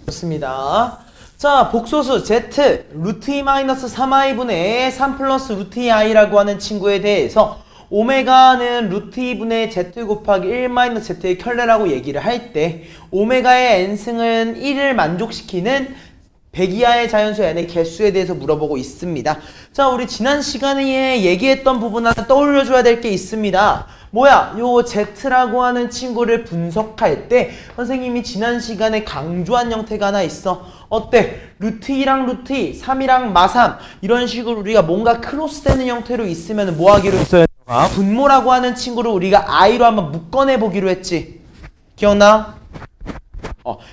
좋습니다. 자, 복소수 z 루트 2 마이너스 3i분의 3 플러스 루트 2i라고 하는 친구에 대해서 오메가는 루트 2분의 z 곱하기 1 마이너스 z의 켤레라고 얘기를 할 때 오메가의 n승은 1을 만족시키는 100 이하의 자연수 n의 개수에 대해서 물어보고 있습니다. 자, 우리 지난 시간에 얘기했던 부분 하나 떠올려줘야 될 게 있습니다. 뭐야? 요 z라고 하는 친구를 분석할 때 선생님이 지난 시간에 강조한 형태가 하나 있어. 어때? 루트 2랑 루트 2, 3이랑 마3 이런 식으로 우리가 뭔가 크로스되는 형태로 있으면 뭐 하기로 했어요? 분모라고 하는 친구를 우리가 i로 한번 묶어내 보기로 했지. 기억나?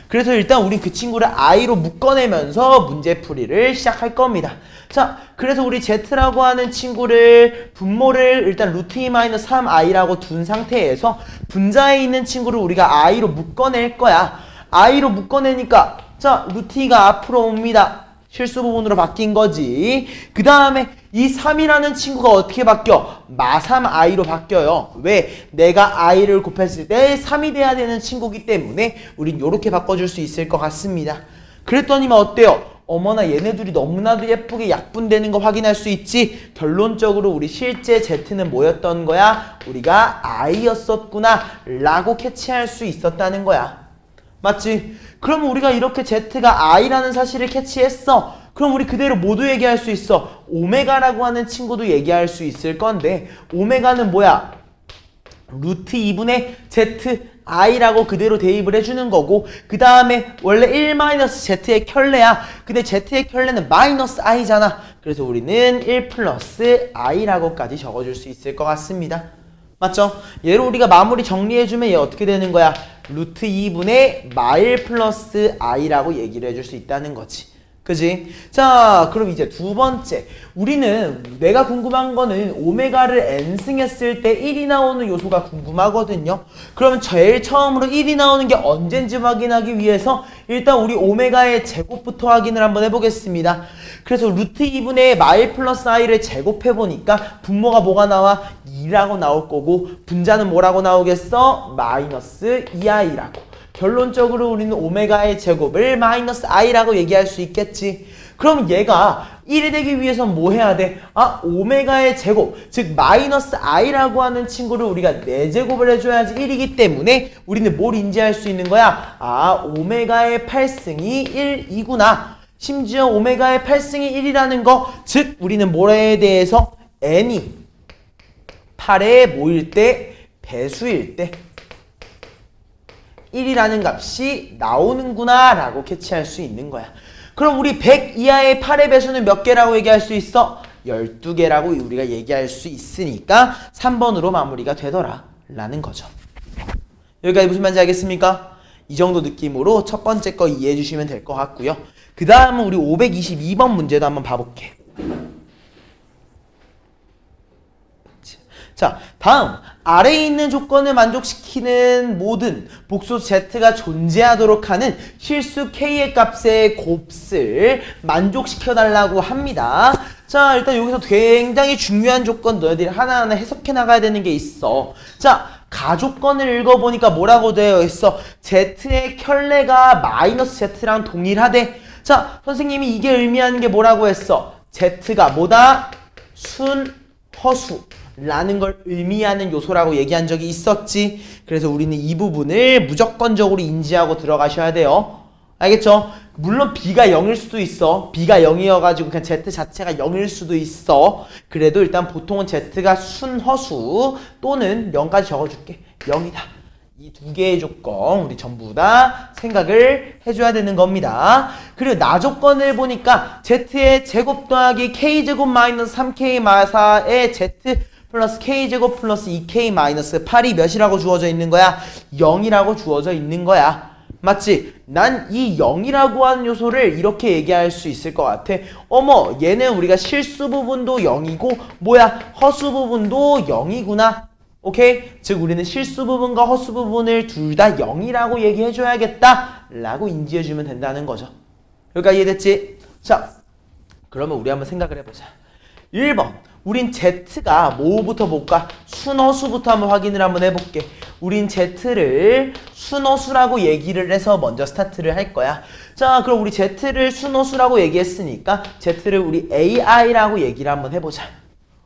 그래서 일단 우린 그 친구를 i로 묶어내면서 문제풀이를 시작할 겁니다. 자, 그래서 우리 z라고 하는 친구를 분모를 일단 루트 2-3i라고 둔 상태에서 분자에 있는 친구를 우리가 i로 묶어낼 거야. i로 묶어내니까 자, 루트 2가 앞으로 옵니다. 실수 부분으로 바뀐 거지. 그 다음에 이 3이라는 친구가 어떻게 바뀌어? 마3i로 바뀌어요. 왜? 내가 i를 곱했을 때 3이 돼야 되는 친구기 때문에 우린 요렇게 바꿔줄 수 있을 것 같습니다. 그랬더니만 어때요? 어머나 얘네들이 너무나도 예쁘게 약분되는 거 확인할 수 있지? 결론적으로 우리 실제 z는 뭐였던 거야? 우리가 i였었구나 라고 캐치할 수 있었다는 거야. 맞지? 그럼 우리가 이렇게 z가 i라는 사실을 캐치했어. 그럼 우리 그대로 모두 얘기할 수 있어. 오메가라고 하는 친구도 얘기할 수 있을 건데 오메가는 뭐야? 루트 2분의 zi라고 그대로 대입을 해주는 거고 그 다음에 원래 1-z의 켤레야. 근데 z의 켤레는 마이너스 i잖아. 그래서 우리는 1 플러스 i라고까지 적어줄 수 있을 것 같습니다. 맞죠? 얘를 우리가 마무리 정리해주면 얘 어떻게 되는 거야? 루트 2분의 마1 플러스 i라고 얘기를 해줄 수 있다는 거지. 그지? 자, 그럼 이제 두 번째. 우리는 내가 궁금한 거는 오메가를 n승했을 때 1이 나오는 요소가 궁금하거든요. 그러면 제일 처음으로 1이 나오는 게 언젠지 확인하기 위해서 일단 우리 오메가의 제곱부터 확인을 한번 해보겠습니다. 그래서 루트 2분의 마1 플러스 i를 제곱해보니까 분모가 뭐가 나와? 2라고 나올 거고 분자는 뭐라고 나오겠어? 마이너스 2i라고. 결론적으로 우리는 오메가의 제곱을 마이너스 i라고 얘기할 수 있겠지. 그럼 얘가 1이 되기 위해선 뭐 해야 돼? 오메가의 제곱, 즉 마이너스 i라고 하는 친구를 우리가 4제곱을 해줘야지 1이기 때문에 우리는 뭘 인지할 수 있는 거야? 오메가의 8승이 1이구나. 심지어 오메가의 8승이 1이라는 거, 즉 우리는 뭐에 대해서 n이 8에 모일 때, 배수일 때 1이라는 값이 나오는구나 라고 캐치할 수 있는 거야. 그럼 우리 100 이하의 8의 배수는 몇 개라고 얘기할 수 있어? 12개라고 우리가 얘기할 수 있으니까 3번으로 마무리가 되더라 라는 거죠. 여기까지 무슨 말인지 알겠습니까? 이 정도 느낌으로 첫 번째 거 이해해 주시면 될 것 같고요. 그 다음은 우리 522번 문제도 한번 봐볼게. 자, 다음 아래에 있는 조건을 만족시키는 모든 복소수 z가 존재하도록 하는 실수 k의 값의 곱을 만족시켜달라고 합니다. 자, 일단 여기서 굉장히 중요한 조건 너희들이 하나하나 해석해 나가야 되는 게 있어. 자, 가조건을 읽어보니까 뭐라고 되어 있어? z의 켤레가 마이너스 z랑 동일하대. 자, 선생님이 이게 의미하는 게 뭐라고 했어? z가 뭐다? 순, 허수 라는 걸 의미하는 요소라고 얘기한 적이 있었지. 그래서 우리는 이 부분을 무조건적으로 인지하고 들어가셔야 돼요. 알겠죠? 물론 b가 0일 수도 있어. b가 0이어가지고 그냥 z 자체가 0일 수도 있어. 그래도 일단 보통은 z가 순허수 또는 0까지 적어줄게. 0이다. 이 두 개의 조건 우리 전부 다 생각을 해줘야 되는 겁니다. 그리고 나조건을 보니까 z의 제곱 더하기 k제곱 마이너스 3k 마사의 z 플러스 k제곱 플러스 2k 마이너스 8이 몇이라고 주어져 있는 거야? 0이라고 주어져 있는 거야. 맞지? 난 이 0이라고 하는 요소를 이렇게 얘기할 수 있을 것 같아. 어머, 얘는 우리가 실수 부분도 0이고 뭐야? 허수 부분도 0이구나. 오케이? 즉 우리는 실수 부분과 허수 부분을 둘 다 0이라고 얘기해줘야겠다 라고 인지해주면 된다는 거죠. 여기까지 이해됐지? 자, 그러면 우리 한번 생각을 해보자. 1번 우린 z가 뭐부터 볼까? 순어수부터 한번 확인을 한번 해볼게. 우린 z를 순어수라고 얘기를 해서 먼저 스타트를 할 거야. 자, 그럼 우리 z를 순어수라고 얘기했으니까 z를 우리 ai라고 얘기를 한번 해보자.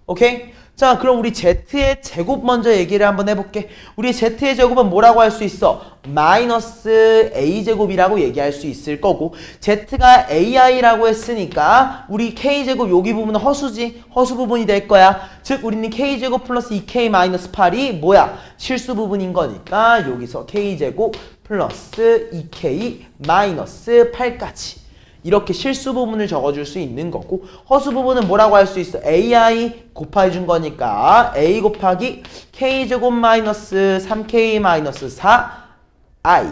오케이? 자, 그럼 우리 z의 제곱 먼저 얘기를 한번 해볼게. 우리 z의 제곱은 뭐라고 할 수 있어? 마이너스 a제곱이라고 얘기할 수 있을 거고, z가 ai라고 했으니까 우리 k제곱 여기 부분은 허수지? 허수 부분이 될 거야. 즉 우리는 k제곱 플러스 2k 마이너스 8이 뭐야? 실수 부분인 거니까 여기서 k제곱 플러스 2k 마이너스 8까지 이렇게 실수 부분을 적어줄 수 있는 거고, 허수 부분은 뭐라고 할 수 있어? ai 곱해준 거니까 a 곱하기 k제곱 마이너스 3k 마이너스 4i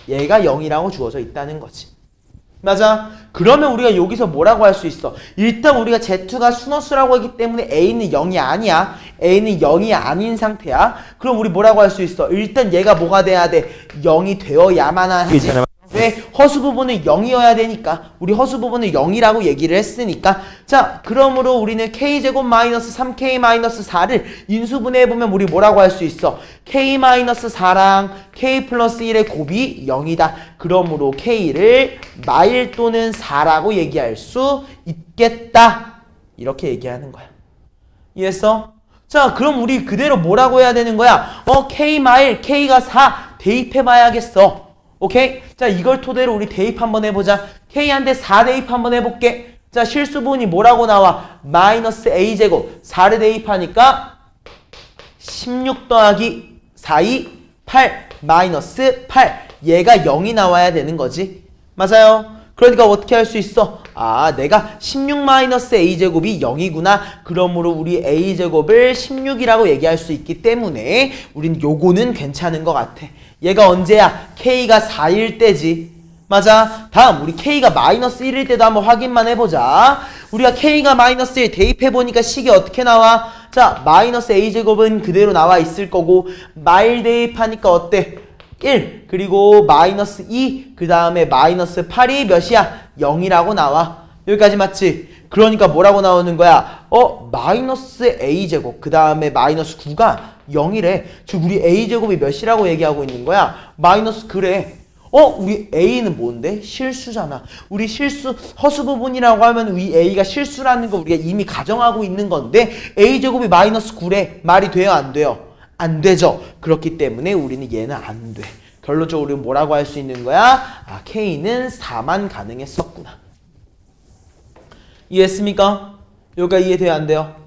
얘가 0이라고 주어져 있다는 거지. 맞아? 그러면 우리가 여기서 뭐라고 할 수 있어? 일단 우리가 z2가 순어수라고 하기 때문에 a는 0이 아니야. a는 0이 아닌 상태야. 그럼 우리 뭐라고 할 수 있어? 일단 얘가 뭐가 돼야 돼? 0이 되어야만 하지. 왜? 허수 부분은 0이어야 되니까. 우리 허수 부분은 0이라고 얘기를 했으니까. 자, 그러므로 우리는 k제곱 마이너스 3k 마이너스 4를 인수분해해보면 우리 뭐라고 할 수 있어? k 마이너스 4랑 k 플러스 1의 곱이 0이다. 그러므로 k를 마일 또는 4라고 얘기할 수 있겠다. 이렇게 얘기하는 거야. 이해했어? 자, 그럼 우리 그대로 뭐라고 해야 되는 거야? k 마일, k가 4 대입해봐야겠어. 오케이? 자, 이걸 토대로 우리 대입 한번 해보자. k한테 4 대입 한번 해볼게. 자, 실수 부분이 뭐라고 나와? 마이너스 a제곱. 4를 대입하니까 16 더하기 4이 8 마이너스 8. 얘가 0이 나와야 되는 거지. 맞아요? 그러니까 어떻게 할 수 있어? 아, 내가 16 마이너스 a제곱이 0이구나. 그러므로 우리 a제곱을 16이라고 얘기할 수 있기 때문에 우린 요거는 괜찮은 것 같아. 얘가 언제야? k가 4일 때지. 맞아. 다음 우리 k가 마이너스 1일 때도 한번 확인만 해보자. 우리가 k가 마이너스 1 대입해보니까 식이 어떻게 나와? 자, 마이너스 a제곱은 그대로 나와 있을 거고, 마일 대입하니까 어때? 1 그리고 마이너스 2 그 다음에 마이너스 8이 몇이야? 0이라고 나와. 여기까지 맞지? 그러니까 뭐라고 나오는 거야? 마이너스 a제곱 그 다음에 마이너스 9가 0이래. 즉 우리 a제곱이 몇이라고 얘기하고 있는 거야? 마이너스 그래. 우리 a는 뭔데? 실수잖아. 우리 실수, 허수 부분이라고 하면 우리 a가 실수라는 거 우리가 이미 가정하고 있는 건데 a제곱이 마이너스 9래. 말이 돼요? 안 돼요? 안 되죠. 그렇기 때문에 우리는 얘는 안 돼. 결론적으로 우리는 뭐라고 할 수 있는 거야? 아, K는 4만 가능했었구나. 이해했습니까? 여기까지 이해돼요? 안 돼요?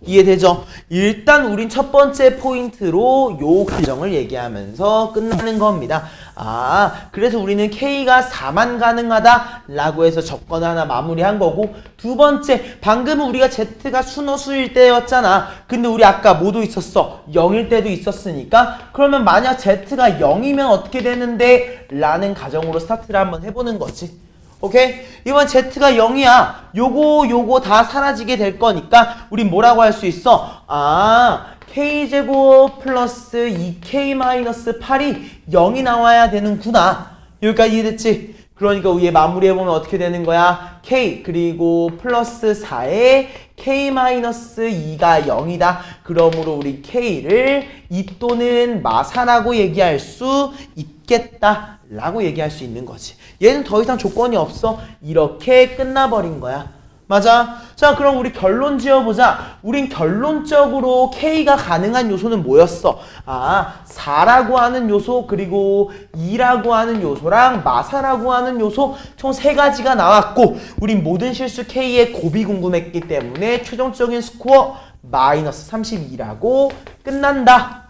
이해되죠? 일단 우린 첫 번째 포인트로 요 과정을 얘기하면서 끝나는 겁니다. 아, 그래서 우리는 K가 4만 가능하다 라고 해서 조건 하나 마무리한 거고, 두 번째, 방금은 우리가 Z가 순호수일 때였잖아. 근데 우리 아까 뭐도 있었어? 0일 때도 있었으니까 그러면 만약 Z가 0이면 어떻게 되는데? 라는 가정으로 스타트를 한번 해보는 거지. 오케이? 이번 Z가 0이야. 요거 다 사라지게 될 거니까 우린 뭐라고 할 수 있어? 아, K제곱 플러스 2K 마이너스 8이 0이 나와야 되는구나. 여기까지 이해됐지? 그러니까 위에 마무리해보면 어떻게 되는 거야? K 그리고 플러스 4에 K 마이너스 2가 0이다. 그러므로 우리 K를 2 또는 마사라고 얘기할 수 있겠다 라고 얘기할 수 있는 거지. 얘는 더 이상 조건이 없어. 이렇게 끝나버린 거야. 맞아? 자, 그럼 우리 결론 지어보자. 우린 결론적으로 K가 가능한 요소는 뭐였어? 아, 4라고 하는 요소, 그리고 2라고 하는 요소랑 마사라고 하는 요소 총 3가지가 나왔고, 우린 모든 실수 K의 곱이 궁금했기 때문에 최종적인 스코어 마이너스 32라고 끝난다.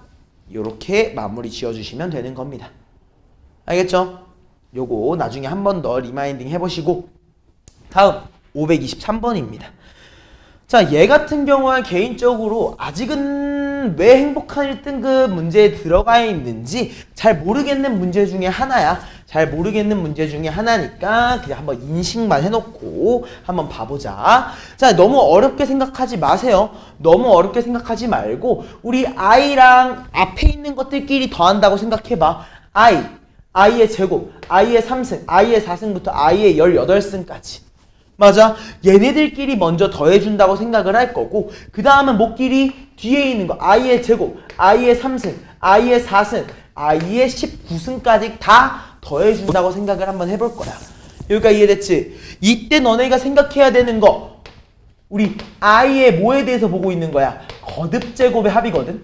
이렇게 마무리 지어주시면 되는 겁니다. 알겠죠? 요거 나중에 한 번 더 리마인딩 해보시고, 다음 523번입니다. 자, 얘 같은 경우는 개인적으로 아직은 왜 행복한 1등급 문제에 들어가 있는지 잘 모르겠는 문제 중에 하나야. 잘 모르겠는 문제 중에 하나니까 그냥 한번 인식만 해놓고 한번 봐보자. 자, 너무 어렵게 생각하지 마세요. 너무 어렵게 생각하지 말고 우리 i랑 앞에 있는 것들끼리 더한다고 생각해봐. i의 제곱, i의 3승, i의 4승부터 i의 18승까지. 맞아. 얘네들끼리 먼저 더해준다고 생각을 할 거고 그 다음은 뭐끼리? 뒤에 있는 거 i의 제곱, i의 3승, i의 4승, i의 19승까지 다 더해준다고 생각을 한번 해볼 거야. 여기까지 이해됐지? 이때 너네가 생각해야 되는 거 우리 i의 뭐에 대해서 보고 있는 거야? 거듭제곱의 합이거든.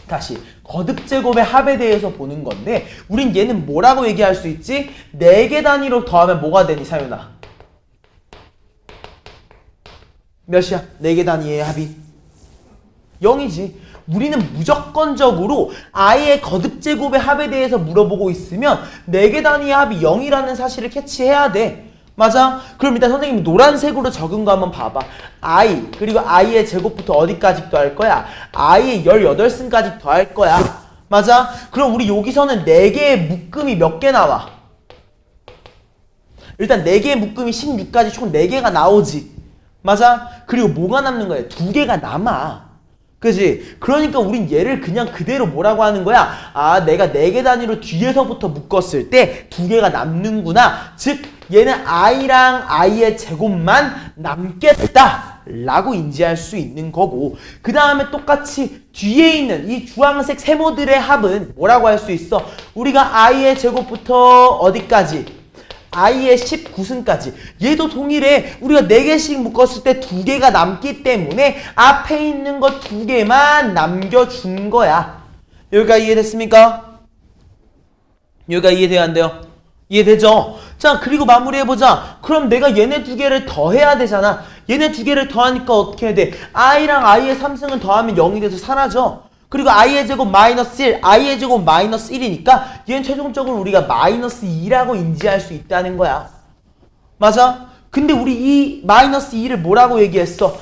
다시 거듭제곱의 합에 대해서 보는 건데 우린 얘는 뭐라고 얘기할 수 있지? 4개 단위로 더하면 뭐가 되니 사윤아? 몇이야? 4개 단위의 합이 0이지. 우리는 무조건적으로 i의 거듭제곱의 합에 대해서 물어보고 있으면 4개 단위의 합이 0이라는 사실을 캐치해야 돼. 맞아? 그럼 일단 선생님이 노란색으로 적은 거 한번 봐봐. i 그리고 i의 제곱부터 어디까지 더할 거야? i의 18승까지 더할 거야. 맞아? 그럼 우리 여기서는 4개의 묶음이 몇 개 나와? 일단 4개의 묶음이 16까지 총 4개가 나오지. 맞아? 그리고 뭐가 남는 거야? 2개가 남아. 그지? 그러니까 우린 얘를 그냥 그대로 뭐라고 하는 거야? 아, 내가 4개 단위로 뒤에서부터 묶었을 때 2개가 남는구나. 즉 얘는 i랑 i의 제곱만 남겠다 라고 인지할 수 있는 거고 그 다음에 똑같이 뒤에 있는 이 주황색 세모들의 합은 뭐라고 할 수 있어? 우리가 i의 제곱부터 어디까지? i의 19승까지 얘도 동일해. 우리가 4개씩 묶었을 때 2개가 남기 때문에 앞에 있는 거 2개만 남겨준 거야. 여기까지 이해됐습니까? 여기까지 이해돼요 안 돼요? 이해되죠? 자 그리고 마무리해보자. 그럼 내가 얘네 2개를 더해야 되잖아. 얘네 2개를 더하니까 어떻게 해야 돼? i랑 i의 3승은 더하면 0이 돼서 사라져. 그리고 i의 제곱 마이너스 1, i의 제곱 마이너스 1이니까 얘는 최종적으로 우리가 마이너스 2라고 인지할 수 있다는 거야. 맞아? 근데 우리 이 마이너스 2를 뭐라고 얘기했어?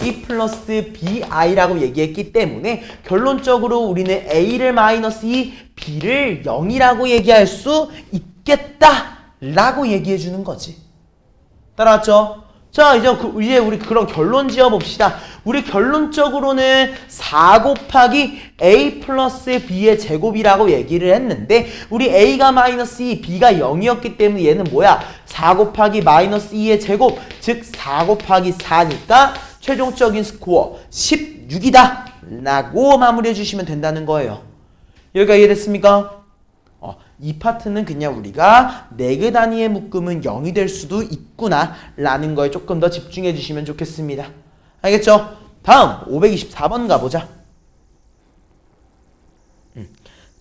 e 플러스 bi라고 얘기했기 때문에 결론적으로 우리는 a를 마이너스 2, b를 0이라고 얘기할 수 있겠다 라고 얘기해 주는 거지. 따라왔죠? 자 이제 우리 그런 결론 지어봅시다. 우리 결론적으로는 4 곱하기 a 플러스 b의 제곱이라고 얘기를 했는데 우리 a가 마이너스 2, b가 0이었기 때문에 얘는 뭐야? 4 곱하기 마이너스 2의 제곱 즉 4 곱하기 4니까 최종적인 스코어 16이다 라고 마무리해 주시면 된다는 거예요. 여기가 이해됐습니까? 이 파트는 그냥 우리가 4개 단위의 묶음은 0이 될 수도 있구나 라는 거에 조금 더 집중해 주시면 좋겠습니다. 알겠죠? 다음 524번 가보자.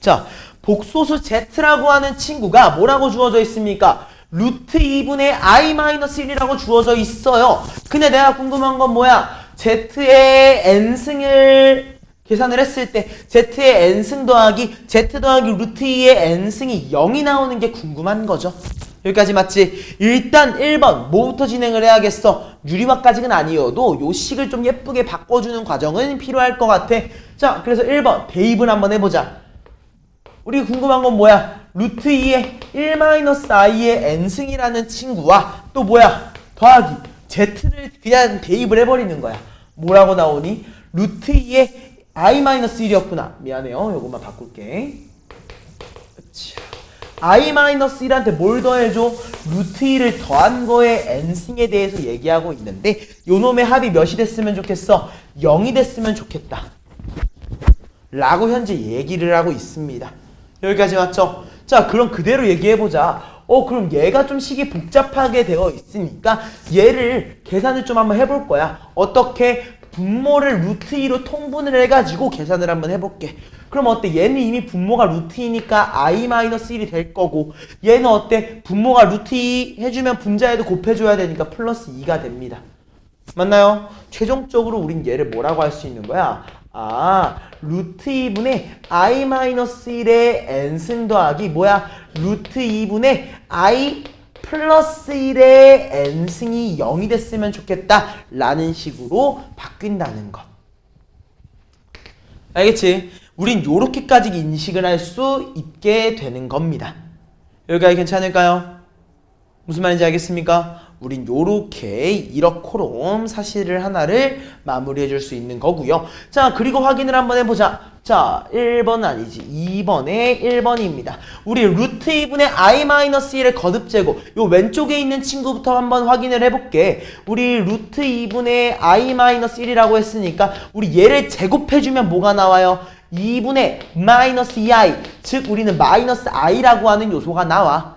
자, 복소수 z라고 하는 친구가 뭐라고 주어져 있습니까? 루트 2분의 i-1이라고 주어져 있어요. 근데 내가 궁금한 건 뭐야? z의 n승을 계산을 했을 때 z의 n승 더하기 z 더하기 루트 2의 n승이 0이 나오는 게 궁금한 거죠. 여기까지 맞지? 일단 1번 뭐부터 진행을 해야겠어? 유리화까지는 아니어도 요 식을 좀 예쁘게 바꿔주는 과정은 필요할 것 같아. 자 그래서 1번 대입을 한번 해보자. 우리 궁금한 건 뭐야? 루트 2의 1-i의 n승이라는 친구와 또 뭐야? 더하기 z를 그냥 대입을 해버리는 거야. 뭐라고 나오니? 루트 2의 i-1이었구나. 미안해요. 요것만 바꿀게. i-1한테 뭘 더해줘? 루트 2를 더한 거에 n승에 대해서 얘기하고 있는데 요놈의 합이 몇이 됐으면 좋겠어? 0이 됐으면 좋겠다 라고 현재 얘기를 하고 있습니다. 여기까지 맞죠? 자 그럼 그대로 얘기해보자. 그럼 얘가 좀 식이 복잡하게 되어 있으니까 얘를 계산을 좀 한번 해볼 거야. 어떻게? 분모를 루트 2로 통분을 해가지고 계산을 한번 해볼게. 그럼 어때? 얘는 이미 분모가 루트 2니까 i-1이 될 거고 얘는 어때? 분모가 루트 2 해주면 분자에도 곱해줘야 되니까 플러스 2가 됩니다. 맞나요? 최종적으로 우린 얘를 뭐라고 할 수 있는 거야? 아, 루트 2분의 i-1의 n승 더하기 뭐야? 루트 2분의 i 플러스 1의 n승이 0이 됐으면 좋겠다 라는 식으로 바뀐다는 것. 알겠지? 우린 요렇게까지 인식을 할 수 있게 되는 겁니다. 여기까지 괜찮을까요? 무슨 말인지 알겠습니까? 우린 요렇게 이렇게롬 사실을 하나를 마무리해 줄 수 있는 거고요. 자, 그리고 확인을 한번 해보자. 자, 1번 아니지. 2번에 1번입니다. 우리 루트 2분의 i-1의 거듭제곱. 요 왼쪽에 있는 친구부터 한번 확인을 해볼게. 우리 루트 2분의 i-1이라고 했으니까 우리 얘를 제곱해주면 뭐가 나와요? 2분의 마이너스 2i. 즉 우리는 마이너스 i라고 하는 요소가 나와.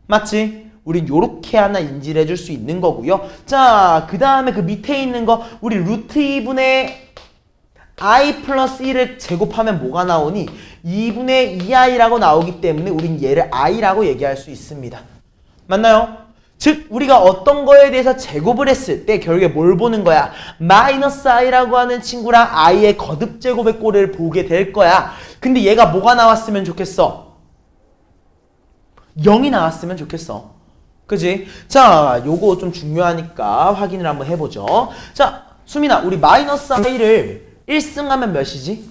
맞지? 우린 요렇게 하나 인지를 해줄 수 있는 거고요. 자, 그 다음에 그 밑에 있는 거 우리 루트 2분의 i 플러스 1을 제곱하면 뭐가 나오니? 2분의 2i라고 나오기 때문에 우린 얘를 i라고 얘기할 수 있습니다. 맞나요? 즉 우리가 어떤 거에 대해서 제곱을 했을 때 결국에 뭘 보는 거야? 마이너스 i라고 하는 친구랑 i의 거듭제곱의 꼴을 보게 될 거야. 근데 얘가 뭐가 나왔으면 좋겠어? 0이 나왔으면 좋겠어. 그지? 자, 요거 좀 중요하니까 확인을 한번 해보죠. 자, 수민아, 우리 마이너스 i를 1승하면 몇이지?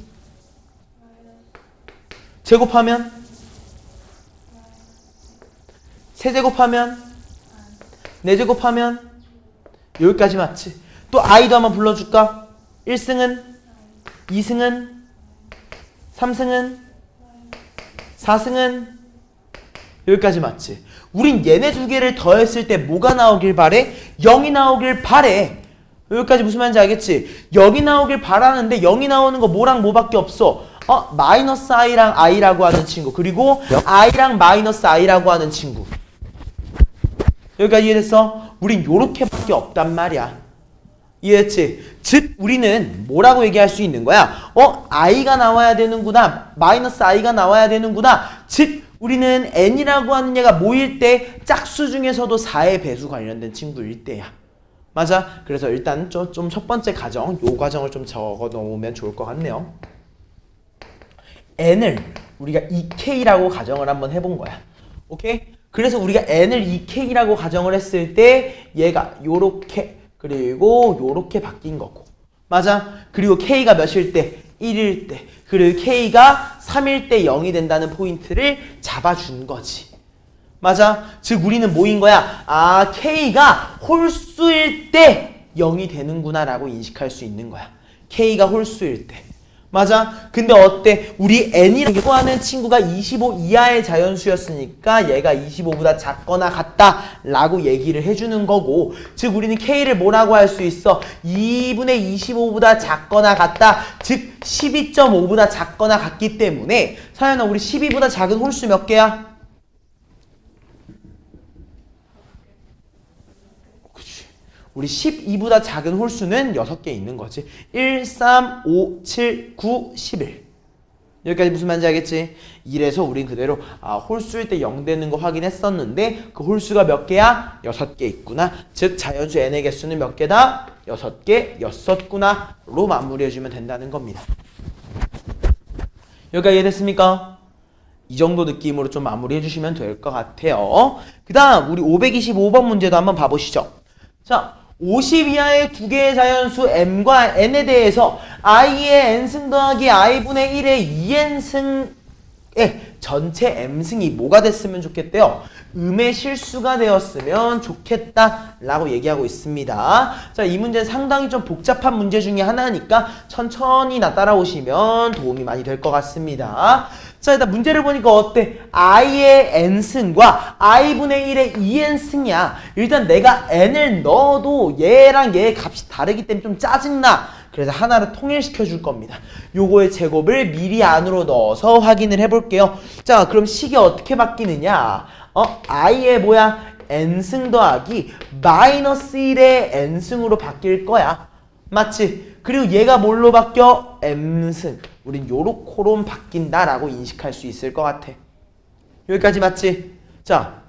제곱하면? 세제곱하면? 네제곱하면? 여기까지 맞지? 또 i도 한번 불러줄까? 1승은? 2승은? 3승은? 4승은? 여기까지 맞지? 우린 얘네 두 개를 더했을 때 뭐가 나오길 바래? 0이 나오길 바래. 여기까지 무슨 말인지 알겠지? 0이 나오길 바라는데 0이 나오는 거 뭐랑 뭐밖에 없어? 마이너스 i랑 i라고 하는 친구. 그리고 i랑 마이너스 i라고 하는 친구. 여기까지 이해됐어? 우린 요렇게밖에 없단 말이야. 이해했지? 즉 우리는 뭐라고 얘기할 수 있는 거야? i가 나와야 되는구나. 마이너스 i가 나와야 되는구나. 즉 우리는 n이라고 하는 얘가 뭐일 때? 짝수 중에서도 4의 배수 관련된 친구일 때야. 맞아? 그래서 일단 좀 첫 번째 가정, 요 과정을 좀 적어 놓으면 좋을 것 같네요. n을 우리가 2k라고 가정을 한번 해본 거야. 오케이? 그래서 우리가 n을 2k라고 가정을 했을 때 얘가 요렇게 그리고 요렇게 바뀐 거고. 맞아? 그리고 k가 몇일 때? 1일 때. 그리고 k가 3일 때 0이 된다는 포인트를 잡아준 거지. 맞아? 즉 우리는 뭐인 거야? 아, k가 홀수일 때 0이 되는구나 라고 인식할 수 있는 거야. k가 홀수일 때. 맞아? 근데 어때? 우리 n이라고 하는 친구가 25 이하의 자연수였으니까 얘가 25보다 작거나 같다 라고 얘기를 해주는 거고, 즉 우리는 k를 뭐라고 할 수 있어? 2분의 25보다 작거나 같다. 즉 12.5보다 작거나 같기 때문에 서연아, 우리 12보다 작은 홀수 몇 개야? 우리 12보다 작은 홀수는 6개 있는 거지. 1, 3, 5, 7, 9, 11. 여기까지 무슨 말인지 알겠지? 이래서 우린 그대로 홀수일 때 0 되는 거 확인했었는데 그 홀수가 몇 개야? 6개 있구나. 즉 자연수 n의 개수는 몇 개다? 6개였었구나 로 마무리해주면 된다는 겁니다. 여기까지 이해됐습니까? 이 정도 느낌으로 좀 마무리해주시면 될 것 같아요. 그 다음 우리 525번 문제도 한번 봐보시죠. 자, 50 이하의 두 개의 자연수 m과 n에 대해서 i의 n승 더하기 i분의 1의 2n승의 전체 m승이 뭐가 됐으면 좋겠대요? 음의 실수가 되었으면 좋겠다 라고 얘기하고 있습니다. 자, 이 문제는 상당히 좀 복잡한 문제 중에 하나니까 천천히 따라오시면 도움이 많이 될 것 같습니다. 자, 일단 문제를 보니까 어때? i의 n승과 i분의 1의 2n승이야. 일단 내가 n을 넣어도 얘랑 얘의 값이 다르기 때문에 좀 짜증나. 그래서 하나를 통일시켜 줄 겁니다. 요거의 제곱을 미리 안으로 넣어서 확인을 해볼게요. 자, 그럼 식이 어떻게 바뀌느냐? i의 뭐야? n승 더하기 마이너스 1의 n승으로 바뀔 거야. 맞지? 그리고 얘가 뭘로 바뀌어? m승. 우린 요렇게로 바뀐다라고 인식할 수 있을 것 같아. 여기까지 맞지? 자,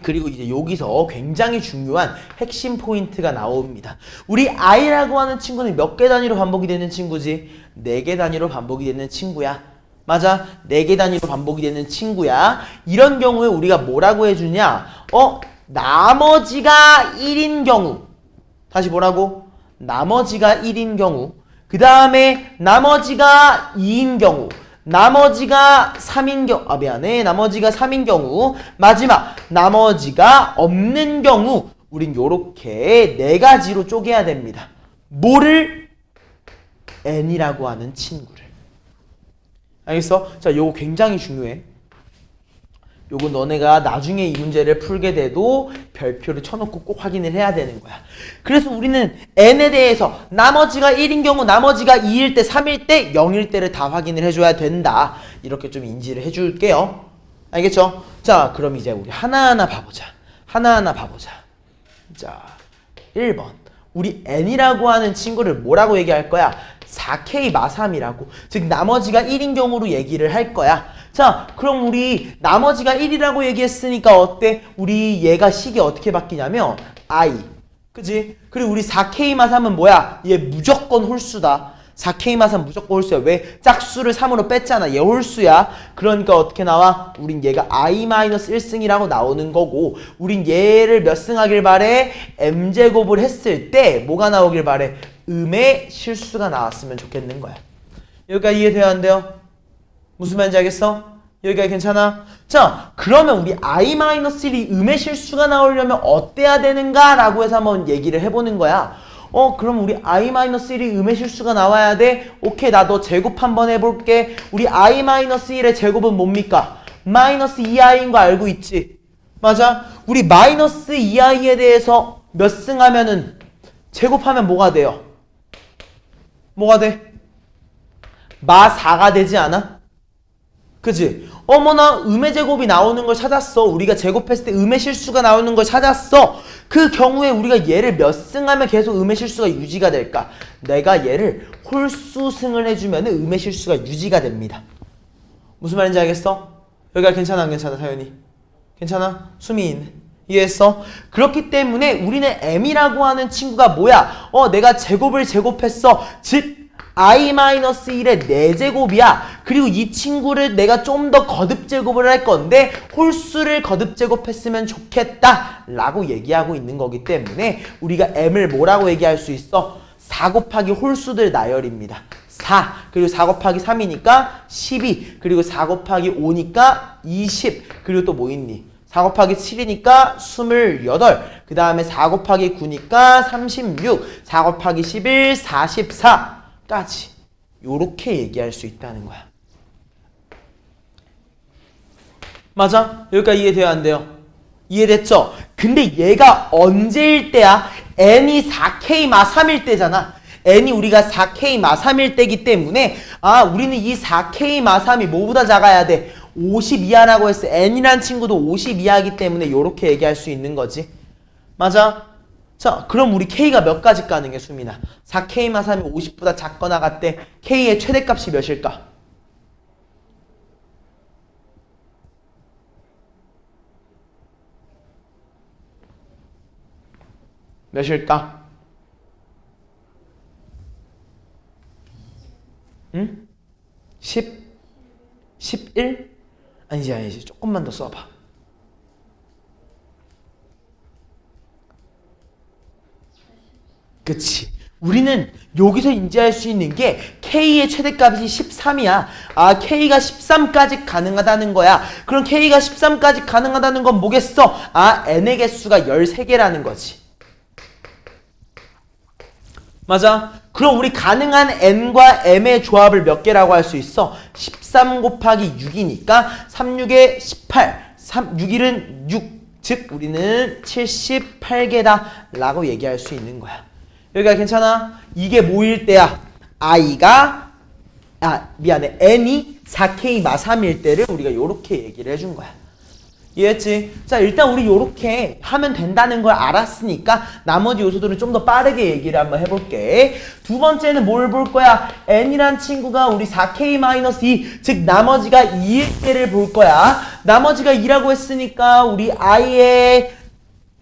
그리고 이제 여기서 굉장히 중요한 핵심 포인트가 나옵니다. 우리 i라고 하는 친구는 몇 개 단위로 반복이 되는 친구지? 4개 단위로 반복이 되는 친구야. 맞아? 4개 단위로 반복이 되는 친구야. 이런 경우에 우리가 뭐라고 해주냐? 나머지가 1인 경우. 다시 뭐라고? 나머지가 1인 경우. 그 다음에 나머지가 2인 경우. 나머지가 3인 경우. 나머지가 3인 경우. 마지막 나머지가 없는 경우 우린 요렇게 네 가지로 쪼개야 됩니다. 뭐를? n이라고 하는 친구를. 알겠어? 자, 요거 굉장히 중요해. 요거 너네가 나중에 이 문제를 풀게 돼도 별표를 쳐놓고 꼭 확인을 해야 되는 거야. 그래서 우리는 n에 대해서 나머지가 1인 경우, 나머지가 2일 때, 3일 때, 0일 때를 다 확인을 해줘야 된다. 이렇게 좀 인지를 해줄게요. 알겠죠? 자, 그럼 이제 우리 하나하나 봐보자. 하나하나 봐보자. 자, 1번. 우리 n이라고 하는 친구를 뭐라고 얘기할 거야? 4K 마삼이라고. 즉 나머지가 1인 경우로 얘기를 할 거야. 자, 그럼 우리 나머지가 1이라고 얘기했으니까 어때? 우리 얘가 식이 어떻게 바뀌냐면 I. 그지? 그리고 우리 4K 마삼은 뭐야? 얘 무조건 홀수다. 4K 마삼 무조건 홀수야. 왜? 짝수를 3으로 뺐잖아. 얘 홀수야. 그러니까 어떻게 나와? 우린 얘가 I-1승이라고 나오는 거고, 우린 얘를 몇 승 하길 바래? m제곱을 했을 때 뭐가 나오길 바래? 음의 실수가 나왔으면 좋겠는 거야. 여기까지 이해돼야 안 돼요? 무슨 말인지 알겠어? 여기까지 괜찮아? 자, 그러면 우리 I-1이 음의 실수가 나오려면 어때야 되는가? 라고 해서 한번 얘기를 해보는 거야. 그럼 우리 I-1이 음의 실수가 나와야 돼? 오케이, 나도 제곱 한번 해볼게. 우리 I-1의 제곱은 뭡니까? 마이너스 2i인 거 알고 있지? 맞아? 우리 마이너스 2i에 대해서 몇 승 하면은 제곱하면 뭐가 돼요? 뭐가 돼? 마 4가 되지 않아? 그치? 어머나, 음의 제곱이 나오는 걸 찾았어. 우리가 제곱했을 때 음의 실수가 나오는 걸 찾았어. 그 경우에 우리가 얘를 몇 승하면 계속 음의 실수가 유지가 될까? 내가 얘를 홀수승을 해주면 음의 실수가 유지가 됩니다. 무슨 말인지 알겠어? 여기가 괜찮아 안 괜찮아 사연이? 괜찮아? 수민 이해했어? 그렇기 때문에 우리는 m이라고 하는 친구가 뭐야? 내가 제곱을 제곱했어. 즉 I-1의 4제곱이야. 그리고 이 친구를 내가 좀 더 거듭 제곱을 할 건데 홀수를 거듭 제곱했으면 좋겠다 라고 얘기하고 있는 거기 때문에 우리가 m을 뭐라고 얘기할 수 있어? 4 곱하기 홀수들 나열입니다. 4 그리고 4 곱하기 3이니까 12 그리고 4 곱하기 5니까 20 그리고 또 뭐 있니? 4 곱하기 7이니까 28 그 다음에 4 곱하기 9니까 36 4 곱하기 11 44 까지 요렇게 얘기할 수 있다는 거야. 맞아? 여기까지 이해돼야 안 돼요? 이해됐죠? 근데 얘가 언제일 때야? n이 4K 마 3일 때잖아. n이 우리가 4K 마 3일 때기 때문에 우리는 이 4K 마 3이 뭐보다 작아야 돼? 50 이하라고 했어. n이란 친구도 50 이하이기 때문에 요렇게 얘기할 수 있는 거지. 맞아? 자, 그럼 우리 K가 몇 가지 가능해, 수민아? 4K만 3이 50보다 작거나 같대. K의 최대값이 몇일까? 몇일까? 응? 10? 11? 아니지. 조금만 더 써봐. 그치. 우리는 여기서 인지할 수 있는 게 K의 최대값이 13이야. K가 13까지 가능하다는 거야. 그럼 K가 13까지 가능하다는 건 뭐겠어? N의 개수가 13개라는 거지. 맞아? 그럼 우리 가능한 N과 M의 조합을 몇 개라고 할 수 있어? 13 곱하기 6이니까 3, 6에 18, 6일은 6. 즉 우리는 78개다 라고 얘기할 수 있는 거야. 여기가 괜찮아? 이게 뭐일 때야? n이 4K 마 3일 때를 우리가 요렇게 얘기를 해준 거야. 이해했지? 자, 일단 우리 요렇게 하면 된다는 걸 알았으니까 나머지 요소들은 좀 더 빠르게 얘기를 한번 해볼게. 두 번째는 뭘 볼 거야? n이란 친구가 우리 4K-2, 즉 나머지가 2일 때를 볼 거야. 나머지가 2라고 했으니까 우리 i의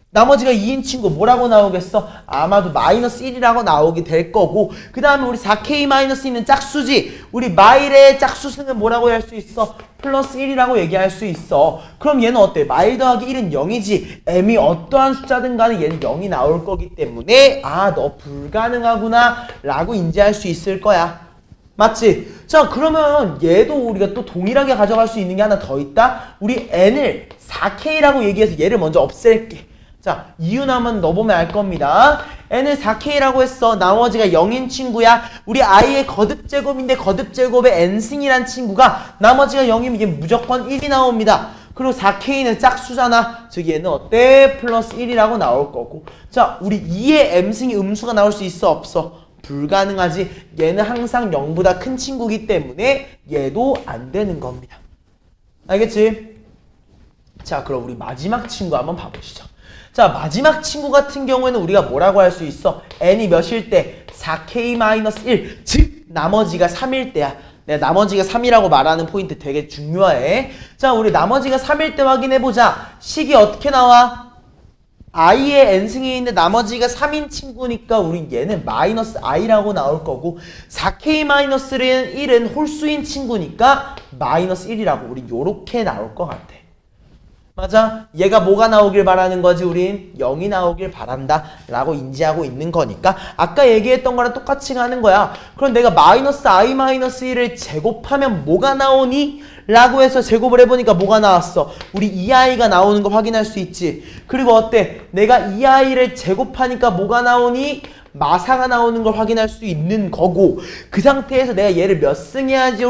나머지가 2인 친구 뭐라고 나오겠어? 아마도 마이너스 1이라고 나오게 될 거고, 그 다음에 우리 4K-2는 짝수지. 우리 마일의 짝수승은 뭐라고 할 수 있어? 플러스 1이라고 얘기할 수 있어. 그럼 얘는 어때? 마일 더하기 1은 0이지. m이 어떠한 숫자든 간에 얘는 0이 나올 거기 때문에 너 불가능하구나 라고 인지할 수 있을 거야. 맞지? 자, 그러면 얘도 우리가 또 동일하게 가져갈 수 있는 게 하나 더 있다. 우리 n을 4K라고 얘기해서 얘를 먼저 없앨게. 자, 이유 한번 넣어보면 알 겁니다. n을 4k라고 했어. 나머지가 0인 친구야. 우리 i의 거듭제곱인데 거듭제곱의 n승이란 친구가 나머지가 0이면 이게 무조건 1이 나옵니다. 그리고 4k는 짝수잖아. 즉 얘는 어때? 플러스 1이라고 나올 거고. 자, 우리 2의 m승이 음수가 나올 수 있어? 없어? 불가능하지. 얘는 항상 0보다 큰 친구이기 때문에 얘도 안 되는 겁니다. 알겠지? 자, 그럼 우리 마지막 친구 한번 봐보시죠. 자, 마지막 친구 같은 경우에는 우리가 뭐라고 할 수 있어? n이 몇일 때? 4k-1. 즉, 나머지가 3일 때야. 내가 나머지가 3이라고 말하는 포인트 되게 중요해. 자, 우리 나머지가 3일 때 확인해보자. 식이 어떻게 나와? i의 n승이 있는데 나머지가 3인 친구니까 우리 얘는 마이너스 i라고 나올 거고 4k-1은 홀수인 친구니까 마이너스 1이라고 우리 요렇게 나올 것 같아. 맞아? 얘가 뭐가 나오길 바라는 거지? 우린 0이 나오길 바란다 라고 인지하고 있는 거니까 아까 얘기했던 거랑 똑같이 가는 거야. 그럼 내가 마이너스 i-1을 제곱하면 뭐가 나오니? 라고 해서 제곱을 해보니까 뭐가 나왔어? 우리 2i가 나오는 거 확인할 수 있지. 그리고 어때? 내가 2i를 제곱하니까 뭐가 나오니? 마사가 나오는 걸 확인할 수 있는 거고 그 상태에서 내가 얘를 몇 승 해야지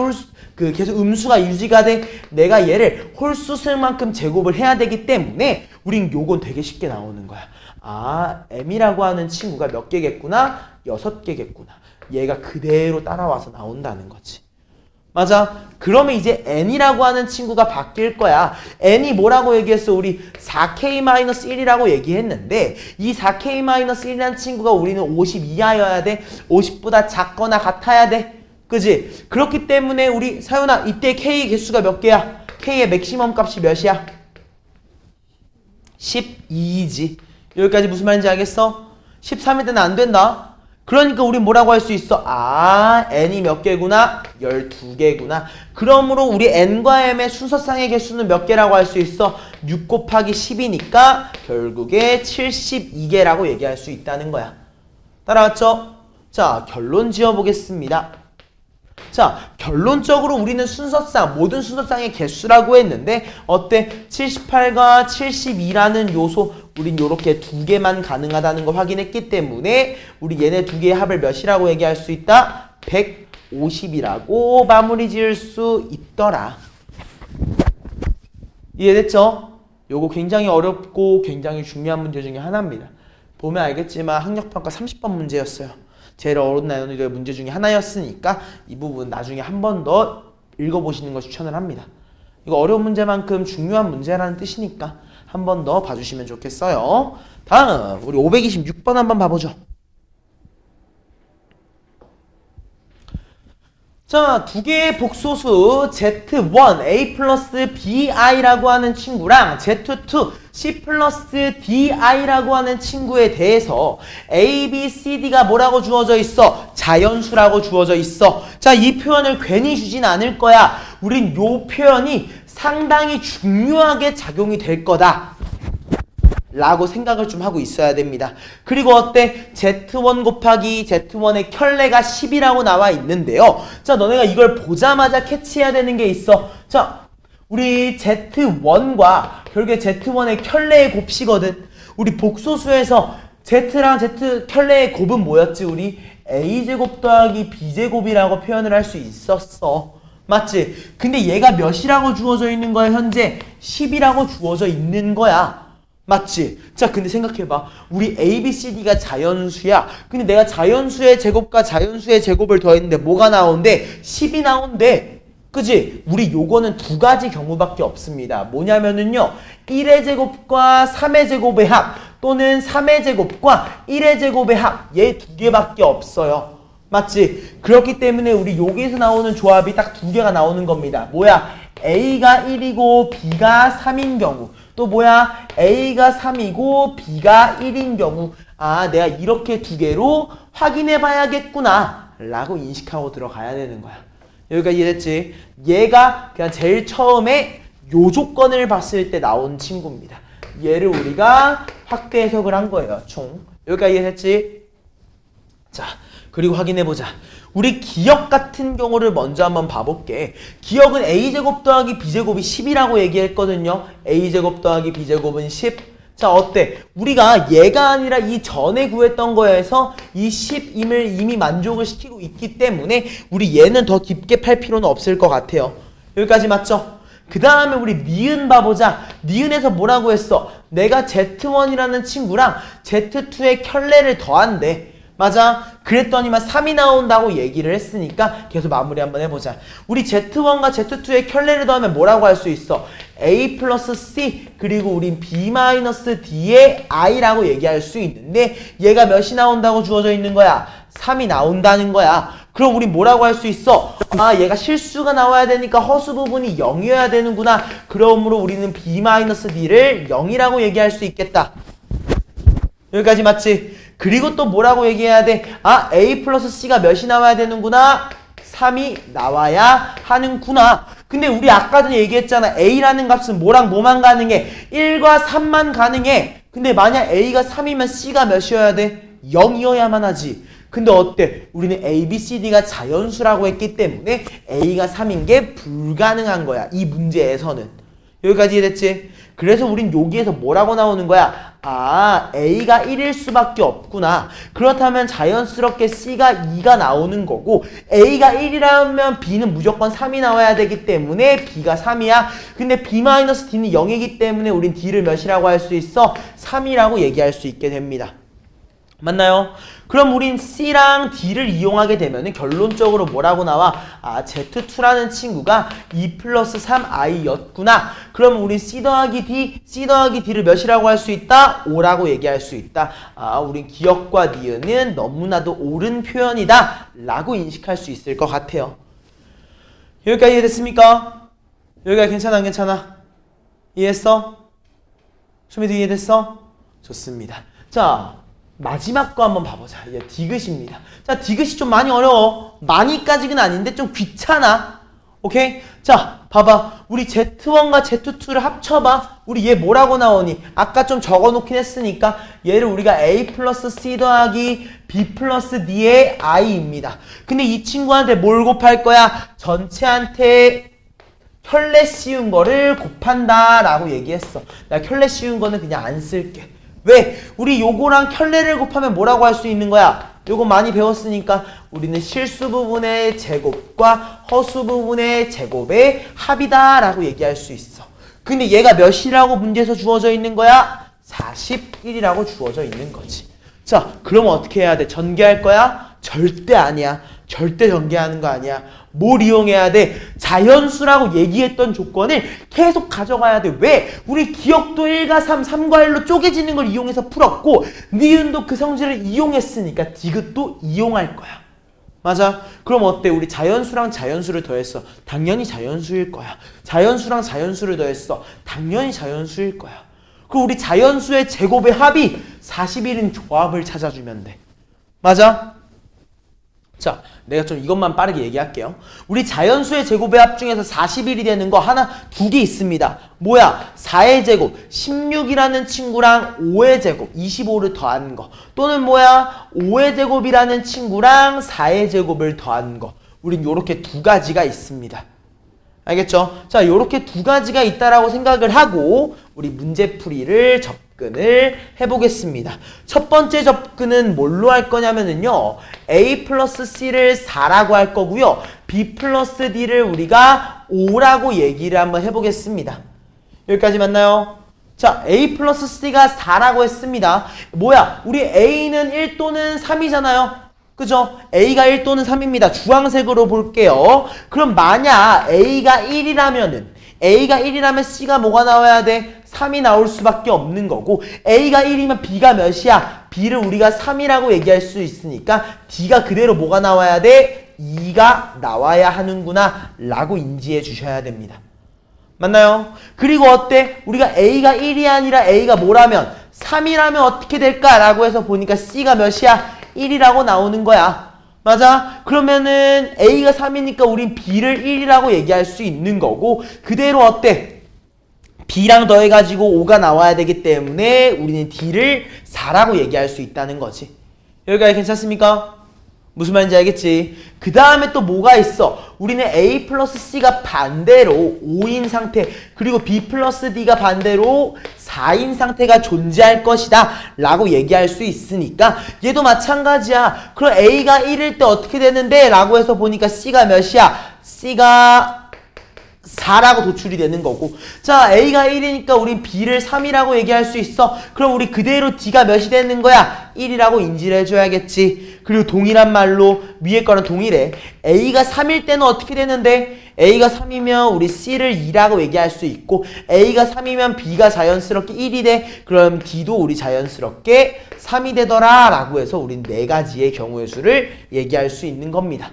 계속 음수가 유지가 돼. 내가 얘를 홀수승만큼 제곱을 해야 되기 때문에 우린 요건 되게 쉽게 나오는 거야. 아, m이라고 하는 친구가 몇 개겠구나? 6개겠구나. 얘가 그대로 따라와서 나온다는 거지. 맞아? 그러면 이제 n이라고 하는 친구가 바뀔 거야. n이 뭐라고 얘기했어? 우리 4k-1이라고 얘기했는데 이 4k-1이라는 친구가 우리는 50 이하여야 돼. 50보다 작거나 같아야 돼. 그지? 그렇기 때문에 우리 사연아 이때 K 개수가 몇 개야? K의 맥시멈 값이 몇이야? 12이지. 여기까지 무슨 말인지 알겠어? 13일 때는 안 된다. 그러니까 우리 뭐라고 할 수 있어? 아, n이 몇 개구나? 12개구나. 그러므로 우리 n과 m의 순서상의 개수는 몇 개라고 할 수 있어? 6 곱하기 10이니까 결국에 72개라고 얘기할 수 있다는 거야. 따라왔죠? 자, 결론 지어보겠습니다. 자, 결론적으로 우리는 순서상, 모든 순서상의 개수라고 했는데 어때? 78과 72라는 요소 우린 요렇게 두 개만 가능하다는 걸 확인했기 때문에 우리 얘네 두 개의 합을 몇이라고 얘기할 수 있다? 150이라고 마무리 지을 수 있더라. 이해됐죠? 요거 굉장히 어렵고 굉장히 중요한 문제 중에 하나입니다. 보면 알겠지만 학력평가 30번 문제였어요. 제일 어려운 난이도의 문제 중에 하나였으니까 이 부분 나중에 한 번 더 읽어보시는 거 추천을 합니다. 이거 어려운 문제만큼 중요한 문제라는 뜻이니까 한 번 더 봐주시면 좋겠어요. 다음 우리 526번 한번 봐보죠. 자, 두 개의 복소수 Z1 A 플러스 BI라고 하는 친구랑 Z2 C 플러스 DI라고 하는 친구에 대해서 A, B, C, D가 뭐라고 주어져 있어? 자연수라고 주어져 있어. 자, 이 표현을 괜히 주진 않을 거야. 우린 요 표현이 상당히 중요하게 작용이 될 거다 라고 생각을 좀 하고 있어야 됩니다. 그리고 어때? Z1 곱하기 Z1의 켤레가 10이라고 나와 있는데요. 자, 너네가 이걸 보자마자 캐치해야 되는 게 있어. 자, 우리 Z1과 결국에 Z1의 켤레의 곱이거든. 우리 복소수에서 Z랑 Z 켤레의 곱은 뭐였지? 우리 A제곱 더하기 B제곱이라고 표현을 할 수 있었어. 맞지? 근데 얘가 몇이라고 주어져 있는 거야? 현재 10이라고 주어져 있는 거야. 맞지? 자, 근데 생각해봐. 우리 A, B, C, D가 자연수야. 근데 내가 자연수의 제곱과 자연수의 제곱을 더했는데 뭐가 나오는데? 10이 나온대. 그지? 우리 요거는 두 가지 경우밖에 없습니다. 뭐냐면은요. 1의 제곱과 3의 제곱의 합 또는 3의 제곱과 1의 제곱의 합. 얘 두 개밖에 없어요. 맞지? 그렇기 때문에 우리 여기서 나오는 조합이 딱 두 개가 나오는 겁니다. 뭐야? A가 1이고 B가 3인 경우. 또 뭐야? A가 3이고 B가 1인 경우. 아, 내가 이렇게 두 개로 확인해 봐야겠구나 라고 인식하고 들어가야 되는 거야. 여기까지 이해됐지? 얘가 그냥 제일 처음에 요 조건을 봤을 때 나온 친구입니다. 얘를 우리가 확대 해석을 한 거예요. 총. 여기까지 이해됐지? 자, 그리고 확인해보자. 우리 기억 같은 경우를 먼저 한번 봐볼게. 기억은 A제곱 더하기 B제곱이 10이라고 얘기했거든요. A제곱 더하기 B제곱은 10. 자, 어때? 우리가 얘가 아니라 이 전에 구했던 거에서 이 10임을 이미 만족을 시키고 있기 때문에 우리 얘는 더 깊게 팔 필요는 없을 것 같아요. 여기까지 맞죠? 그 다음에 우리 니은 봐보자. 니은에서 뭐라고 했어? 내가 Z1이라는 친구랑 Z2의 켤레를 더한대. 맞아? 그랬더니만 3이 나온다고 얘기를 했으니까 계속 마무리 한번 해보자. 우리 Z1과 Z2의 켤레를 더하면 뭐라고 할 수 있어? A 플러스 C 그리고 우린 B 마이너스 D의 I라고 얘기할 수 있는데 얘가 몇이 나온다고 주어져 있는 거야? 3이 나온다는 거야. 그럼 우린 뭐라고 할 수 있어? 아, 얘가 실수가 나와야 되니까 허수 부분이 0이어야 되는구나. 그러므로 우리는 B 마이너스 D를 0이라고 얘기할 수 있겠다. 여기까지 맞지? 그리고 또 뭐라고 얘기해야 돼? 아, A 플러스 C가 몇이 나와야 되는구나? 3이 나와야 하는구나. 근데 우리 아까 전에 얘기했잖아. A라는 값은 뭐랑 뭐만 가능해? 1과 3만 가능해. 근데 만약 A가 3이면 C가 몇이어야 돼? 0이어야만 하지. 근데 어때? 우리는 A, B, C, D가 자연수라고 했기 때문에 A가 3인 게 불가능한 거야. 이 문제에서는. 여기까지 이해됐지? 그래서 우린 여기에서 뭐라고 나오는 거야? 아, A가 1일 수밖에 없구나. 그렇다면 자연스럽게 C가 2가 나오는 거고 A가 1이라면 B는 무조건 3이 나와야 되기 때문에 B가 3이야. 근데 B-D는 0이기 때문에 우린 D를 몇이라고 할 수 있어? 3이라고 얘기할 수 있게 됩니다. 맞나요? 그럼 우린 C랑 D를 이용하게 되면 결론적으로 뭐라고 나와? 아, Z2라는 친구가 2 플러스 3i였구나. 그럼 우린 C 더하기 D를 몇이라고 할 수 있다? 5라고 얘기할 수 있다. 아, 우린 기억과 니은은 너무나도 옳은 표현이다 라고 인식할 수 있을 것 같아요. 여기까지 이해됐습니까? 여기까지 괜찮아 안 괜찮아? 이해했어? 소미도 이해됐어? 좋습니다. 자, 마지막 거 한번 봐보자. 이제 디귿입니다. 자, 디귿이 좀 많이 어려워. 많이까지는 아닌데 좀 귀찮아. 오케이? 자, 봐봐. 우리 Z1과 Z2를 합쳐봐. 우리 얘 뭐라고 나오니? 아까 좀 적어놓긴 했으니까 얘를 우리가 A 플러스 C 더하기 B 플러스 D의 I입니다. 근데 이 친구한테 뭘 곱할 거야? 전체한테 켤레 씌운 거를 곱한다 라고 얘기했어. 나 켤레 씌운 거는 그냥 안 쓸게. 왜? 우리 요거랑 켤레를 곱하면 뭐라고 할 수 있는 거야? 요거 많이 배웠으니까 우리는 실수 부분의 제곱과 허수 부분의 제곱의 합이다 라고 얘기할 수 있어. 근데 얘가 몇이라고 문제에서 주어져 있는 거야? 41이라고 주어져 있는 거지. 자, 그럼 어떻게 해야 돼? 전개할 거야? 절대 아니야. 절대 전개하는 거 아니야. 뭘 이용해야 돼? 자연수라고 얘기했던 조건을 계속 가져가야 돼. 왜? 우리 기억도 1과 3, 3과 1로 쪼개지는 걸 이용해서 풀었고 니은도 그 성질을 이용했으니까 디귿도 이용할 거야. 맞아? 그럼 어때? 우리 자연수랑 자연수를 더했어. 당연히 자연수일 거야. 자연수랑 자연수를 더했어. 당연히 자연수일 거야. 그리고 우리 자연수의 제곱의 합이 41인 조합을 찾아주면 돼. 맞아? 자, 내가 좀 이것만 빠르게 얘기할게요. 우리 자연수의 제곱의 합 중에서 41이 되는 거 두 개 있습니다. 뭐야? 4의 제곱, 16이라는 친구랑 5의 제곱, 25를 더하는 거. 또는 뭐야? 5의 제곱이라는 친구랑 4의 제곱을 더하는 거. 우린 요렇게 두 가지가 있습니다. 알겠죠? 자, 요렇게 두 가지가 있다라고 생각을 하고 우리 문제풀이를 접근을 해보겠습니다. 첫 번째 접근은 뭘로 할 거냐면은요. A 플러스 C를 4라고 할 거고요. B 플러스 D를 우리가 5라고 얘기를 한번 해보겠습니다. 여기까지 맞나요? 자, A 플러스 C가 4라고 했습니다. 뭐야? 우리 A는 1 또는 3이잖아요. 그죠? A가 1 또는 3입니다. 주황색으로 볼게요. 그럼 만약 A가 1이라면 C가 뭐가 나와야 돼? 3이 나올 수밖에 없는 거고 A가 1이면 B가 몇이야? B를 우리가 3이라고 얘기할 수 있으니까 D가 그대로 뭐가 나와야 돼? 2가 나와야 하는구나 라고 인지해 주셔야 됩니다. 맞나요? 그리고 어때? 우리가 A가 1이 아니라 A가 뭐라면? 3이라면 어떻게 될까? 라고 해서 보니까 C가 몇이야? 1이라고 나오는 거야. 맞아? 그러면은 A가 3이니까 우린 B를 1이라고 얘기할 수 있는 거고 그대로 어때? B랑 더해가지고 5가 나와야 되기 때문에 우리는 D를 4라고 얘기할 수 있다는 거지. 여기까지 괜찮습니까? 무슨 말인지 알겠지? 그 다음에 또 뭐가 있어? 우리는 A 플러스 C가 반대로 5인 상태, 그리고 B 플러스 D가 반대로 4인 상태가 존재할 것이다 라고 얘기할 수 있으니까 얘도 마찬가지야. 그럼 A가 1일 때 어떻게 되는데? 라고 해서 보니까 C가 몇이야? C가 4라고 도출이 되는 거고, 자 A가 1이니까 우린 B를 3이라고 얘기할 수 있어. 그럼 우리 그대로 D가 몇이 되는 거야? 1이라고 인지를 해줘야겠지. 그리고 동일한 말로 위에 거랑 동일해. A가 3일 때는 어떻게 되는데? A가 3이면 우리 C를 2라고 얘기할 수 있고, A가 3이면 B가 자연스럽게 1이 돼. 그럼 D도 우리 자연스럽게 3이 되더라 라고 해서 우린 4가지의 경우의 수를 얘기할 수 있는 겁니다.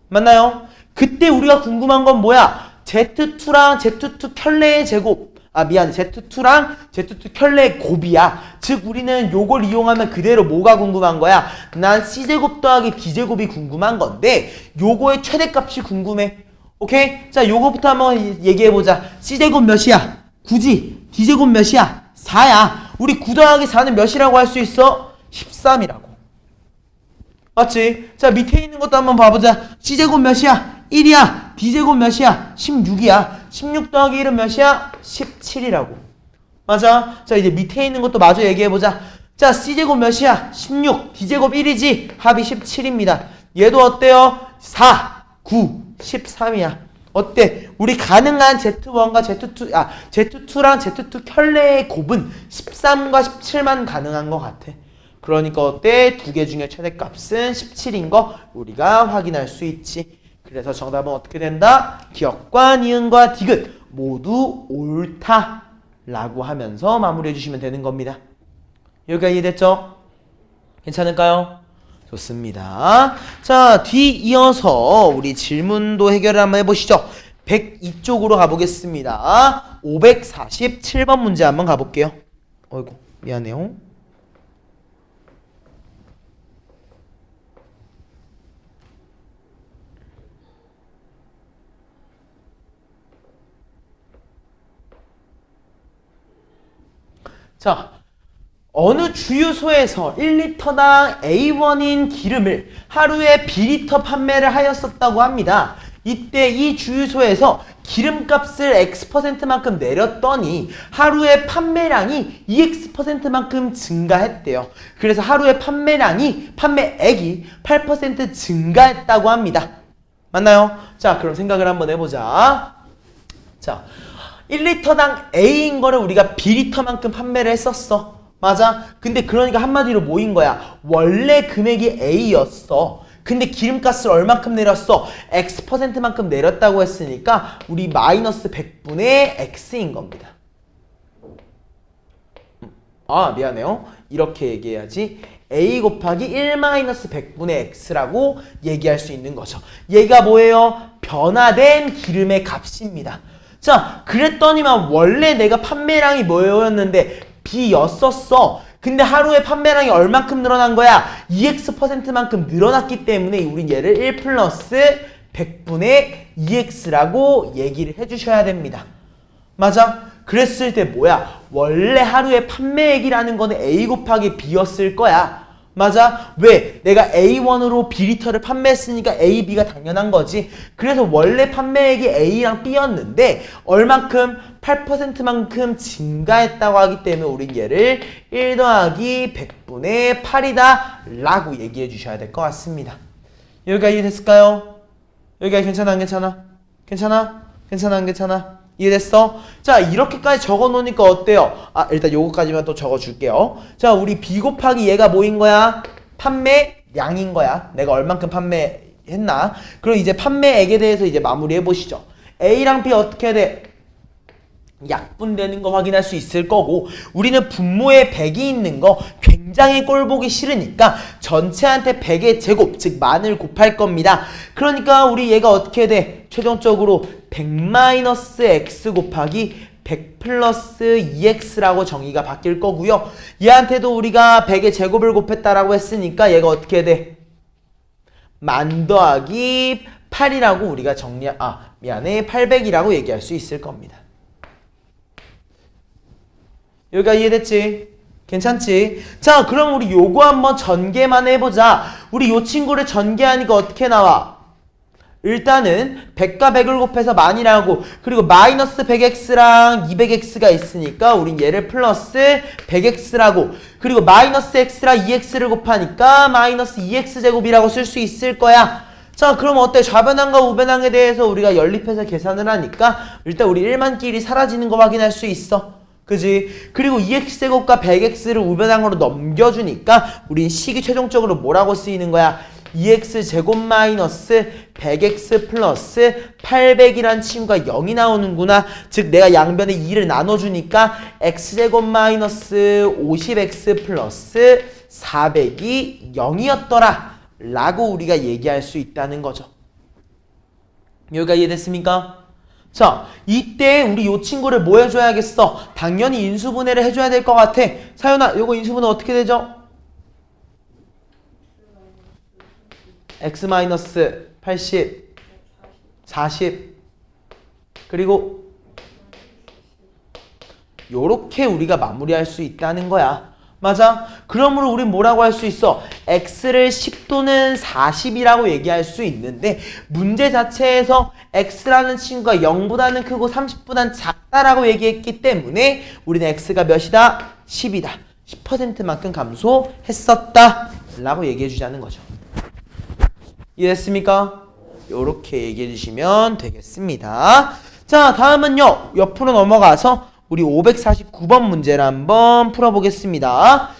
맞나요? 그때 우리가 궁금한 건 뭐야? Z2랑 Z2 켤레의 제곱, Z2랑 Z2 켤레의 곱이야. 즉 우리는 요걸 이용하면 그대로 뭐가 궁금한 거야? 난 C제곱 더하기 D제곱이 궁금한 건데 요거의 최대값이 궁금해. 오케이? 자 요거부터 한번 얘기해보자. C제곱 몇이야? 9지. D제곱 몇이야? 4야. 우리 9 더하기 4는 몇이라고 할 수 있어? 13이라고. 맞지? 자 밑에 있는 것도 한번 봐보자. C제곱 몇이야? 1이야. D제곱 몇이야? 16이야. 16 더하기 1은 몇이야? 17이라고. 맞아? 자 이제 밑에 있는 것도 마저 얘기해보자. 자 C제곱 몇이야? 16. D제곱 1이지? 합이 17입니다. 얘도 어때요? 4, 9, 13이야. 어때? 우리 가능한 Z1과 Z2랑 Z2 켤레의 곱은 13과 17만 가능한 것 같아. 그러니까 어때? 두 개 중에 최대값은 17인 거 우리가 확인할 수 있지. 그래서 정답은 어떻게 된다? 기역과 니은과 디귿 모두 옳다 라고 하면서 마무리해 주시면 되는 겁니다. 여기까지 이해됐죠? 괜찮을까요? 좋습니다. 자, 뒤 이어서 우리 질문도 해결을 한번 해보시죠. 102쪽으로 가보겠습니다. 547번 문제 한번 가볼게요. 어이구 미안해요. 자, 어느 주유소에서 1리터당 A1인 기름을 하루에 B리터 판매를 하였었다고 합니다. 이때 이 주유소에서 기름값을 X%만큼 내렸더니 하루에 판매량이 EX%만큼 증가했대요. 그래서 하루에 판매액이 8% 증가했다고 합니다. 맞나요? 자, 그럼 생각을 한번 해보자. 자, 1리터당 A인 거를 우리가 B리터만큼 판매를 했었어. 맞아? 근데 그러니까 한마디로 뭐인 거야? 원래 금액이 A였어. 근데 기름값을 얼만큼 내렸어? X%만큼 내렸다고 했으니까 우리 마이너스 100분의 X인 겁니다. 미안해요. 이렇게 얘기해야지. A 곱하기 1 마이너스 100분의 X라고 얘기할 수 있는 거죠. 얘가 뭐예요? 변화된 기름의 값입니다. 자, 그랬더니만 원래 내가 판매량이 뭐였는데 B였었어. 근데 하루에 판매량이 얼만큼 늘어난 거야? EX%만큼 늘어났기 때문에 우린 얘를 1 플러스 100분의 EX라고 얘기를 해주셔야 됩니다. 맞아? 그랬을 때 뭐야? 원래 하루에 판매액이라는 거는 A 곱하기 B였을 거야. 맞아? 왜? 내가 A1으로 B리터를 판매했으니까 A, B가 당연한 거지. 그래서 원래 판매액이 A랑 B였는데 얼만큼? 8%만큼 증가했다고 하기 때문에 우린 얘를 1 더하기 100분의 8이다 라고 얘기해 주셔야 될 것 같습니다. 여기까지 이해됐을까요? 여기까지 괜찮아 안 괜찮아? 괜찮아? 괜찮아 안 괜찮아? 이해됐어? 자, 이렇게까지 적어 놓으니까 어때요? 일단 요거까지만 또 적어 줄게요. 자, 우리 B 곱하기 얘가 뭐인 거야? 판매량인 거야. 내가 얼만큼 판매했나? 그럼 이제 판매액에 대해서 이제 마무리해 보시죠. A랑 B 어떻게 돼? 약분되는 거 확인할 수 있을 거고, 우리는 분모에 100이 있는 거 굉장히 꼴 보기 싫으니까 전체한테 100의 제곱, 즉 만을 곱할 겁니다. 그러니까 우리 얘가 어떻게 돼? 최종적으로 100-x 곱하기 100 플러스 2x라고 정의가 바뀔 거고요. 얘한테도 우리가 100의 제곱을 곱했다라고 했으니까 얘가 어떻게 돼? 만 더하기 8이라고 우리가 800이라고 얘기할 수 있을 겁니다. 여기가 이해됐지? 괜찮지? 자, 그럼 우리 요거 한번 전개만 해보자. 우리 요 친구를 전개하니까 어떻게 나와? 일단은 100과 100을 곱해서 만이라고, 그리고 마이너스 100x랑 200x가 있으니까 우린 얘를 플러스 100x라고, 그리고 마이너스 x랑 2x를 곱하니까 마이너스 2x제곱이라고 쓸 수 있을 거야. 자, 그럼 어때? 좌변항과 우변항에 대해서 우리가 연립해서 계산을 하니까 일단 우리 1만끼리 사라지는 거 확인할 수 있어. 그지? 그리고 2x제곱과 100x를 우변항으로 넘겨주니까 우린 식이 최종적으로 뭐라고 쓰이는 거야? 2x제곱 마이너스 100x 플러스 800이란 친구가 0이 나오는구나. 즉 내가 양변에 2를 나눠주니까 x제곱 마이너스 50x 플러스 400이 0이었더라 라고 우리가 얘기할 수 있다는 거죠. 여기가 이해됐습니까? 자, 이때 우리 요 친구를 뭐 해줘야겠어? 당연히 인수분해를 해줘야 될 것 같아. 사연아, 요거 인수분해 어떻게 되죠? x-80, 40, 그리고 요렇게 우리가 마무리할 수 있다는 거야. 맞아? 그러므로 우린 뭐라고 할 수 있어? x를 10 또는 40이라고 얘기할 수 있는데 문제 자체에서 x라는 친구가 0보다는 크고 30보다는 작다라고 얘기했기 때문에 우리는 x가 몇이다? 10이다. 10%만큼 감소했었다 라고 얘기해 주자는 거죠. 이해됐습니까? 요렇게 얘기해 주시면 되겠습니다. 자, 다음은요. 옆으로 넘어가서 우리 549번 문제를 한번 풀어보겠습니다.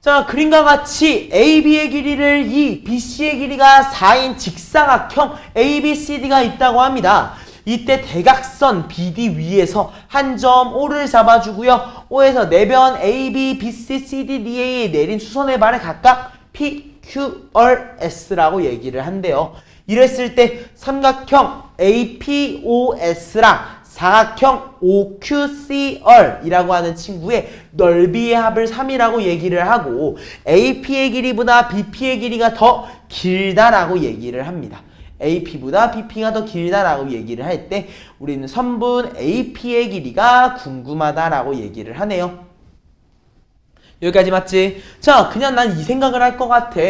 자, 그림과 같이 AB의 길이를 2, BC의 길이가 4인 직사각형 ABCD가 있다고 합니다. 이때 대각선 BD 위에서 한 점 O를 잡아주고요. O에서 내변 AB, BC, CD, DA에 내린 수선의 발을 각각 P, Q, R, S라고 얘기를 한대요. 이랬을 때 삼각형 APOS랑 사각형 OQCR이라고 하는 친구의 넓이의 합을 3이라고 얘기를 하고 AP의 길이보다 BP의 길이가 더 길다라고 얘기를 합니다. AP보다 BP가 더 길다라고 얘기를 할 때 우리는 선분 AP의 길이가 궁금하다라고 얘기를 하네요. 여기까지 맞지? 자, 그냥 난 이 생각을 할 것 같아.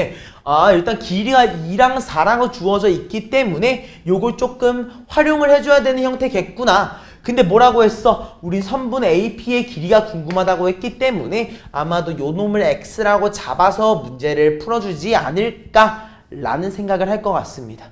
아, 일단 길이가 2랑 4라고 주어져 있기 때문에 요걸 조금 활용을 해줘야 되는 형태겠구나. 근데 뭐라고 했어? 우린 선분 AP의 길이가 궁금하다고 했기 때문에 아마도 요 놈을 X라고 잡아서 문제를 풀어주지 않을까라는 생각을 할 것 같습니다.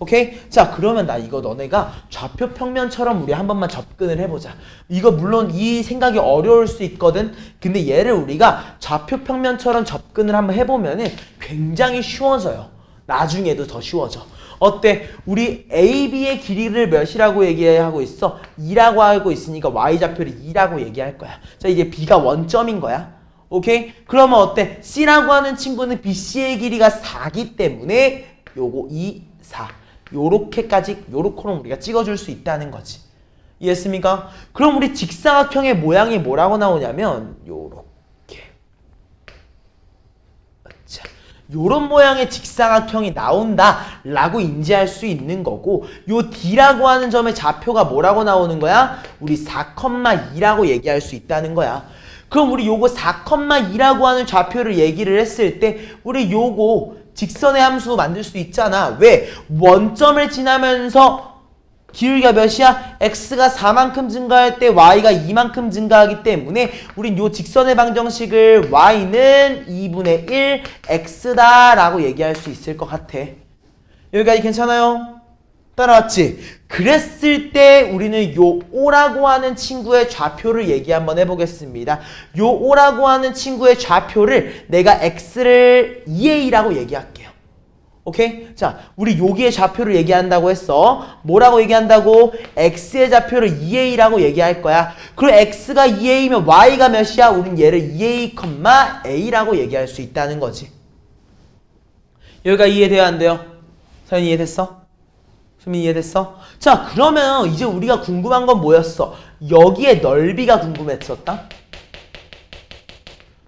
오케이? 자, 그러면 나 이거 너네가 좌표 평면처럼 우리 한 번만 접근을 해보자. 이거 물론 이 생각이 어려울 수 있거든. 근데 얘를 우리가 좌표 평면처럼 접근을 한번 해보면은 굉장히 쉬워져요. 나중에도 더 쉬워져. 어때? 우리 AB의 길이를 몇이라고 얘기하고 있어? 2라고 하고 있으니까 Y좌표를 2라고 얘기할 거야. 자, 이제 B가 원점인 거야. 오케이? 그러면 어때? C라고 하는 친구는 BC의 길이가 4기 때문에 요거 2, 4. 요렇게까지, 요렇게는 우리가 찍어줄 수 있다는 거지. 이해했습니까? 그럼 우리 직사각형의 모양이 뭐라고 나오냐면 요렇게. 자, 요런 모양의 직사각형이 나온다 라고 인지할 수 있는 거고 요 D라고 하는 점의 좌표가 뭐라고 나오는 거야? 우리 4,2라고 얘기할 수 있다는 거야. 그럼 우리 요거 4,2라고 하는 좌표를 얘기를 했을 때 우리 요거 직선의 함수 만들 수 있잖아. 왜? 원점을 지나면서 기울기가 몇이야? x가 4만큼 증가할 때 y가 2만큼 증가하기 때문에 우린 요 직선의 방정식을 y는 2분의 1 x다 라고 얘기할 수 있을 것 같아. 여기까지 괜찮아요? 따라왔지? 그랬을 때 우리는 요 O라고 하는 친구의 좌표를 얘기 한번 해보겠습니다. 요 O라고 하는 친구의 좌표를 내가 X를 2A라고 얘기할게요. 오케이? 자, 우리 여기의 좌표를 얘기한다고 했어. 뭐라고 얘기한다고? X의 좌표를 2A라고 얘기할 거야. 그리고 X가 2A면 Y가 몇이야? 우린 얘를 2A, A라고 얘기할 수 있다는 거지. 여기가 이해돼야 안 돼요? 사연이 이해됐어? 수민 이해됐어? 자, 그러면 이제 우리가 궁금한 건 뭐였어? 여기의 넓이가 궁금했었다?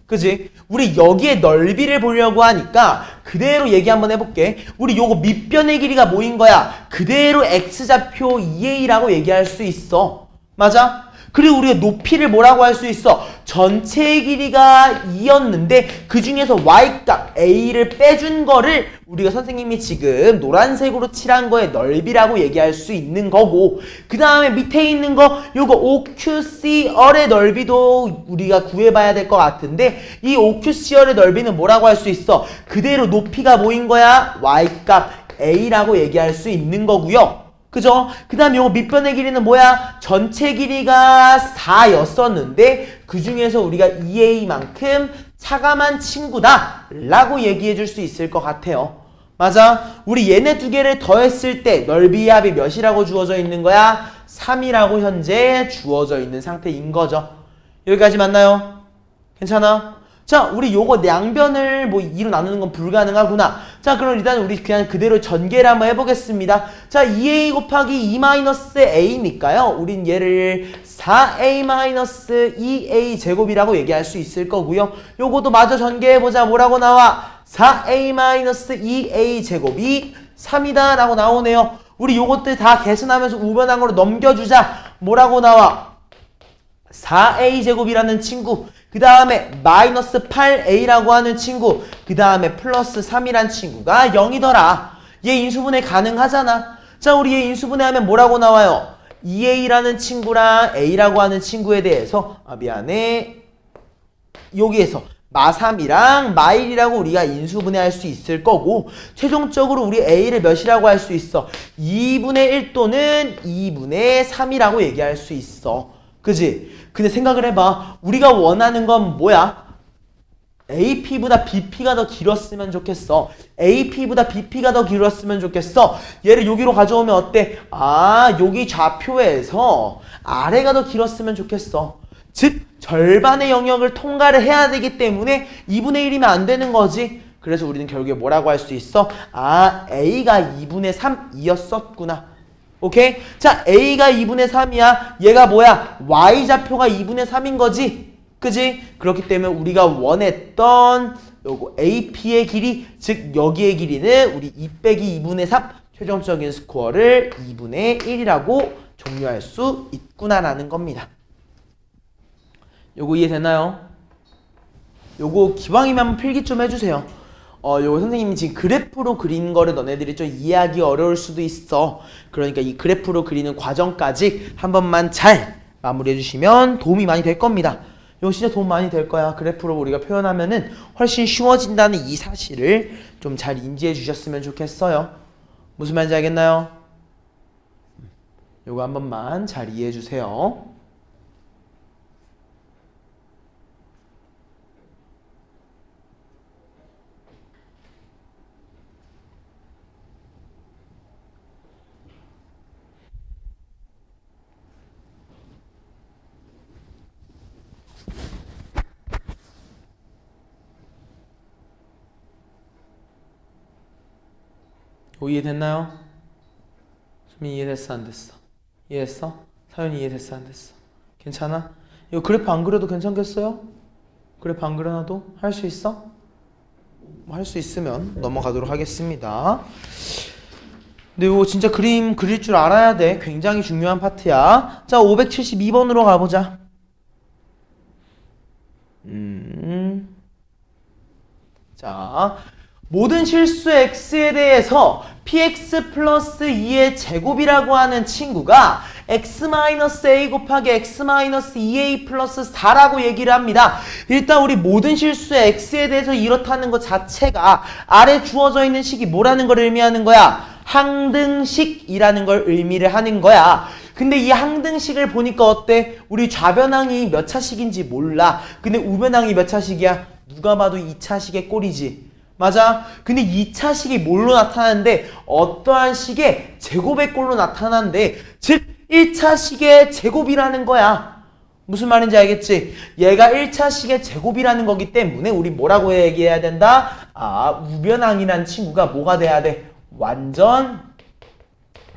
그지? 우리 여기의 넓이를 보려고 하니까 그대로 얘기 한번 해볼게. 우리 요거 밑변의 길이가 뭐인 거야? 그대로 X좌표 2A라고 얘기할 수 있어. 맞아? 그리고 우리가 높이를 뭐라고 할 수 있어? 전체의 길이가 2였는데 그 중에서 y값 a를 빼준 거를 우리가 선생님이 지금 노란색으로 칠한 거의 넓이라고 얘기할 수 있는 거고, 그 다음에 밑에 있는 거 요거 OQCR의 넓이도 우리가 구해봐야 될 것 같은데, 이 OQCR의 넓이는 뭐라고 할 수 있어? 그대로 높이가 뭐인 거야? y값 a라고 얘기할 수 있는 거고요. 그죠? 그 다음에 요거 밑변의 길이는 뭐야? 전체 길이가 4였었는데 그 중에서 우리가 2a만큼 차감한 친구다 라고 얘기해 줄 수 있을 것 같아요. 맞아? 우리 얘네 두 개를 더했을 때 넓이의 합이 몇이라고 주어져 있는 거야? 3이라고 현재 주어져 있는 상태인 거죠. 여기까지 맞나요? 괜찮아? 자, 우리 요거 양변을 뭐 2로 나누는 건 불가능하구나. 자, 그럼 일단 우리 그냥 그대로 전개를 한번 해보겠습니다. 자, 2a 곱하기 2-a니까요. 우린 얘를 4a-2a 제곱이라고 얘기할 수 있을 거고요. 요것도 마저 전개해보자. 뭐라고 나와? 4a-2a 제곱이 3이다 라고 나오네요. 우리 요것들 다 계산하면서 우변항으로 넘겨주자. 뭐라고 나와? 4a 제곱이라는 친구, 그 다음에 마이너스 8a라고 하는 친구, 그 다음에 플러스 3이란 친구가 0이더라. 얘 인수분해 가능하잖아. 자, 우리 얘 인수분해하면 뭐라고 나와요? 2a라는 친구랑 a라고 하는 친구에 대해서 여기에서 마3이랑 마1이라고 우리가 인수분해할 수 있을 거고, 최종적으로 우리 a를 몇이라고 할 수 있어? 2분의 1 또는 2분의 3이라고 얘기할 수 있어. 그지? 근데 생각을 해봐. 우리가 원하는 건 뭐야? AP보다 BP가 더 길었으면 좋겠어. AP보다 BP가 더 길었으면 좋겠어. 얘를 여기로 가져오면 어때? 아, 여기 좌표에서 아래가 더 길었으면 좋겠어. 즉, 절반의 영역을 통과를 해야 되기 때문에 2분의 1이면 안 되는 거지. 그래서 우리는 결국에 뭐라고 할 수 있어? 아, A가 2분의 3이었었구나. 오케이? 자, A가 2분의 3이야. 얘가 뭐야? Y좌표가 2분의 3인 거지? 그지? 그렇기 때문에 우리가 원했던 요거 AP의 길이, 즉 여기의 길이는 우리 2 빼기 2분의 3 최종적인 스코어를 2분의 1이라고 종료할 수 있구나라는 겁니다. 요거 이해되나요? 요거 기왕이면 한번 필기 좀 해주세요. 요거 선생님이 지금 그래프로 그린 거를 너네들이 좀 이해하기 어려울 수도 있어. 그러니까 이 그래프로 그리는 과정까지 한 번만 잘 마무리해 주시면 도움이 많이 될 겁니다. 이거 진짜 도움 많이 될 거야. 그래프로 우리가 표현하면은 훨씬 쉬워진다는 이 사실을 좀 잘 인지해 주셨으면 좋겠어요. 무슨 말인지 알겠나요? 요거 한 번만 잘 이해해 주세요. 이해됐나요? 수민 이해됐어 안 됐어? 이해했어? 사연이 이해됐어 안 됐어? 괜찮아? 이거 그래프 안 그려도 괜찮겠어요? 그래프 안 그려놔도? 할 수 있어? 할 수 있으면 넘어가도록 하겠습니다. 근데 이거 진짜 그림 그릴 줄 알아야 돼. 굉장히 중요한 파트야. 자, 572번으로 가보자. 자, 모든 실수 x에 대해서 px 플러스 2의 제곱이라고 하는 친구가 x-a 곱하기 x-2a 플러스 4라고 얘기를 합니다. 일단 우리 모든 실수 x에 대해서 이렇다는 것 자체가 아래 주어져 있는 식이 뭐라는 걸 의미하는 거야? 항등식이라는 걸 의미를 하는 거야. 근데 이 항등식을 보니까 어때? 우리 좌변항이 몇 차식인지 몰라. 근데 우변항이 몇 차식이야? 누가 봐도 2차식의 꼴이지. 맞아? 근데 2차식이 뭘로 나타나는데 어떠한 식의 제곱의 꼴로 나타나는데, 즉 1차식의 제곱이라는 거야. 무슨 말인지 알겠지? 얘가 1차식의 제곱이라는 거기 때문에 우리 뭐라고 얘기해야 된다? 아, 우변항이라는 친구가 뭐가 돼야 돼? 완전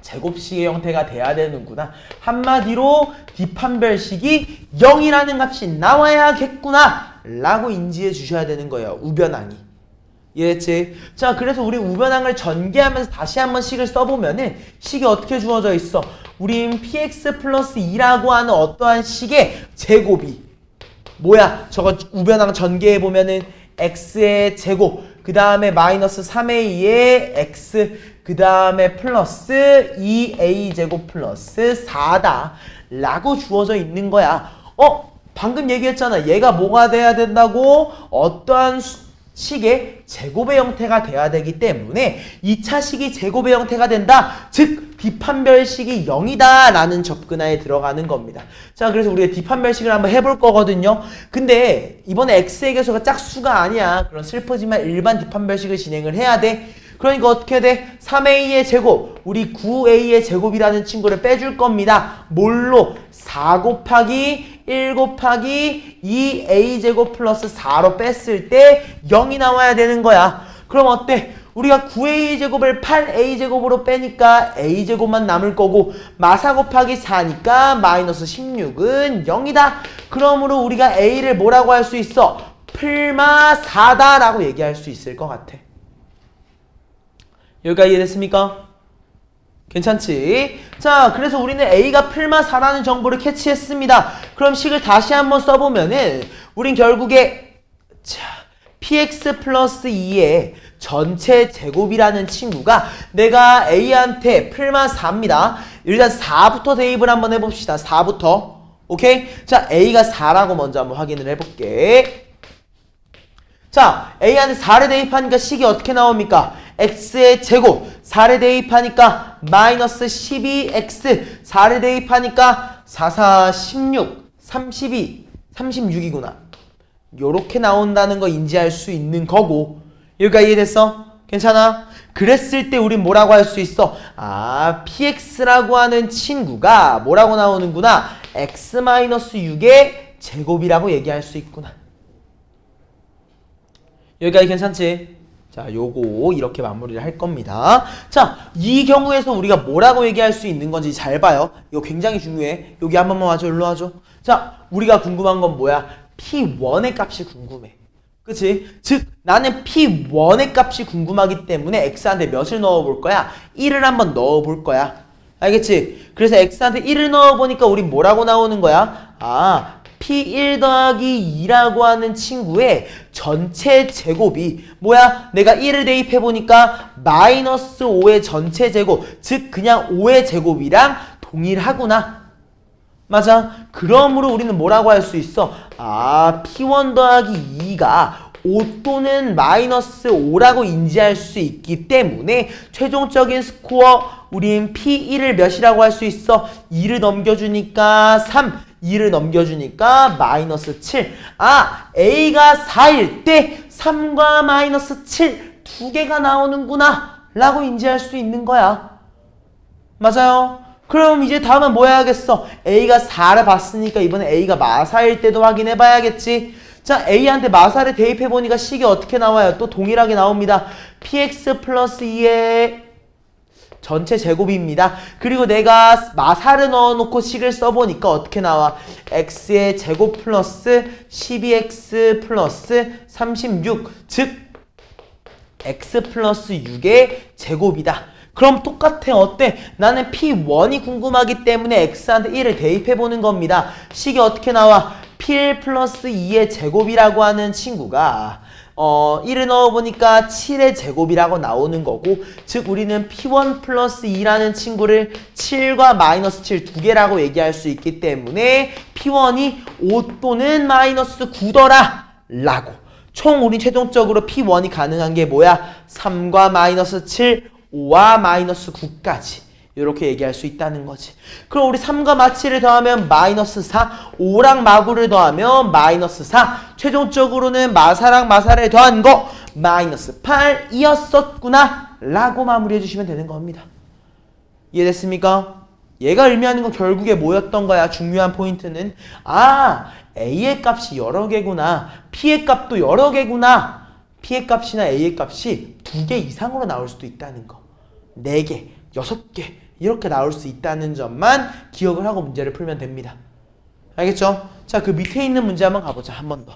제곱식의 형태가 돼야 되는구나. 한마디로 뒷판별식이 0이라는 값이 나와야겠구나 라고 인지해 주셔야 되는 거예요. 우변항이. 이해했지? 자, 그래서 우리 우변항을 전개하면서 다시 한번 식을 써보면은 식이 어떻게 주어져 있어? 우린 px 플러스 2라고 하는 어떠한 식의 제곱이 뭐야? 저거 우변항 전개해보면은 x의 제곱, 그 다음에 마이너스 3a의 x, 그 다음에 플러스 2a 제곱 플러스 4다 라고 주어져 있는 거야. 방금 얘기했잖아. 얘가 뭐가 돼야 된다고? 어떠한 식의 제곱의 형태가 돼야 되기 때문에 2차 식이 제곱의 형태가 된다. 즉 뒷판별식이 0이다 라는 접근하에 들어가는 겁니다. 자, 그래서 우리가 뒷판별식을 한번 해볼 거거든요. 근데 이번에 x의 개수가 짝수가 아니야. 그럼 슬프지만 일반 뒷판별식을 진행을 해야 돼. 그러니까 어떻게 돼? 3a의 제곱, 우리 9a의 제곱이라는 친구를 빼줄 겁니다. 뭘로? 4 곱하기 1 곱하기 2a 제곱 플러스 4로 뺐을 때 0이 나와야 되는 거야. 그럼 어때? 우리가 9a 제곱을 8a 제곱으로 빼니까 a 제곱만 남을 거고 마4 곱하기 4니까 마이너스 16은 0이다. 그러므로 우리가 a를 뭐라고 할 수 있어? 풀마 4다 라고 얘기할 수 있을 것 같아. 여기까지 이해됐습니까? 괜찮지? 자, 그래서 우리는 A가 풀마 4라는 정보를 캐치했습니다. 그럼 식을 다시 한번 써보면은 우린 결국에 px 플러스 2의 전체 제곱이라는 친구가 내가 A한테 풀마 4입니다. 일단 4부터 대입을 한번 해봅시다. 4부터. 오케이? 자, A가 4라고 먼저 한번 확인을 해볼게. 자, A한테 4를 대입하니까 식이 어떻게 나옵니까? x의 제곱, 4를 대입하니까 마이너스 12x, 4를 대입하니까 4, 4, 16, 32, 36이구나. 요렇게 나온다는 거 인지할 수 있는 거고. 여기까지 이해됐어? 괜찮아? 그랬을 때 우린 뭐라고 할 수 있어? px라고 하는 친구가 뭐라고 나오는구나? x-6의 제곱이라고 얘기할 수 있구나. 여기까지 괜찮지? 자, 요거 이렇게 마무리를 할 겁니다. 자, 이 경우에서 우리가 뭐라고 얘기할 수 있는 건지 잘 봐요. 이거 굉장히 중요해. 여기 한 번만 와줘. 일로 와줘. 자, 우리가 궁금한 건 뭐야? P1의 값이 궁금해. 그치? 즉, 나는 P1의 값이 궁금하기 때문에 X한테 몇을 넣어볼 거야? 1을 한번 넣어볼 거야. 알겠지? 그래서 X한테 1을 넣어보니까 우리 뭐라고 나오는 거야? P1 더하기 2라고 하는 친구의 전체 제곱이 뭐야? 내가 1을 대입해보니까 마이너스 5의 전체 제곱, 즉 그냥 5의 제곱이랑 동일하구나. 맞아? 그러므로 우리는 뭐라고 할 수 있어? P1 더하기 2가 5 또는 마이너스 5라고 인지할 수 있기 때문에 최종적인 스코어 우린 P1을 몇이라고 할 수 있어? 2를 넘겨주니까 3, 2를 넘겨주니까 마이너스 7. A가 4일 때 3과 마이너스 7 두 개가 나오는구나 라고 인지할 수 있는 거야. 맞아요? 그럼 이제 다음은 뭐 해야겠어? A가 4를 봤으니까 이번에 A가 마4일 때도 확인해 봐야겠지. 자, A한테 마4를 대입해보니까 식이 어떻게 나와요? 또 동일하게 나옵니다. px 플러스 2의 전체 제곱입니다. 그리고 내가 마4를 넣어놓고 식을 써보니까 어떻게 나와? x의 제곱 플러스 12x 플러스 36, 즉 x 플러스 6의 제곱이다. 그럼 똑같아. 어때? 나는 P1이 궁금하기 때문에 X한테 1을 대입해보는 겁니다. 식이 어떻게 나와? P1 플러스 2의 제곱이라고 하는 친구가 1을 넣어보니까 7의 제곱이라고 나오는 거고, 즉 우리는 P1 플러스 2라는 친구를 7과 마이너스 7 두 개라고 얘기할 수 있기 때문에 P1이 5 또는 마이너스 9더라 라고. 총 우리 최종적으로 P1이 가능한 게 뭐야? 3과 마이너스 7, 5와 마이너스 9까지 이렇게 얘기할 수 있다는 거지. 그럼 우리 3과 마7을 더하면 마이너스 4, 5랑 마9를 더하면 마이너스 4, 최종적으로는 마4랑 마4를 더한 거 마이너스 8이었었구나 라고 마무리해 주시면 되는 겁니다. 이해됐습니까? 얘가 의미하는 건 결국에 뭐였던 거야? 중요한 포인트는 A의 값이 여러 개구나, P의 값도 여러 개구나. P의 값이나 A의 값이 2개 이상으로 나올 수도 있다는 거. 4개, 6개 이렇게 나올 수 있다는 점만 기억을 하고 문제를 풀면 됩니다. 알겠죠? 자, 그 밑에 있는 문제 한번 가보자. 한 번 더.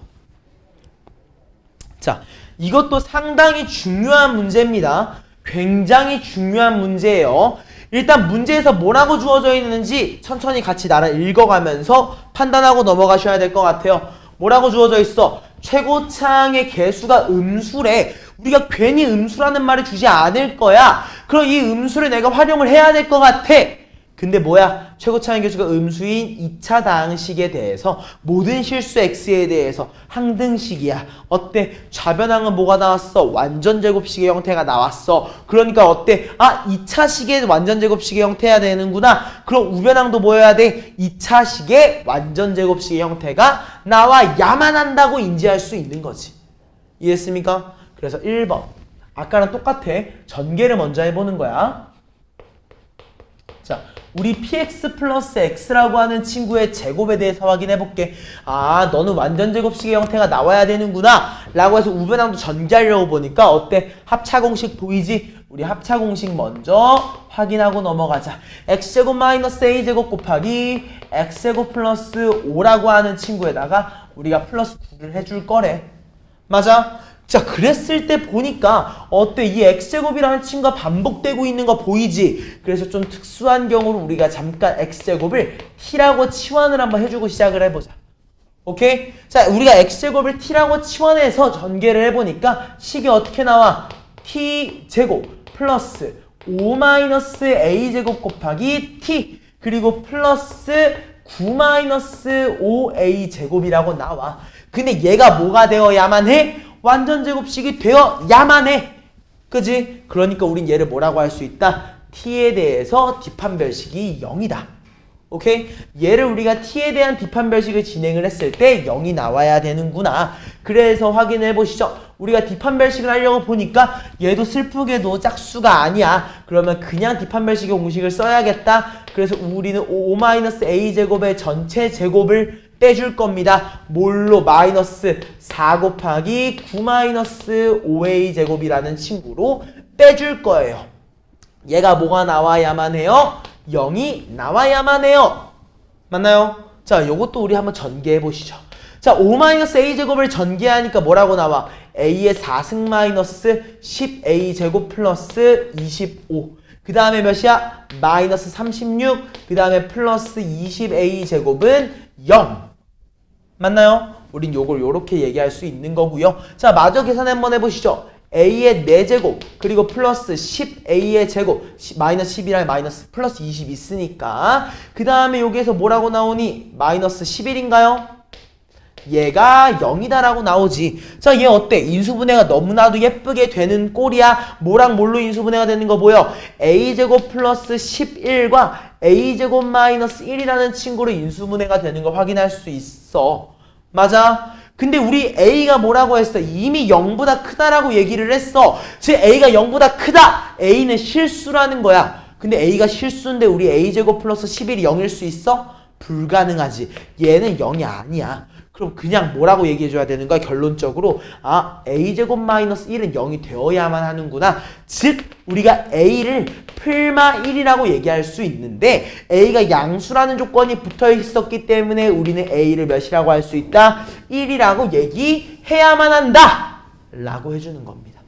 자, 이것도 상당히 중요한 문제입니다. 굉장히 중요한 문제예요. 일단 문제에서 뭐라고 주어져 있는지 천천히 같이 나랑 읽어가면서 판단하고 넘어가셔야 될 것 같아요. 뭐라고 주어져 있어? 최고차항의 개수가 음수래. 우리가 괜히 음수라는 말을 주지 않을 거야. 그럼 이 음수를 내가 활용을 해야 될 것 같아. 근데 뭐야? 최고차항의 개수가 음수인 2차 다항식에 대해서 모든 실수 x에 대해서 항등식이야. 어때? 좌변항은 뭐가 나왔어? 완전제곱식의 형태가 나왔어. 그러니까 어때? 아, 2차식의 완전제곱식의 형태야 되는구나. 그럼 우변항도 뭐여야 돼? 2차식의 완전제곱식의 형태가 나와야만 한다고 인지할 수 있는 거지. 이해했습니까? 그래서 1번. 아까랑 똑같아. 전개를 먼저 해보는 거야. 자, 우리 px 플러스 x라고 하는 친구의 제곱에 대해서 확인해 볼게. 아, 너는 완전제곱식의 형태가 나와야 되는구나 라고 해서 우변항도 전개하려고 보니까 어때? 합차공식 보이지? 우리 합차공식 먼저 확인하고 넘어가자. x제곱 마이너스 a제곱 곱하기 x제곱 플러스 5라고 하는 친구에다가 우리가 플러스 9를 해줄 거래. 맞아? 자, 그랬을 때 보니까 어때? 이 x제곱이라는 친구가 반복되고 있는 거 보이지? 그래서 좀 특수한 경우로 우리가 잠깐 x제곱을 t라고 치환을 한번 해주고 시작을 해보자. 오케이? 자, 우리가 x제곱을 t라고 치환해서 전개를 해보니까 식이 어떻게 나와? t제곱 플러스 5-a제곱 곱하기 t 그리고 플러스 9-5a제곱이라고 나와. 근데 얘가 뭐가 되어야만 해? 완전제곱식이 되어야만 해. 그지? 그러니까 우린 얘를 뭐라고 할 수 있다? t에 대해서 뒷판별식이 0이다. 오케이? 얘를 우리가 t에 대한 뒷판별식을 진행을 했을 때 0이 나와야 되는구나. 그래서 확인해 보시죠. 우리가 뒷판별식을 하려고 보니까 얘도 슬프게도 짝수가 아니야. 그러면 그냥 뒷판별식의 공식을 써야겠다. 그래서 우리는 5-a제곱의 전체 제곱을 빼줄 겁니다. 뭘로? 마이너스 4 곱하기 9-5a 제곱이라는 친구로 빼줄 거예요. 얘가 뭐가 나와야만 해요? 0이 나와야만 해요. 맞나요? 자, 요것도 우리 한번 전개해 보시죠. 자, 5-a 제곱을 전개하니까 뭐라고 나와? a의 4승 마이너스 10a 제곱 플러스 25. 그 다음에 몇이야? 마이너스 36. 그 다음에 플러스 20a 제곱은 0. 맞나요? 우린 요걸 요렇게 얘기할 수 있는 거고요. 자, 마저 계산 한번 해보시죠. a의 4제곱 그리고 플러스 10a의 제곱 마이너스 10이랑 마이너스 플러스 20 있으니까 그 다음에 여기에서 뭐라고 나오니? 마이너스 11인가요? 얘가 0이다 라고 나오지. 자, 얘 어때? 인수분해가 너무나도 예쁘게 되는 꼴이야. 뭐랑 뭘로 인수분해가 되는 거 보여? a제곱 플러스 11과 a제곱 마이너스 1이라는 친구로 인수분해가 되는 거 확인할 수 있어. 맞아? 근데 우리 a가 뭐라고 했어? 이미 0보다 크다라고 얘기를 했어. 즉 a가 0보다 크다! a는 실수라는 거야. 근데 a가 실수인데 우리 a제곱 플러스 11이 0일 수 있어? 불가능하지. 얘는 0이 아니야. 그럼 그냥 뭐라고 얘기해줘야 되는 거야? 결론적으로 아, a제곱 마이너스 1은 0이 되어야만 하는구나. 즉 우리가 a를 풀마 1이라고 얘기할 수 있는데 a가 양수라는 조건이 붙어 있었기 때문에 우리는 a를 몇이라고 할 수 있다? 1이라고 얘기해야만 한다! 라고 해주는 겁니다.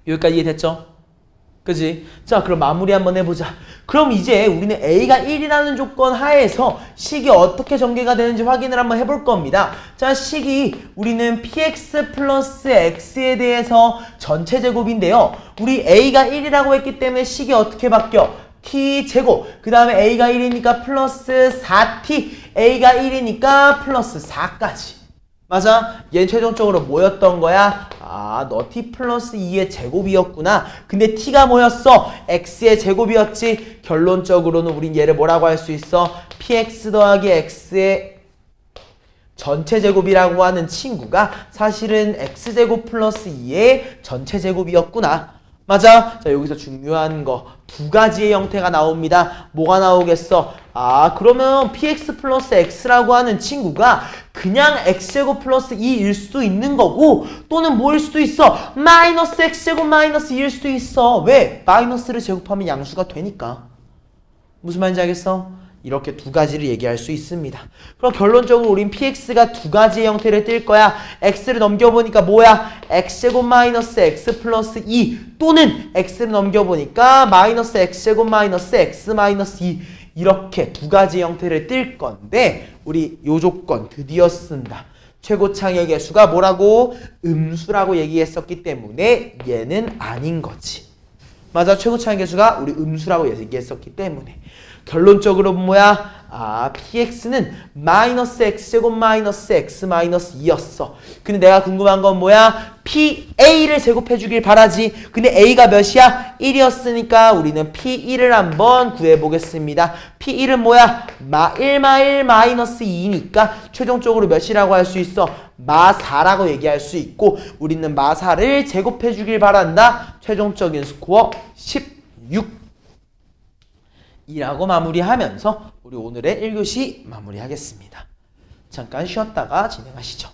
여기까지 이해됐죠? 그지? 자, 그럼 마무리 한번 해보자. 그럼 이제 우리는 a가 1이라는 조건 하에서 식이 어떻게 전개가 되는지 확인을 한번 해볼 겁니다. 자, 식이 우리는 px 플러스 x에 대해서 전체 제곱인데요. 우리 a가 1이라고 했기 때문에 식이 어떻게 바뀌어? t제곱, 그 다음에 a가 1이니까 플러스 4t, a가 1이니까 플러스 4까지. 맞아? 얘는 최종적으로 뭐였던 거야? 아, 너 t 플러스 2의 제곱이었구나. 근데 t가 뭐였어? x의 제곱이었지. 결론적으로는 우린 얘를 뭐라고 할 수 있어? px 더하기 x의 전체 제곱이라고 하는 친구가 사실은 x제곱 플러스 2의 전체 제곱이었구나. 맞아? 자, 여기서 중요한 거 두 가지의 형태가 나옵니다. 뭐가 나오겠어? 아, 그러면 px 플러스 x라고 하는 친구가 그냥 x제곱 플러스 2일 수도 있는 거고 또는 뭐일 수도 있어? 마이너스 x제곱 마이너스 2일 수도 있어. 왜? 마이너스를 제곱하면 양수가 되니까. 무슨 말인지 알겠어? 이렇게 두 가지를 얘기할 수 있습니다. 그럼 결론적으로 우린 px가 두 가지의 형태를 띌 거야. x를 넘겨보니까 뭐야? x제곱 마이너스 x 플러스 2 또는 x를 넘겨보니까 마이너스 x제곱 마이너스 x 마이너스 2 이렇게 두 가지의 형태를 띌 건데 우리 요 조건 드디어 쓴다. 최고창의 개수가 뭐라고? 음수라고 얘기했었기 때문에 얘는 아닌 거지. 맞아. 최고차의 개수가 우리 음수라고 얘기했었기 때문에 결론적으로 뭐야? px는 마이너스 x제곱 마이너스 x 마이너스 2였어. 근데 내가 궁금한 건 뭐야? pa를 제곱해 주길 바라지. 근데 a가 몇이야? 1이었으니까 우리는 p1을 한번 구해보겠습니다. p1은 뭐야? 1 마이너스 2니까 최종적으로 몇이라고 할 수 있어? 마4라고 얘기할 수 있고 우리는 마4를 제곱해 주길 바란다. 최종적인 스코어 16 이라고 마무리하면서 우리 오늘의 1교시 마무리하겠습니다. 잠깐 쉬었다가 진행하시죠.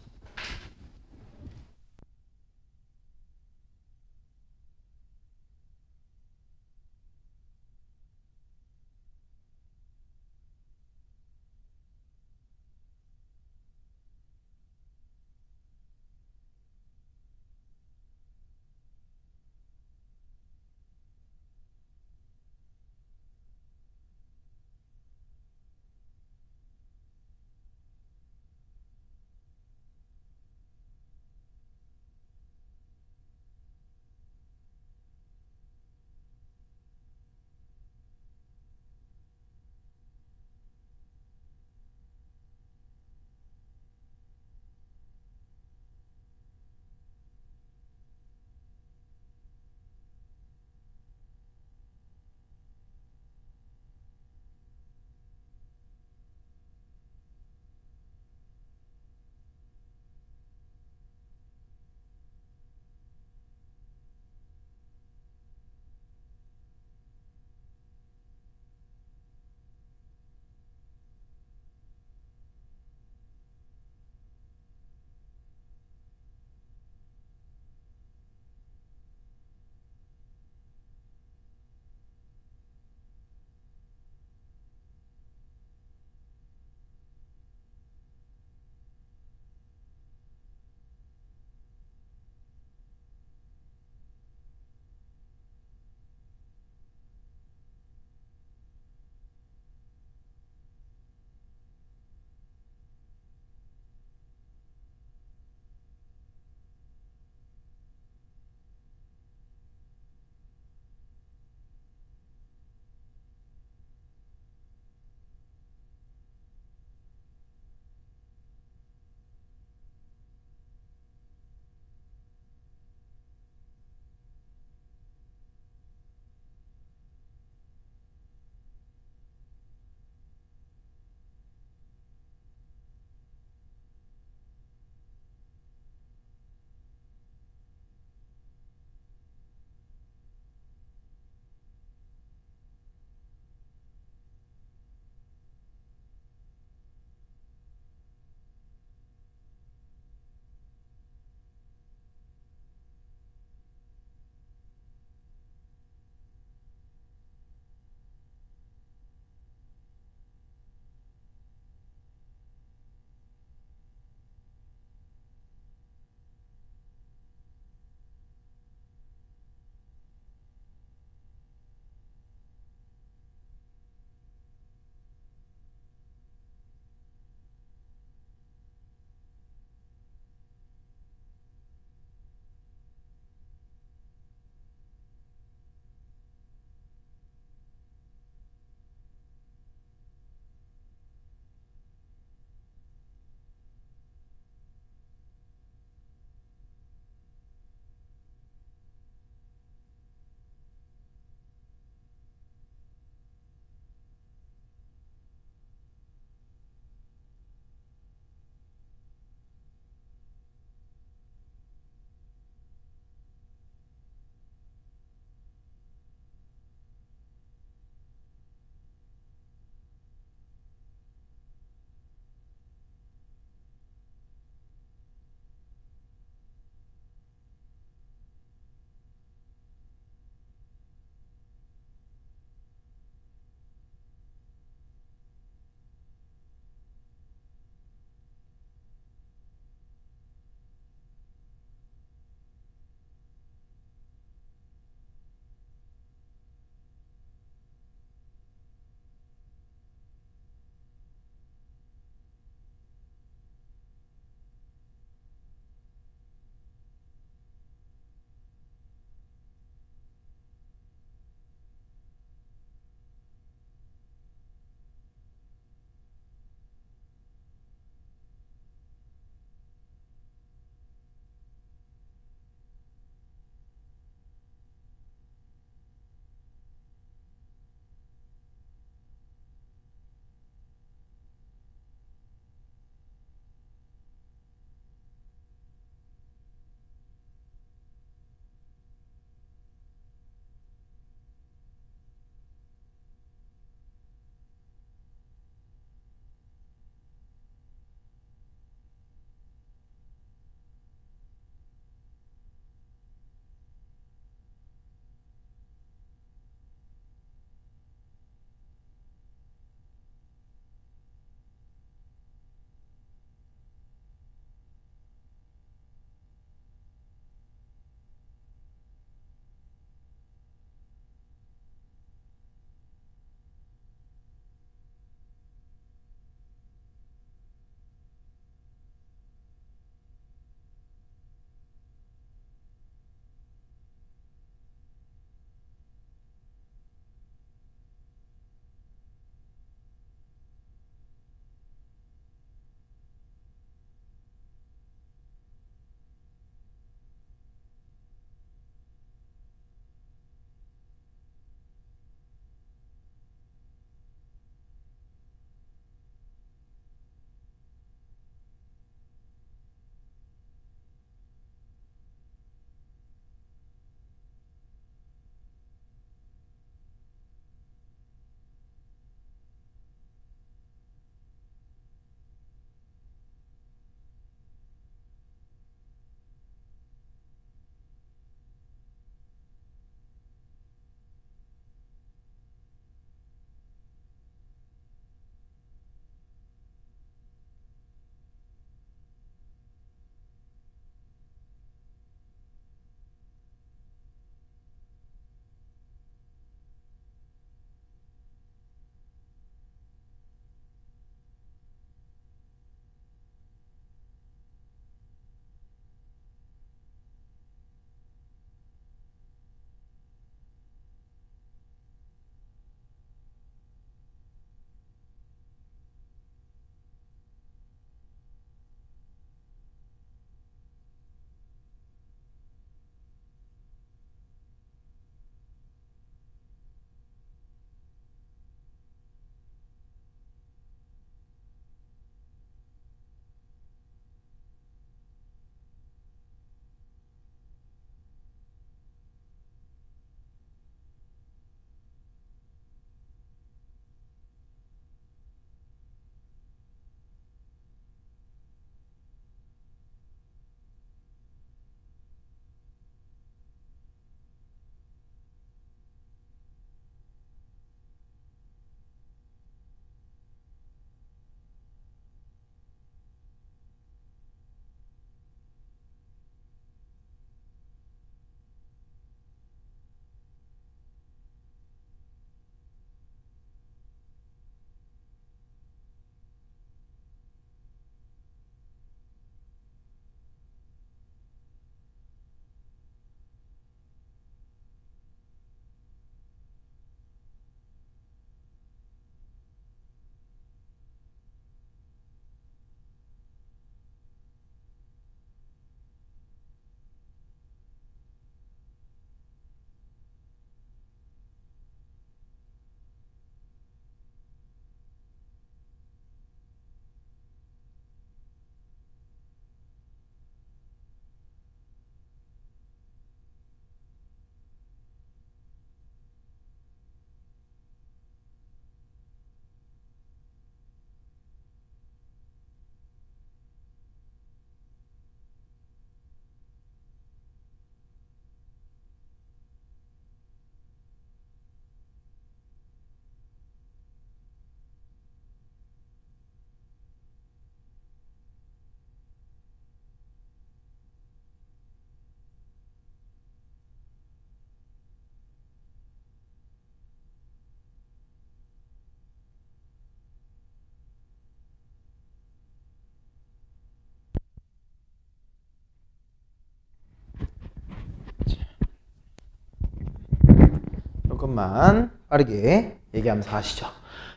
조금만 빠르게 얘기하면서 하시죠.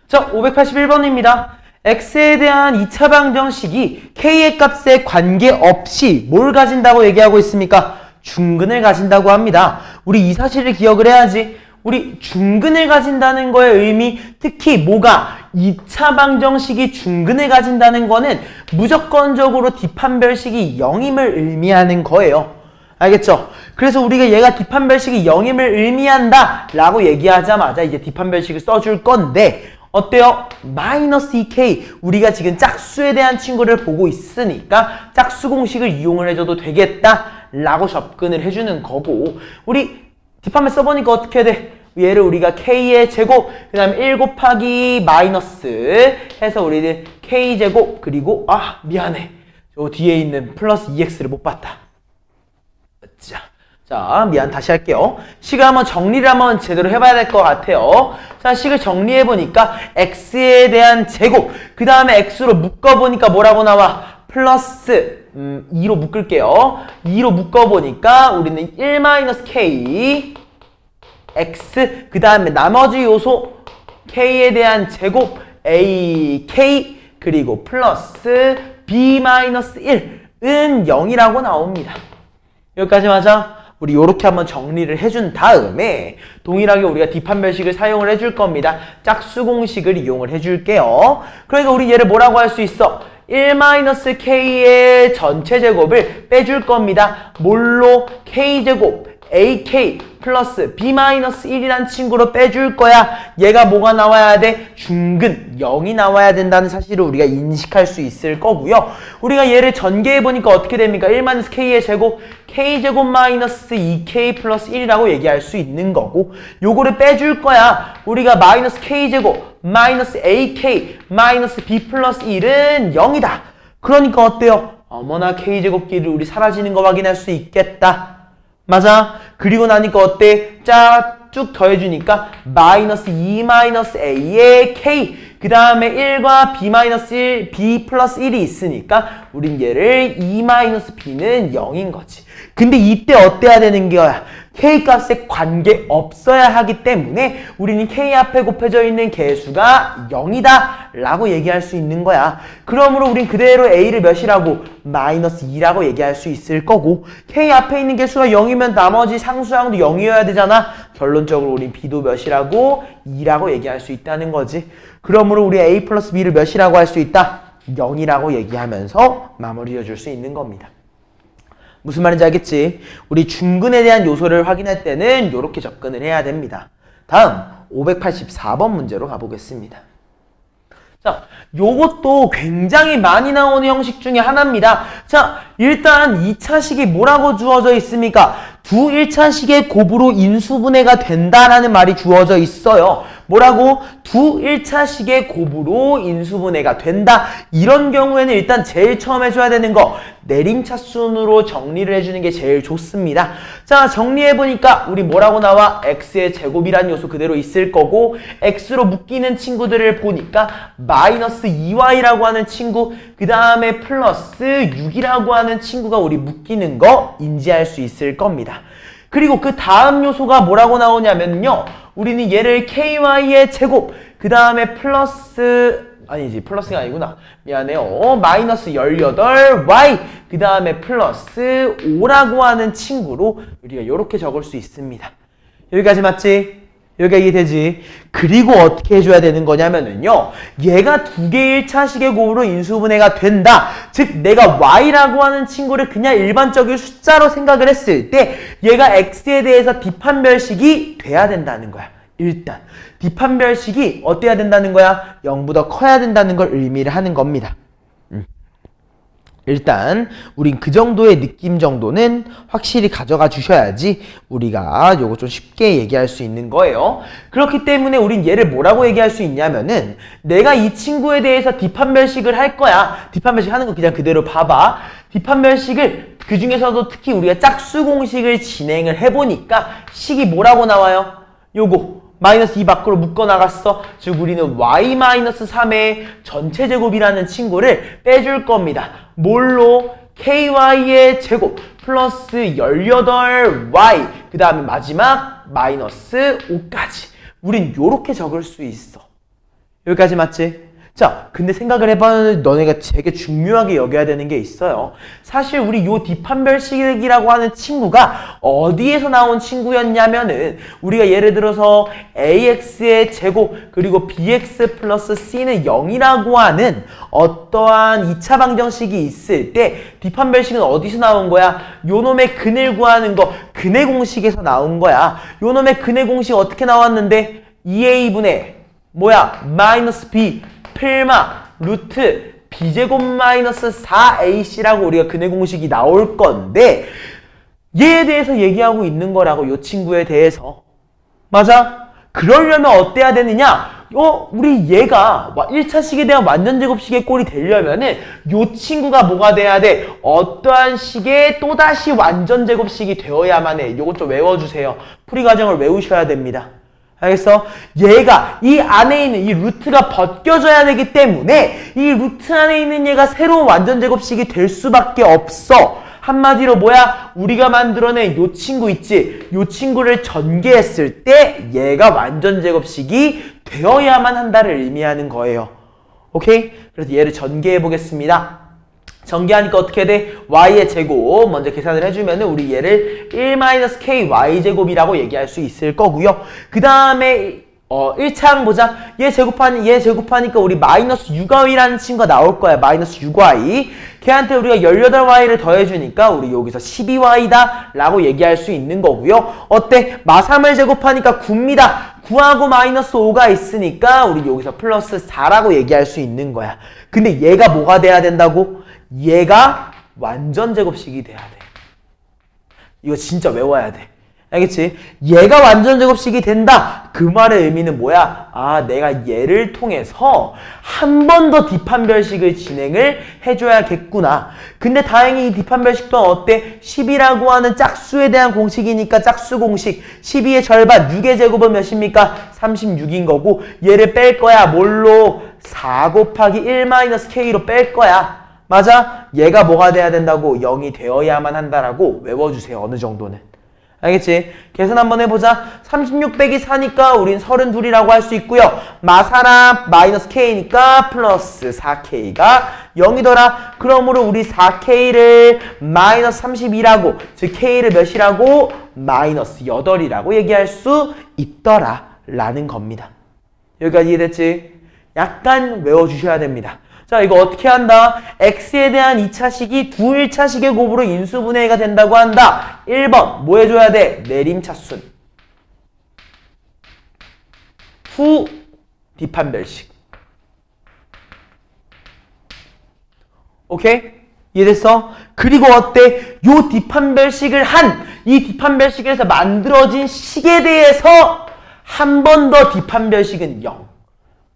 자, 581번입니다. x에 대한 2차 방정식이 k의 값에 관계없이 뭘 가진다고 얘기하고 있습니까? 중근을 가진다고 합니다. 우리 이 사실을 기억을 해야지. 우리 중근을 가진다는 거의 의미, 특히 뭐가 2차 방정식이 중근을 가진다는 거는 무조건적으로 뒷판별식이 0임을 의미하는 거예요. 알겠죠? 그래서 우리가 얘가 뒷판별식이 0임을 의미한다 라고 얘기하자마자 이제 뒷판별식을 써줄 건데 어때요? 마이너스 2k 우리가 지금 짝수에 대한 친구를 보고 있으니까 짝수 공식을 이용을 해줘도 되겠다 라고 접근을 해주는 거고 우리 뒷판을 써보니까 어떻게 돼? 얘를 우리가 k의 제곱 그 다음에 1 곱하기 마이너스 해서 우리는 k제곱 그리고 미안해 저 뒤에 있는 플러스 2x를 못 봤다. 자, 미안 다시 할게요. 식을 한번 정리를 한번 제대로 해봐야 될 것 같아요. 자, 식을 정리해보니까 x에 대한 제곱 그 다음에 x로 묶어보니까 뭐라고 나와? 플러스 2로 묶을게요. 2로 묶어보니까 우리는 1-k x 그 다음에 나머지 요소 k에 대한 제곱 ak 그리고 플러스 b-1은 0이라고 나옵니다. 여기까지 맞아? 우리 요렇게 한번 정리를 해준 다음에 동일하게 우리가 뒷판별식을 사용을 해줄 겁니다. 짝수 공식을 이용을 해줄게요. 그러니까 우리 얘를 뭐라고 할 수 있어? 1-k의 전체 제곱을 빼줄 겁니다. 뭘로? k제곱 ak 플러스 b-1이란 친구로 빼줄 거야. 얘가 뭐가 나와야 돼? 중근 0이 나와야 된다는 사실을 우리가 인식할 수 있을 거고요. 우리가 얘를 전개해보니까 어떻게 됩니까? 1-k의 제곱 k제곱 마이너스 2k 플러스 1이라고 얘기할 수 있는 거고 요거를 빼줄 거야. 우리가 마이너스 k제곱 마이너스 ak 마이너스 b 플러스 1은 0이다. 그러니까 어때요? 어머나 k제곱끼리 우리 사라지는 거 확인할 수 있겠다. 맞아? 그리고 나니까 어때? 쫙 쭉 더해주니까 마이너스 2 마이너스 a의 k 그 다음에 1과 b 마이너스 1, b 플러스 1이 있으니까 우린 얘를 2 마이너스 b는 0인 거지. 근데 이때 어때야 되는 거야? k 값에 관계 없어야 하기 때문에 우리는 k 앞에 곱해져 있는 개수가 0이다 라고 얘기할 수 있는 거야. 그러므로 우린 그대로 a를 몇이라고? 마이너스 2라고 얘기할 수 있을 거고 k 앞에 있는 개수가 0이면 나머지 상수항도 0이어야 되잖아. 결론적으로 우린 b도 몇이라고? 2라고 얘기할 수 있다는 거지. 그러므로 우리 a 플러스 b를 몇이라고 할 수 있다? 0이라고 얘기하면서 마무리해 줄 수 있는 겁니다. 무슨 말인지 알겠지? 우리 중근에 대한 요소를 확인할 때는 이렇게 접근을 해야 됩니다. 다음 584번 문제로 가보겠습니다. 자, 요것도 굉장히 많이 나오는 형식 중에 하나입니다. 자, 일단 2차식이 뭐라고 주어져 있습니까? 두 1차식의 곱으로 인수분해가 된다라는 말이 주어져 있어요. 뭐라고? 두 1차식의 곱으로 인수분해가 된다. 이런 경우에는 일단 제일 처음 해줘야 되는 거 내림차순으로 정리를 해주는 게 제일 좋습니다. 자, 정리해보니까 우리 뭐라고 나와? x의 제곱이라는 요소 그대로 있을 거고 x로 묶이는 친구들을 보니까 마이너스 2y라고 하는 친구 그 다음에 플러스 6이라고 하는 친구가 우리 묶이는 거 인지할 수 있을 겁니다. 그리고 그 다음 요소가 뭐라고 나오냐면요. 우리는 얘를 ky의 제곱 그 다음에 플러스가 아니구나. 미안해요. 마이너스 18y 그 다음에 플러스 5라고 하는 친구로 우리가 이렇게 적을 수 있습니다. 여기까지 맞지? 여기가 이해되지? 그리고 어떻게 해줘야 되는 거냐면은요. 얘가 두 개의 1차식의 곱으로 인수분해가 된다. 즉 내가 y라고 하는 친구를 그냥 일반적인 숫자로 생각을 했을 때 얘가 x에 대해서 뒷판별식이 돼야 된다는 거야. 일단 뒷판별식이 어때야 된다는 거야? 0보다 커야 된다는 걸 의미를 하는 겁니다. 일단 우린 그 정도의 느낌 정도는 확실히 가져가 주셔야지 우리가 요거 좀 쉽게 얘기할 수 있는 거예요. 그렇기 때문에 우린 얘를 뭐라고 얘기할 수 있냐면은 내가 이 친구에 대해서 뒷판별식을 할 거야. 뒷판별식 하는 거 그냥 그대로 봐봐. 뒷판별식을 그 중에서도 특히 우리가 짝수 공식을 진행을 해보니까 식이 뭐라고 나와요? 요거 마이너스 2 밖으로 묶어나갔어. 즉 우리는 y-3의 전체 제곱이라는 친구를 빼줄 겁니다. 뭘로? ky의 제곱 플러스 18y 그 다음에 마지막 마이너스 5까지. 우린 요렇게 적을 수 있어. 여기까지 맞지? 자, 근데 생각을 해봐. 너네가 되게 중요하게 여겨야 되는 게 있어요. 사실 우리 요 뒷판별식이라고 하는 친구가 어디에서 나온 친구였냐면은 우리가 예를 들어서 ax의 제곱 그리고 bx 플러스 c는 0이라고 하는 어떠한 2차 방정식이 있을 때 뒷판별식은 어디서 나온 거야? 요 놈의 근을 구하는 거 근의 공식에서 나온 거야. 요 놈의 근의 공식 어떻게 나왔는데 2a분의 뭐야? 마이너스 b 필마 루트 b제곱 마이너스 4ac라고 우리가 근의 공식이 나올 건데 얘에 대해서 얘기하고 있는 거라고 요 친구에 대해서. 맞아? 그러려면 어때야 되느냐? 우리 얘가 1차식에 대한 완전제곱식의 꼴이 되려면은 요 친구가 뭐가 돼야 돼? 어떠한 식의 또다시 완전제곱식이 되어야만 해. 요것 좀 외워주세요. 풀이 과정을 외우셔야 됩니다. 알겠어? 얘가 이 안에 있는 이 루트가 벗겨져야 되기 때문에 이 루트 안에 있는 얘가 새로운 완전제곱식이 될 수밖에 없어. 한마디로 뭐야? 우리가 만들어낸 요 친구 있지? 요 친구를 전개했을 때 얘가 완전제곱식이 되어야만 한다를 의미하는 거예요. 오케이? 그래서 얘를 전개해 보겠습니다. 전개하니까 어떻게 돼? y의 제곱 먼저 계산을 해주면은 우리 얘를 1-k y제곱이라고 얘기할 수 있을 거고요. 그 다음에 1차항 보자. 얘 제곱하니까 우리 마이너스 6y라는 친구가 나올 거야. 마이너스 6y. 걔한테 우리가 18y를 더해주니까 우리 여기서 12y다 라고 얘기할 수 있는 거고요. 어때? 마3을 제곱하니까 9입니다. 9하고 마이너스 5가 있으니까 우리 여기서 플러스 4라고 얘기할 수 있는 거야. 근데 얘가 뭐가 돼야 된다고? 얘가 완전제곱식이 돼야 돼. 이거 진짜 외워야 돼. 알겠지? 얘가 완전제곱식이 된다. 그 말의 의미는 뭐야? 아, 내가 얘를 통해서 한 번 더 뒷판별식을 진행을 해줘야겠구나. 근데 다행히 이 뒷판별식 또한 어때? 10이라고 하는 짝수에 대한 공식이니까 짝수 공식. 12의 절반, 6의 제곱은 몇입니까? 36인 거고 얘를 뺄 거야. 뭘로? 4 곱하기 1-k로 뺄 거야. 맞아? 얘가 뭐가 돼야 된다고? 0이 되어야만 한다라고 외워주세요. 어느 정도는. 알겠지? 계산 한번 해보자. 36 빼기 4니까 우린 32이라고 할 수 있고요. 마사랑 마이너스 k니까 플러스 4k가 0이더라. 그러므로 우리 4k를 마이너스 32라고, 즉 k를 몇이라고? 마이너스 8이라고 얘기할 수 있더라 라는 겁니다. 여기까지 이해됐지? 약간 외워주셔야 됩니다. 자, 이거 어떻게 한다? x에 대한 2차식이 두 1차식의 곱으로 인수분해가 된다고 한다. 1번 뭐 해줘야 돼? 내림차순. 후 뒷판별식. 오케이? 이해됐어? 그리고 어때? 요 뒷판별식을 이 뒷판별식에서 만들어진 식에 대해서 한 번 더 뒷판별식은 0.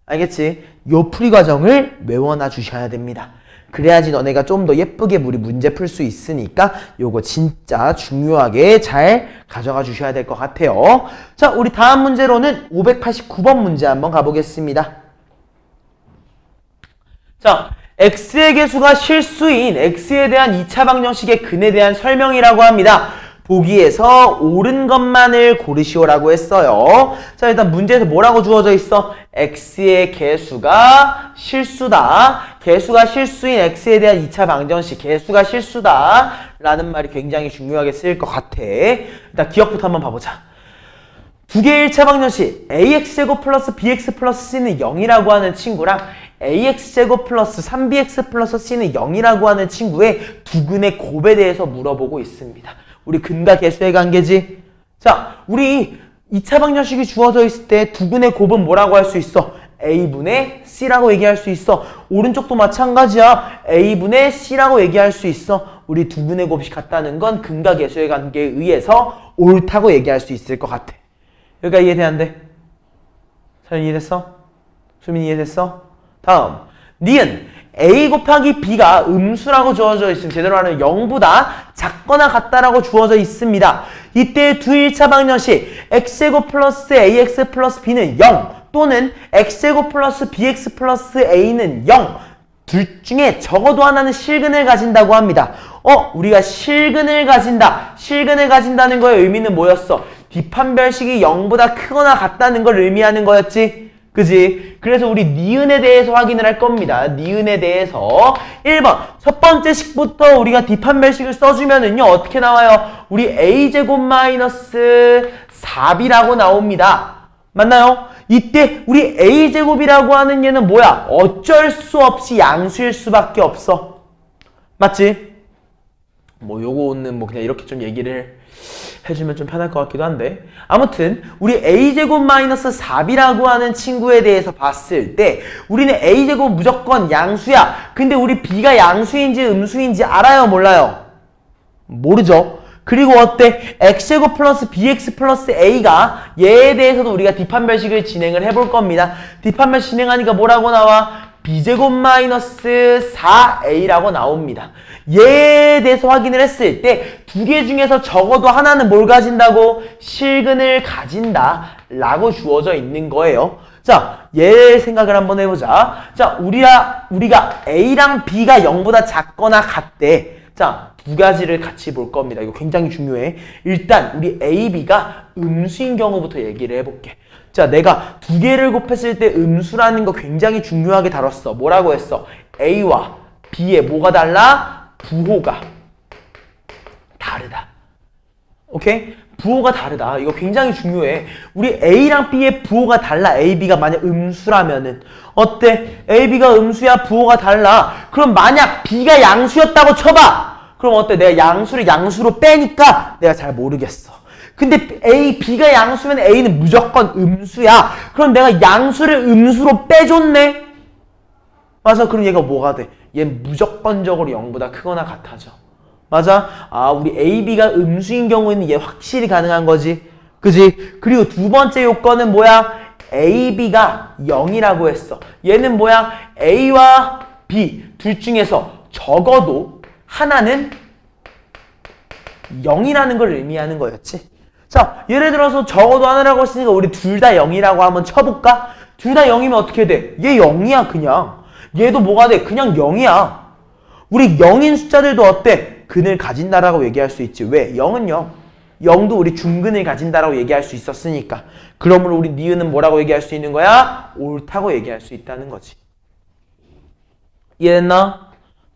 알겠지? 요 풀이 과정을 외워놔 주셔야 됩니다. 그래야지 너네가 좀 더 예쁘게 우리 문제 풀 수 있으니까 요거 진짜 중요하게 잘 가져가 주셔야 될 것 같아요. 자, 우리 다음 문제로는 589번 문제 한번 가보겠습니다. 자, x의 개수가 실수인 x에 대한 2차 방정식의 근에 대한 설명이라고 합니다. 보기에서 옳은 것만을 고르시오라고 했어요. 자, 일단 문제에서 뭐라고 주어져 있어? x의 개수가 실수다. 개수가 실수인 x에 대한 2차 방정식. 개수가 실수다. 라는 말이 굉장히 중요하게 쓰일 것 같아. 일단 기억부터 한번 봐보자. 두 개의 1차 방정식 ax제곱 플러스 bx 플러스 c는 0이라고 하는 친구랑 ax제곱 플러스 3bx 플러스 c는 0이라고 하는 친구의 두 근의 곱에 대해서 물어보고 있습니다. 우리 근과 개수의 관계지? 자, 우리 2차 방정식이 주어져 있을 때 두 근의 곱은 뭐라고 할 수 있어? a분의 c라고 얘기할 수 있어. 오른쪽도 마찬가지야. a분의 c라고 얘기할 수 있어. 우리 두 근의 곱이 같다는 건 근과 개수의 관계에 의해서 옳다고 얘기할 수 있을 것 같아. 여기가 이해돼 안 돼? 잘 이해됐어? 수민 이해됐어? 다음, 니은 a 곱하기 b가 음수라고 주어져 있으면 제대로 말하면 0보다 작거나 같다라고 주어져 있습니다. 이때 두 1차 방정식 x제곱 플러스 ax 플러스 b는 0 또는 x제곱 플러스 bx 플러스 a는 0 둘 중에 적어도 하나는 실근을 가진다고 합니다. 우리가 실근을 가진다. 실근을 가진다는 거의 의미는 뭐였어? 뒷판별식이 0보다 크거나 같다는 걸 의미하는 거였지. 그지? 그래서 우리 니은에 대해서 확인을 할 겁니다. 니은에 대해서 1번 첫 번째 식부터 우리가 뒷판별식을 써주면은요 어떻게 나와요? 우리 a제곱 마이너스 4b라고 나옵니다. 맞나요? 이때 우리 a제곱이라고 하는 얘는 뭐야? 어쩔 수 없이 양수일 수밖에 없어. 맞지? 뭐 요거는 뭐 그냥 이렇게 좀 얘기를 해주면 좀 편할 것 같기도 한데 아무튼 우리 a제곱 마이너스 4b라고 하는 친구에 대해서 봤을 때 우리는 a제곱 무조건 양수야. 근데 우리 b가 양수인지 음수인지 알아요? 몰라요? 모르죠. 그리고 어때? x제곱 플러스 bx 플러스 a가 얘에 대해서도 우리가 뒷판별식을 진행을 해볼 겁니다. 뒷판별식 진행하니까 뭐라고 나와? b제곱 마이너스 4a라고 나옵니다. 얘에 대해서 확인을 했을 때 두 개 중에서 적어도 하나는 뭘 가진다고? 실근을 가진다 라고 주어져 있는 거예요. 자, 얘 생각을 한번 해보자. 자, 우리가 a랑 b가 0보다 작거나 같대. 자, 두 가지를 같이 볼 겁니다. 이거 굉장히 중요해. 일단 우리 a, b가 음수인 경우부터 얘기를 해볼게. 자, 내가 두 개를 곱했을 때 음수라는 거 굉장히 중요하게 다뤘어. 뭐라고 했어? a와 b의 뭐가 달라? 부호가 다르다. 오케이? 부호가 다르다. 이거 굉장히 중요해. 우리 a랑 b의 부호가 달라. a, b가 만약 음수라면은 어때? a, b가 음수야. 부호가 달라. 그럼 만약 b가 양수였다고 쳐봐. 그럼 어때? 내가 양수를 양수로 빼니까 내가 잘 모르겠어. 근데 b가 양수면 a는 무조건 음수야. 그럼 내가 양수를 음수로 빼줬네? 맞아. 그럼 얘가 뭐가 돼? 얘는 무조건적으로 0보다 크거나 같아져. 맞아? 우리 a, b가 음수인 경우에는 얘 확실히 가능한 거지. 그지? 그리고 두 번째 요건은 뭐야? a, b가 0이라고 했어. 얘는 뭐야? a와 b 둘 중에서 적어도 하나는 0이라는 걸 의미하는 거였지. 자, 예를 들어서 적어도 하나라고 했으니까 우리 둘 다 0이라고 한번 쳐볼까? 둘 다 0이면 어떻게 돼? 얘 0이야 그냥. 얘도 뭐가 돼? 그냥 0이야. 우리 0인 숫자들도 어때? 근을 가진다라고 얘기할 수 있지. 왜? 0은 0. 0도 우리 중근을 가진다라고 얘기할 수 있었으니까. 그러므로 우리 니은은 뭐라고 얘기할 수 있는 거야? 옳다고 얘기할 수 있다는 거지. 이해됐나?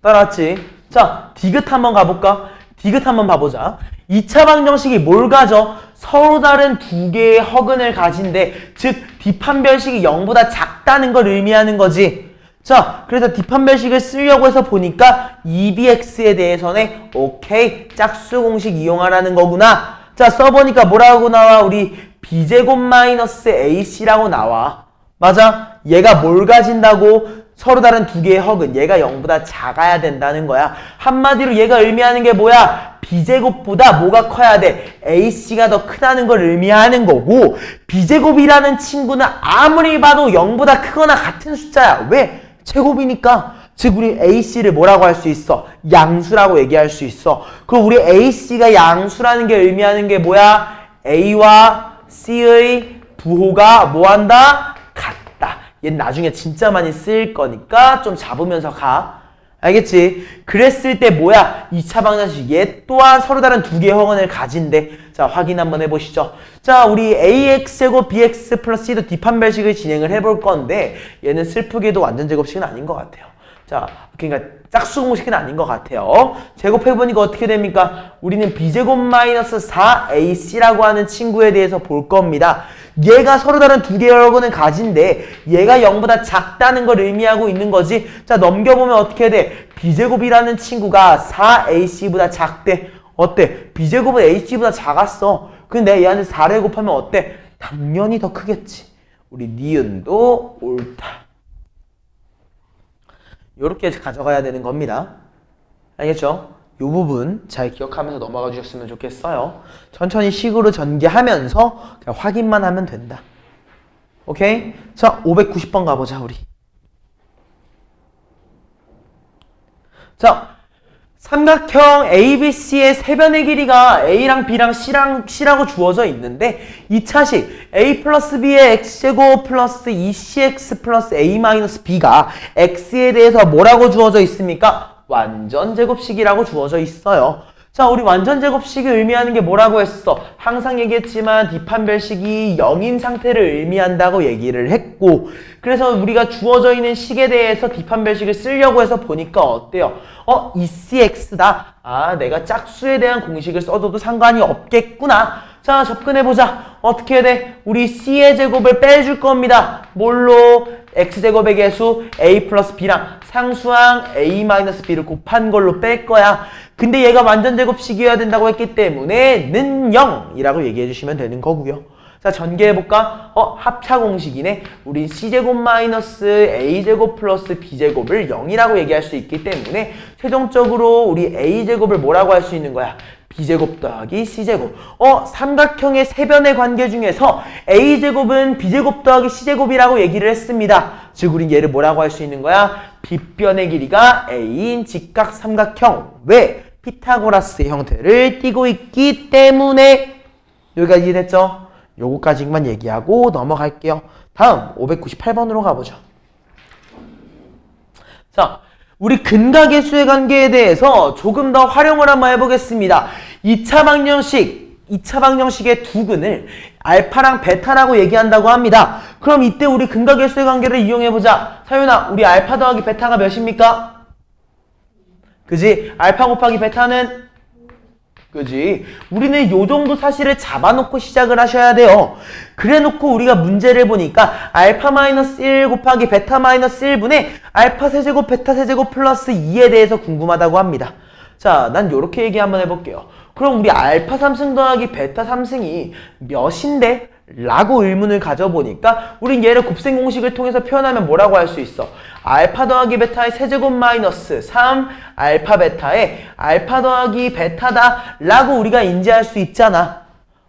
따라왔지? 자, 디귿 한번 가볼까? 디귿 한번 봐보자. 2차 방정식이 뭘 가져? 서로 다른 두 개의 허근을 가진대. 즉 뒷판별식이 0보다 작다는 걸 의미하는 거지. 자, 그래서 뒷판별식을 쓰려고 해서 보니까 2bx에 대해서는 오케이, 짝수 공식 이용하라는 거구나. 자, 써보니까 뭐라고 나와? 우리 b제곱 마이너스 ac라고 나와. 맞아? 얘가 뭘 가진다고? 서로 다른 두 개의 허근, 얘가 0보다 작아야 된다는 거야. 한마디로 얘가 의미하는 게 뭐야? b제곱보다 뭐가 커야 돼? ac가 더 크다는 걸 의미하는 거고, b제곱이라는 친구는 아무리 봐도 0보다 크거나 같은 숫자야. 왜? 제곱이니까. 즉 우리 ac를 뭐라고 할 수 있어? 양수라고 얘기할 수 있어. 그럼 우리 ac가 양수라는 게 의미하는 게 뭐야? a와 c의 부호가 뭐한다? 같다. 얘는 나중에 진짜 많이 쓰일 거니까 좀 잡으면서 가. 알겠지? 그랬을 때 뭐야? 2차 방정식 얘 또한 서로 다른 두 개의 허근을 가진대. 자, 확인 한번 해보시죠. 자, 우리 ax제곱 bx 플러스 c도 뒷판별식을 진행을 해볼 건데 얘는 슬프게도 완전 제곱식은 아닌 것 같아요. 자, 그러니까 짝수 공식은 아닌 것 같아요. 제곱해보니까 어떻게 됩니까? 우리는 b제곱 마이너스 4ac라고 하는 친구에 대해서 볼 겁니다. 얘가 서로 다른 두 개의 허근을 가진데 얘가 0보다 작다는 걸 의미하고 있는 거지. 자, 넘겨보면 어떻게 돼? b제곱이라는 친구가 4ac보다 작대. 어때? b제곱은 ac보다 작았어. 근데 얘한테 4를 곱하면 어때? 당연히 더 크겠지. 우리 니은도 옳다. 요렇게 가져가야 되는 겁니다. 알겠죠? 요 부분 잘 기억하면서 넘어가 주셨으면 좋겠어요. 천천히 식으로 전개하면서 그냥 확인만 하면 된다. 오케이? 자, 590번 가보자, 우리. 자, 삼각형 ABC의 세변의 길이가 A랑 B랑 C라고 주어져 있는데 2차식 A 플러스 B의 X제곱 플러스 2CX 플러스 A 마이너스 B가 X에 대해서 뭐라고 주어져 있습니까? 완전제곱식이라고 주어져 있어요. 자, 우리 완전제곱식이 의미하는 게 뭐라고 했어? 항상 얘기했지만 뒷판별식이 0인 상태를 의미한다고 얘기를 했고, 그래서 우리가 주어져 있는 식에 대해서 뒷판별식을 쓰려고 해서 보니까 어때요? ECX다. 아, 내가 짝수에 대한 공식을 써줘도 상관이 없겠구나. 자, 접근해보자. 어떻게 해야 돼? 우리 C의 제곱을 빼줄 겁니다. 뭘로? X제곱의 개수 A 플러스 B랑 상수항 A 마이너스 B를 곱한 걸로 뺄 거야. 근데 얘가 완전제곱식이어야 된다고 했기 때문에 는 0이라고 얘기해 주시면 되는 거고요. 자, 전개해볼까? 합차공식이네. 우리 C제곱 마이너스 A제곱 플러스 B제곱을 0이라고 얘기할 수 있기 때문에 최종적으로 우리 A제곱을 뭐라고 할 수 있는 거야? B제곱 더하기 C제곱. 삼각형의 세변의 관계 중에서 A제곱은 B제곱 더하기 C제곱이라고 얘기를 했습니다. 즉, 우린 얘를 뭐라고 할 수 있는 거야? 빗변의 길이가 A인 직각 삼각형. 왜? 피타고라스의 형태를 띠고 있기 때문에. 여기까지 이해됐죠? 요거까지만 얘기하고 넘어갈게요. 다음 598번으로 가보죠. 자, 우리 근각의 수의 관계에 대해서 조금 더 활용을 한번 해보겠습니다. 2차 방정식의 두 근을 알파랑 베타라고 얘기한다고 합니다. 그럼 이때 우리 근각의 수의 관계를 이용해보자. 사윤아, 우리 알파 더하기 베타가 몇입니까? 그지? 알파 곱하기 베타는? 그지? 우리는 요 정도 사실을 잡아놓고 시작을 하셔야 돼요. 그래 놓고 우리가 문제를 보니까 알파 마이너스 1 곱하기 베타 마이너스 1분의 알파 세제곱 베타 세제곱 플러스 2에 대해서 궁금하다고 합니다. 자, 난 요렇게 얘기 한번 해볼게요. 그럼 우리 알파 3승 더하기 베타 3승이 몇인데? 라고 의문을 가져보니까 우린 얘를 곱셈 공식을 통해서 표현하면 뭐라고 할 수 있어? 알파 더하기 베타의 세제곱 마이너스 3 알파 베타의 알파 더하기 베타다 라고 우리가 인지할 수 있잖아.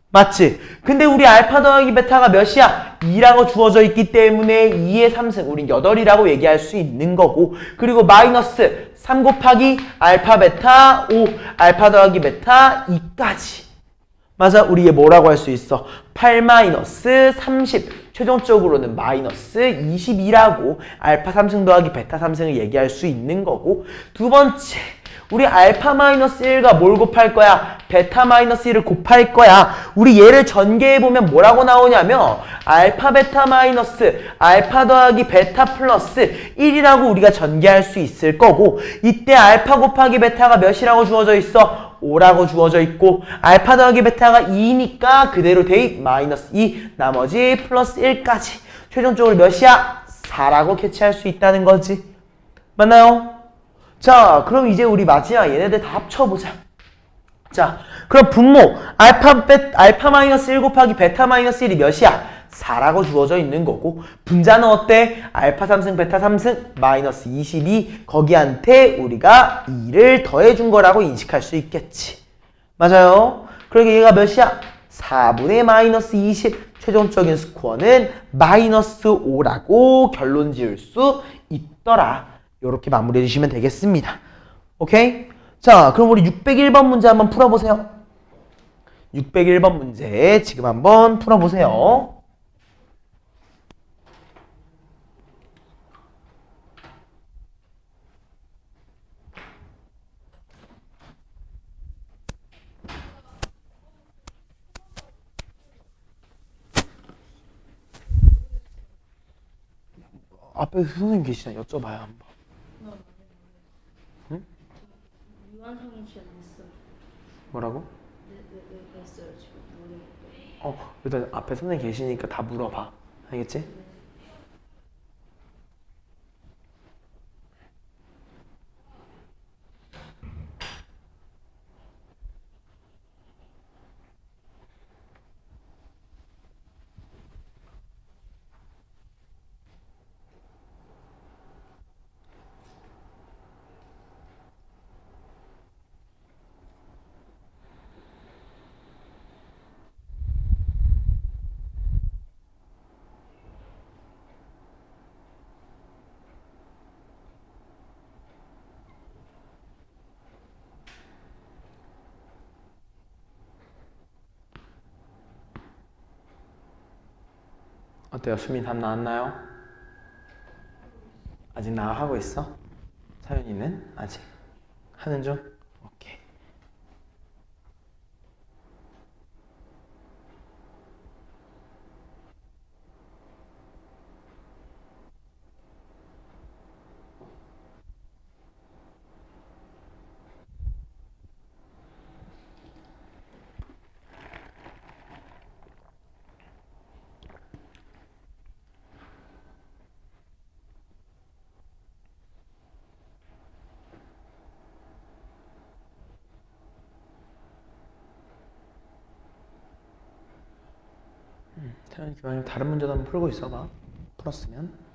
맞지? 근데 우리 알파 더하기 베타가 몇이야? 2라고 주어져 있기 때문에 2의 3승, 우린 8이라고 얘기할 수 있는 거고, 그리고 마이너스 3 곱하기 알파 베타 5 알파 더하기 베타 2까지. 맞아, 우리 얘 뭐라고 할 수 있어? 8 마이너스 30, 최종적으로는 마이너스 22라고 알파 3승 더하기 베타 3승을 얘기할 수 있는 거고, 두 번째, 우리 알파 마이너스 1과 뭘 곱할 거야? 베타 마이너스 1을 곱할 거야. 우리 얘를 전개해보면 뭐라고 나오냐면 알파 베타 마이너스 알파 더하기 베타 플러스 1이라고 우리가 전개할 수 있을 거고, 이때 알파 곱하기 베타가 몇이라고 주어져 있어? 5라고 주어져 있고, 알파 더하기 베타가 2니까 그대로 대입 마이너스 2 나머지 플러스 1까지. 최종적으로 몇이야? 4라고 캐치할 수 있다는 거지. 맞나요? 자, 그럼 이제 우리 마지막 얘네들 다 합쳐보자. 자, 그럼 분모 알파 마이너스 1 곱하기 베타 마이너스 1이 몇이야? 4라고 주어져 있는 거고, 분자는 어때? 알파 3승 베타 3승 마이너스 22, 거기한테 우리가 2를 더해준 거라고 인식할 수 있겠지. 맞아요? 그러니까 얘가 몇이야? 4분의 마이너스 20, 최종적인 스코어는 마이너스 5라고 결론 지을 수 있더라. 요렇게 마무리해 주시면 되겠습니다. 오케이? 자, 그럼 우리 601번 문제 한번 풀어보세요. 601번 문제 지금 한번 풀어보세요. 앞에 선생님 계시나 여쭤봐요 한번. 응? 유한성이 시간 냈어요. 뭐라고? 냈어요 지금. 일단 앞에 선생님 계시니까 다 물어봐. 알겠지? 어때요? 수민 답 나왔나요? 아직 나하고 있어? 사연이는 아직 하는 중? 오케이. 사연이 기반이면 다른 문제도 한번 풀고 있어봐. 풀었으면.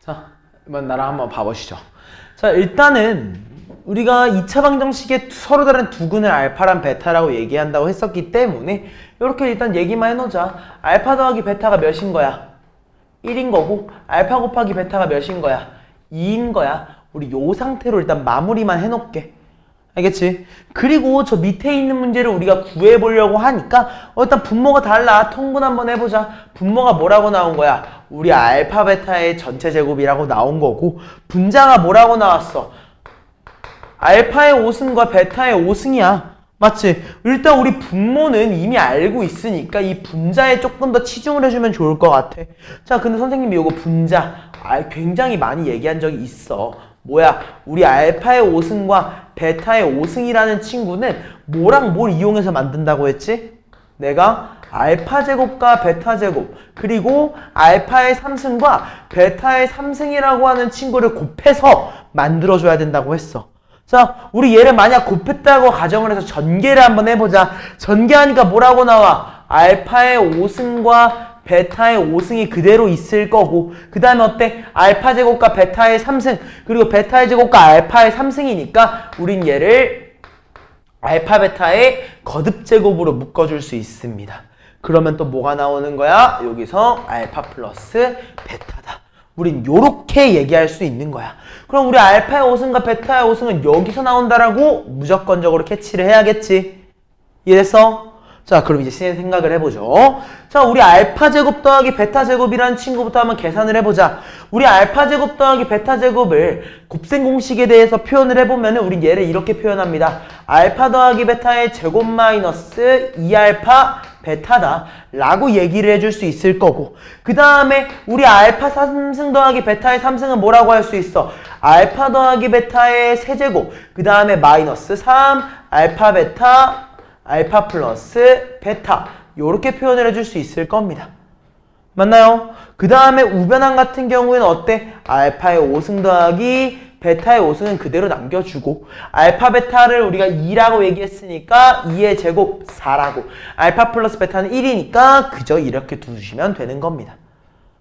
자, 이번 나랑 한번 봐보시죠. 자, 일단은 우리가 2차 방정식에 서로 다른 두 근을 알파랑 베타라고 얘기한다고 했었기 때문에 이렇게 일단 얘기만 해놓자. 알파 더하기 베타가 몇인 거야? 1인 거고 알파 곱하기 베타가 몇인 거야? 2인 거야. 우리 요 상태로 일단 마무리만 해놓게. 알겠지? 그리고 저 밑에 있는 문제를 우리가 구해보려고 하니까 일단 분모가 달라. 통분 한번 해보자. 분모가 뭐라고 나온 거야? 우리 알파 베타의 전체 제곱이라고 나온 거고 분자가 뭐라고 나왔어? 알파의 5승과 베타의 5승이야. 맞지? 일단 우리 분모는 이미 알고 있으니까 이 분자에 조금 더 치중을 해주면 좋을 것 같아. 자, 근데 선생님이 이거 분자 굉장히 많이 얘기한 적이 있어. 뭐야? 우리 알파의 5승과 베타의 5승이라는 친구는 뭐랑 뭘 이용해서 만든다고 했지? 내가 알파 제곱과 베타 제곱 그리고 알파의 3승과 베타의 3승이라고 하는 친구를 곱해서 만들어줘야 된다고 했어. 자, 우리 얘를 만약 곱했다고 가정을 해서 전개를 한번 해보자. 전개하니까 뭐라고 나와? 알파의 5승과 베타의 5승이 그대로 있을 거고 그 다음에 어때? 알파 제곱과 베타의 3승 그리고 베타의 제곱과 알파의 3승이니까 우린 얘를 알파 베타의 거듭 제곱으로 묶어줄 수 있습니다. 그러면 또 뭐가 나오는 거야? 여기서 알파 플러스 베타다. 우린 요렇게 얘기할 수 있는 거야. 그럼 우리 알파의 5승과 베타의 5승은 여기서 나온다라고 무조건적으로 캐치를 해야겠지. 이해됐어? 자, 그럼 이제 생각을 해보죠. 자, 우리 알파 제곱 더하기 베타 제곱이라는 친구부터 한번 계산을 해보자. 우리 알파 제곱 더하기 베타 제곱을 곱셈 공식에 대해서 표현을 해보면 우리 얘를 이렇게 표현합니다. 알파 더하기 베타의 제곱 마이너스 2알파 베타다 라고 얘기를 해줄 수 있을 거고 그 다음에 우리 알파 3승 더하기 베타의 3승은 뭐라고 할 수 있어? 알파 더하기 베타의 세제곱 그 다음에 마이너스 3 알파 베타 알파 플러스 베타 요렇게 표현을 해줄 수 있을 겁니다. 맞나요? 그 다음에 우변항 같은 경우에는 어때? 알파의 5승 더하기 베타의 5승은 그대로 남겨주고 알파 베타를 우리가 2라고 얘기했으니까 2의 제곱 4라고 알파 플러스 베타는 1이니까 그저 이렇게 두시면 되는 겁니다.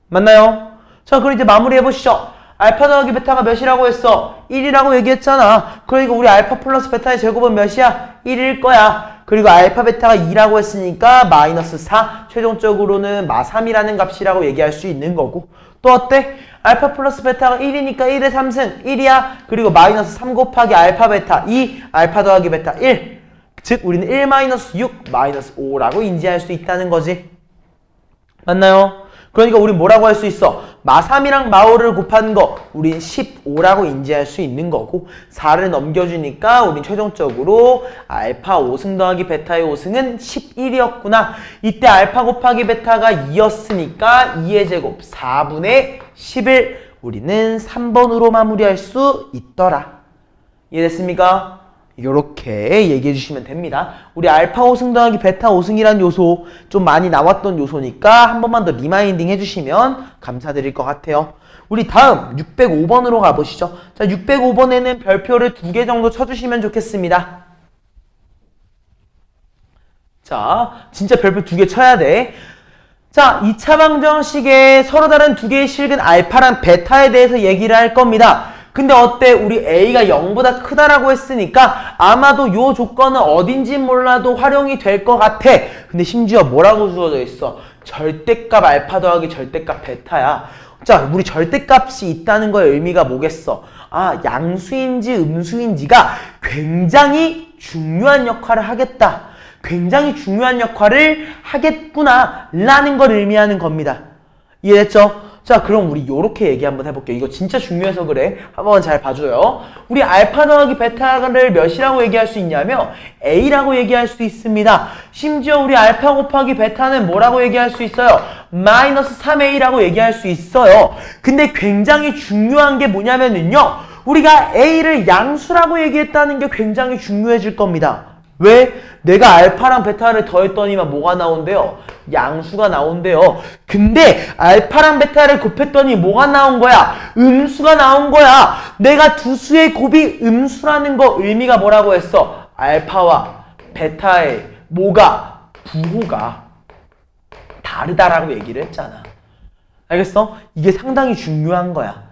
맞나요? 자, 그럼 이제 마무리 해보시죠. 알파 더하기 베타가 몇이라고 했어? 1이라고 얘기했잖아. 그러니까 우리 알파 플러스 베타의 제곱은 몇이야? 1일 거야. 그리고 알파 베타가 2라고 했으니까 마이너스 4 최종적으로는 마 3이라는 값이라고 얘기할 수 있는 거고 또 어때? 알파 플러스 베타가 1이니까 1의 3승 1이야. 그리고 마이너스 3 곱하기 알파 베타 2 알파 더하기 베타 1 즉 우리는 1 마이너스 6 마이너스 5라고 인지할 수 있다는 거지. 맞나요? 그러니까 우리 뭐라고 할 수 있어? 마 3이랑 마 5를 곱한 거 우린 15라고 인지할 수 있는 거고 4를 넘겨주니까 우린 최종적으로 알파 5승 더하기 베타의 5승은 11이었구나. 이때 알파 곱하기 베타가 2였으니까 2의 제곱 4분의 11 우리는 3번으로 마무리할 수 있더라. 이해됐습니까? 이렇게 얘기해 주시면 됩니다. 우리 알파 5승 더하기 베타 5승이라는 요소 좀 많이 나왔던 요소니까 한 번만 더 리마인딩 해주시면 감사드릴 것 같아요. 우리 다음 605번으로 가보시죠. 자, 605번에는 별표를 2개 정도 쳐주시면 좋겠습니다. 자, 진짜 별표 2개 쳐야 돼. 자, 2차 방정식에 서로 다른 두 개의 실근 알파랑 베타에 대해서 얘기를 할 겁니다. 근데 어때? 우리 A가 0보다 크다라고 했으니까 아마도 요 조건은 어딘지 몰라도 활용이 될 것 같아. 근데 심지어 뭐라고 주어져 있어? 절대값 알파 더하기 절대값 베타야. 자, 우리 절대값이 있다는 거의 의미가 뭐겠어? 아, 양수인지 음수인지가 굉장히 중요한 역할을 하겠다. 굉장히 중요한 역할을 하겠구나 라는 걸 의미하는 겁니다. 이해됐죠? 자, 그럼 우리 요렇게 얘기 한번 해볼게요. 이거 진짜 중요해서 그래. 한번 잘 봐줘요. 우리 알파 더하기 베타를 몇이라고 얘기할 수 있냐면 A라고 얘기할 수 있습니다. 심지어 우리 알파 곱하기 베타는 뭐라고 얘기할 수 있어요? 마이너스 3A라고 얘기할 수 있어요. 근데 굉장히 중요한 게 뭐냐면은요, 우리가 A를 양수라고 얘기했다는 게 굉장히 중요해질 겁니다. 왜? 내가 알파랑 베타를 더했더니만 뭐가 나온대요? 양수가 나온대요. 근데 알파랑 베타를 곱했더니 뭐가 나온 거야? 음수가 나온 거야. 내가 두 수의 곱이 음수라는 거 의미가 뭐라고 했어? 알파와 베타의 뭐가? 부호가 다르다라고 얘기를 했잖아. 알겠어? 이게 상당히 중요한 거야.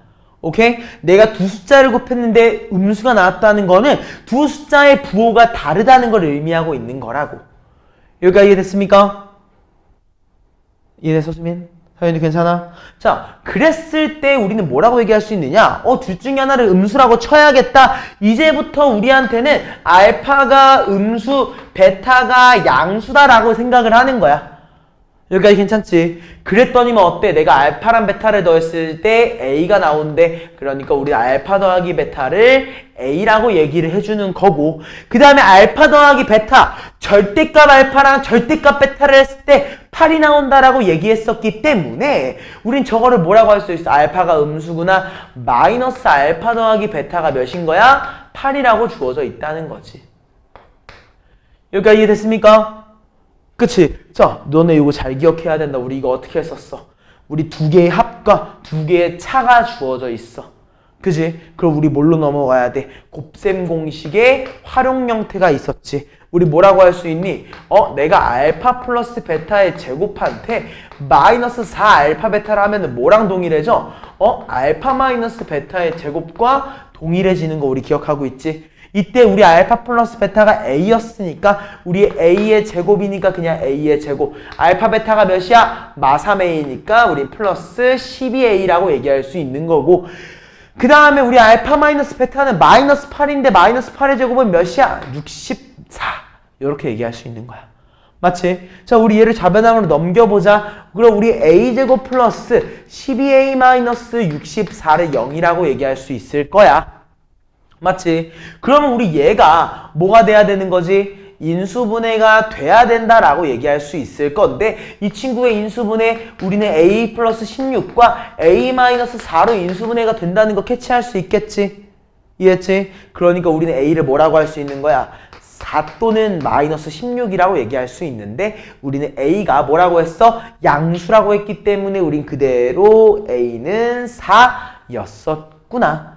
오케이? 내가 두 숫자를 곱했는데 음수가 나왔다는 거는 두 숫자의 부호가 다르다는 걸 의미하고 있는 거라고. 여기까지 이해됐습니까? 이해됐어, 수민? 서현이 괜찮아? 자, 그랬을 때 우리는 뭐라고 얘기할 수 있느냐? 둘 중에 하나를 음수라고 쳐야겠다. 이제부터 우리한테는 알파가 음수, 베타가 양수다라고 생각을 하는 거야. 여기까지 괜찮지? 그랬더니만 어때? 내가 알파랑 베타를 더했을 때 A가 나오는데, 그러니까 우리 알파 더하기 베타를 A라고 얘기를 해주는 거고, 그 다음에 알파 더하기 베타, 절대값 알파랑 절대값 베타를 했을 때 8이 나온다라고 얘기했었기 때문에 우린 저거를 뭐라고 할 수 있어? 알파가 음수구나. 마이너스 알파 더하기 베타가 몇인 거야? 8이라고 주어져 있다는 거지. 여기까지 이해됐습니까? 그치? 자, 너네 이거 잘 기억해야 된다. 우리 이거 어떻게 했었어? 우리 두 개의 합과 두 개의 차가 주어져 있어. 그치? 그럼 우리 뭘로 넘어가야 돼? 곱셈 공식의 활용 형태가 있었지. 우리 뭐라고 할 수 있니? 내가 알파 플러스 베타의 제곱한테 마이너스 4 알파 베타를 하면은 뭐랑 동일해져? 알파 마이너스 베타의 제곱과 동일해지는 거 우리 기억하고 있지? 이때 우리 알파 플러스 베타가 A였으니까 우리 A의 제곱이니까 그냥 A의 제곱. 알파 베타가 몇이야? 마 3A니까 우리 플러스 12A라고 얘기할 수 있는 거고, 그 다음에 우리 알파 마이너스 베타는 마이너스 8인데 마이너스 8의 제곱은 몇이야? 64. 이렇게 얘기할 수 있는 거야. 맞지? 자, 우리 얘를 자변함으로 넘겨보자. 그럼 우리 A제곱 플러스 12A 마이너스 64를 0이라고 얘기할 수 있을 거야. 맞지? 그러면 우리 얘가 뭐가 돼야 되는 거지? 인수분해가 돼야 된다라고 얘기할 수 있을 건데, 이 친구의 인수분해 우리는 A 플러스 16과 A 마이너스 4로 인수분해가 된다는 거 캐치할 수 있겠지? 이해했지? 그러니까 우리는 A를 뭐라고 할 수 있는 거야? 4 또는 마이너스 16이라고 얘기할 수 있는데, 우리는 A가 뭐라고 했어? 양수라고 했기 때문에 우린 그대로 A는 4였었구나.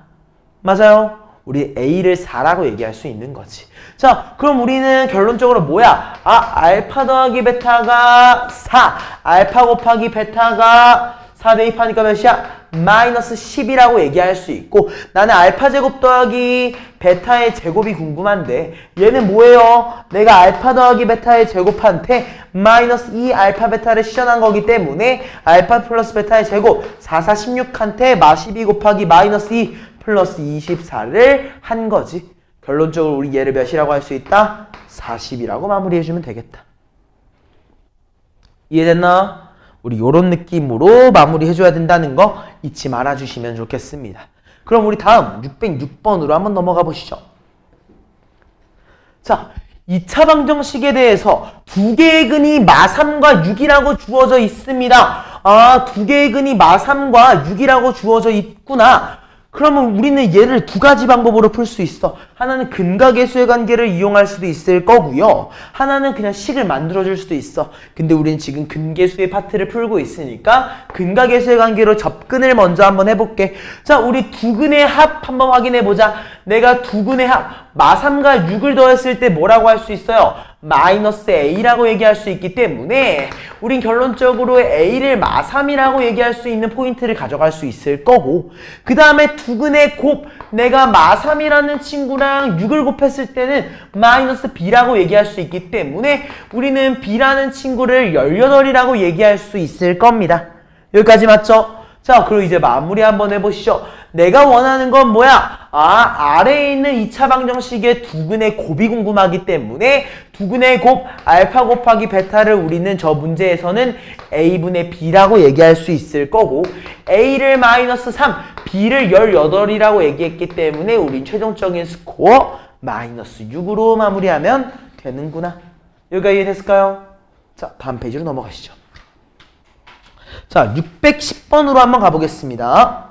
맞아요? 우리 A를 4라고 얘기할 수 있는 거지. 자, 그럼 우리는 결론적으로 뭐야? 알파 더하기 베타가 4. 알파 곱하기 베타가 4 대입하니까 몇이야? 마이너스 10이라고 얘기할 수 있고, 나는 알파 제곱 더하기 베타의 제곱이 궁금한데, 얘는 뭐예요? 내가 알파 더하기 베타의 제곱한테 마이너스 2 알파 베타를 실현한 거기 때문에 알파 플러스 베타의 제곱 4, 4, 16한테 마 12 곱하기 마이너스 2 플러스 24를 한 거지. 결론적으로 우리 얘를 몇이라고 할 수 있다? 40이라고 마무리해주면 되겠다. 이해됐나? 우리 요런 느낌으로 마무리해줘야 된다는 거 잊지 말아주시면 좋겠습니다. 그럼 우리 다음 606번으로 한번 넘어가 보시죠. 자, 2차 방정식에 대해서 두 개의 근이 마3과 6이라고 주어져 있습니다. 두 개의 근이 마3과 6이라고 주어져 있구나. 그러면 우리는 얘를 두 가지 방법으로 풀 수 있어. 하나는 근각계수의 관계를 이용할 수도 있을 거고요. 하나는 그냥 식을 만들어줄 수도 있어. 근데 우리는 지금 근계수의 파트를 풀고 있으니까 근각계수의 관계로 접근을 먼저 한번 해볼게. 자, 우리 두 근의 합 한번 확인해보자. 내가 두 근의 합, 마3과 6을 더했을 때 뭐라고 할 수 있어요? 마이너스 a라고 얘기할 수 있기 때문에 우린 결론적으로 a를 마3이라고 얘기할 수 있는 포인트를 가져갈 수 있을 거고, 그 다음에 두근의 곱, 내가 마3이라는 친구랑 6을 곱했을 때는 마이너스 b라고 얘기할 수 있기 때문에 우리는 b라는 친구를 18이라고 얘기할 수 있을 겁니다. 여기까지 맞죠? 자, 그럼 이제 마무리 한번 해보시죠. 내가 원하는 건 뭐야? 아래에 있는 2차 방정식의 두근의 곱이 궁금하기 때문에 두근의 곱 알파 곱하기 베타를 우리는 저 문제에서는 a분의 b라고 얘기할 수 있을 거고, a를 마이너스 3, b를 18이라고 얘기했기 때문에 우린 최종적인 스코어 마이너스 6으로 마무리하면 되는구나. 여기가 이해됐을까요? 자, 다음 페이지로 넘어가시죠. 자, 610번으로 한번 가보겠습니다.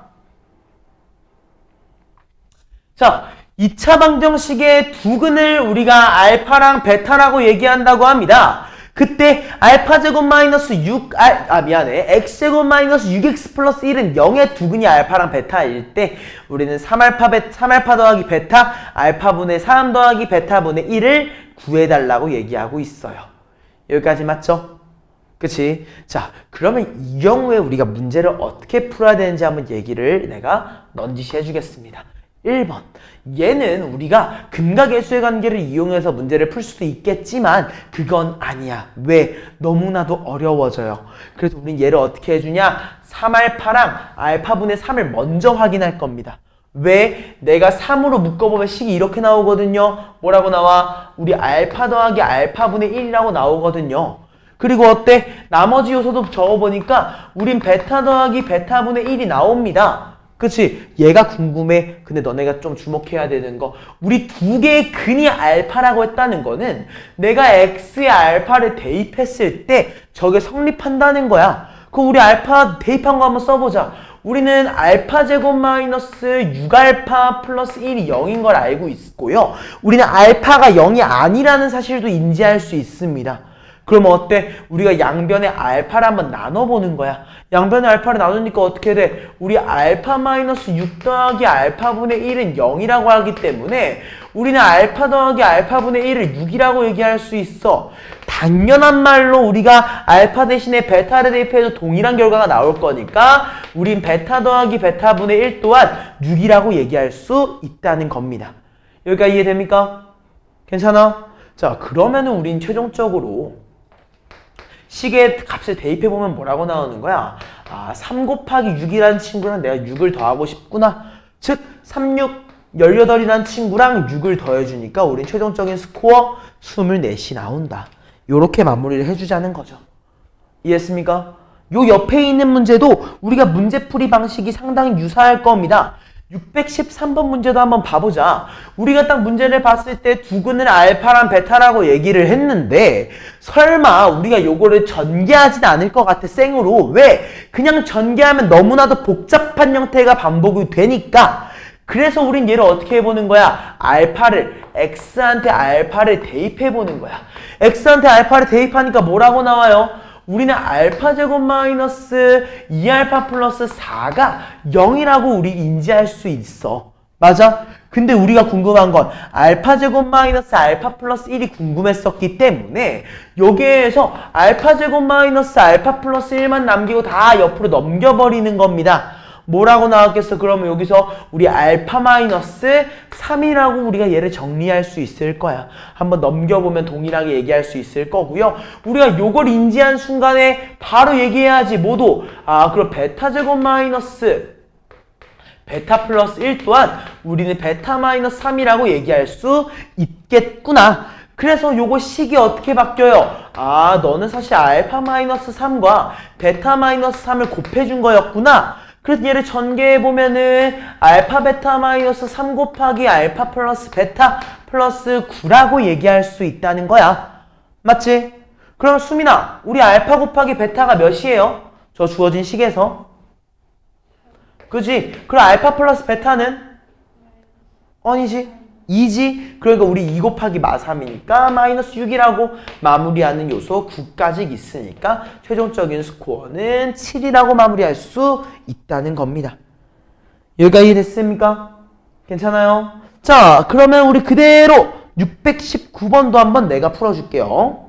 자, 2차 방정식의 두근을 우리가 알파랑 베타라고 얘기한다고 합니다. 그때 알파제곱 마이너스 6, x제곱 마이너스 6x 플러스 1은 0의 두근이 알파랑 베타일 때 우리는 3알파 더하기 베타, 알파분의 3 더하기 베타분의 1을 구해달라고 얘기하고 있어요. 여기까지 맞죠? 그치? 자, 그러면 이 경우에 우리가 문제를 어떻게 풀어야 되는지 한번 얘기를 내가 넌지시 해주겠습니다. 1번. 얘는 우리가 근각계수의 관계를 이용해서 문제를 풀 수도 있겠지만 그건 아니야. 왜? 너무나도 어려워져요. 그래서 우리는 얘를 어떻게 해주냐? 3알파랑 알파분의 3을 먼저 확인할 겁니다. 왜? 내가 3으로 묶어보면 식이 이렇게 나오거든요. 뭐라고 나와? 우리 알파 더하기 알파분의 1이라고 나오거든요. 그리고 어때? 나머지 요소도 적어보니까 우린 베타 더하기 베타분의 1이 나옵니다. 그치? 얘가 궁금해. 근데 너네가 좀 주목해야 되는 거, 우리 두 개의 근이 알파라고 했다는 거는 내가 x에 알파를 대입했을 때 저게 성립한다는 거야. 그럼 우리 알파 대입한 거 한번 써보자. 우리는 알파 제곱 마이너스 6알파 플러스 1이 0인 걸 알고 있고요. 우리는 알파가 0이 아니라는 사실도 인지할 수 있습니다. 그러면 어때? 우리가 양변의 알파를 한번 나눠보는 거야. 양변의 알파를 나누니까 어떻게 돼? 우리 알파 마이너스 6 더하기 알파분의 1은 0이라고 하기 때문에 우리는 알파 더하기 알파분의 1을 6이라고 얘기할 수 있어. 당연한 말로 우리가 알파 대신에 베타를 대입해도 동일한 결과가 나올 거니까 우린 베타 더하기 베타분의 1 또한 6이라고 얘기할 수 있다는 겁니다. 여기까지 이해됩니까? 괜찮아? 자, 그러면은 우린 최종적으로 식의 값을 대입해보면 뭐라고 나오는 거야? 3 곱하기 6이라는 친구랑 내가 6을 더하고 싶구나. 즉, 3, 6, 18이라는 친구랑 6을 더해주니까 우린 최종적인 스코어 24이 나온다. 요렇게 마무리를 해주자는 거죠. 이해했습니까? 요 옆에 있는 문제도 우리가 문제풀이 방식이 상당히 유사할 겁니다. 613번 문제도 한번 봐보자. 우리가 딱 문제를 봤을 때 두근을 알파랑 베타라고 얘기를 했는데 설마 우리가 요거를 전개하진 않을 것 같아, 생으로. 왜? 그냥 전개하면 너무나도 복잡한 형태가 반복이 되니까. 그래서 우린 얘를 어떻게 해보는 거야? x한테 알파를 대입해보는 거야. x한테 알파를 대입하니까 뭐라고 나와요? 우리는 알파 제곱 마이너스 2알파 플러스 4가 0이라고 우리 인지할 수 있어. 맞아? 근데 우리가 궁금한 건 알파 제곱 마이너스 알파 플러스 1이 궁금했었기 때문에 여기에서 알파 제곱 마이너스 알파 플러스 1만 남기고 다 옆으로 넘겨버리는 겁니다. 뭐라고 나왔겠어? 그러면 여기서 우리 알파 마이너스 3이라고 우리가 얘를 정리할 수 있을 거야. 한번 넘겨보면 동일하게 얘기할 수 있을 거고요. 우리가 요걸 인지한 순간에 바로 얘기해야지. 뭐도? 그럼 베타 제곱 마이너스 베타 플러스 1 또한 우리는 베타 마이너스 3이라고 얘기할 수 있겠구나. 그래서 요거 식이 어떻게 바뀌어요? 너는 사실 알파 마이너스 3과 베타 마이너스 3을 곱해준 거였구나. 그래서 얘를 전개해보면은 알파 베타 마이너스 3 곱하기 알파 플러스 베타 플러스 9라고 얘기할 수 있다는 거야. 맞지? 그럼 수민아, 우리 알파 곱하기 베타가 몇이에요? 저 주어진 식에서. 그지? 그럼 알파 플러스 베타는? 아니지? 2지? 그러니까 우리 2 곱하기 마3이니까 마이너스 6이라고 마무리하는 요소 9까지 있으니까 최종적인 스코어는 7이라고 마무리할 수 있다는 겁니다. 여기까지 이해됐습니까? 괜찮아요? 자, 그러면 우리 그대로 619번도 한번 내가 풀어줄게요.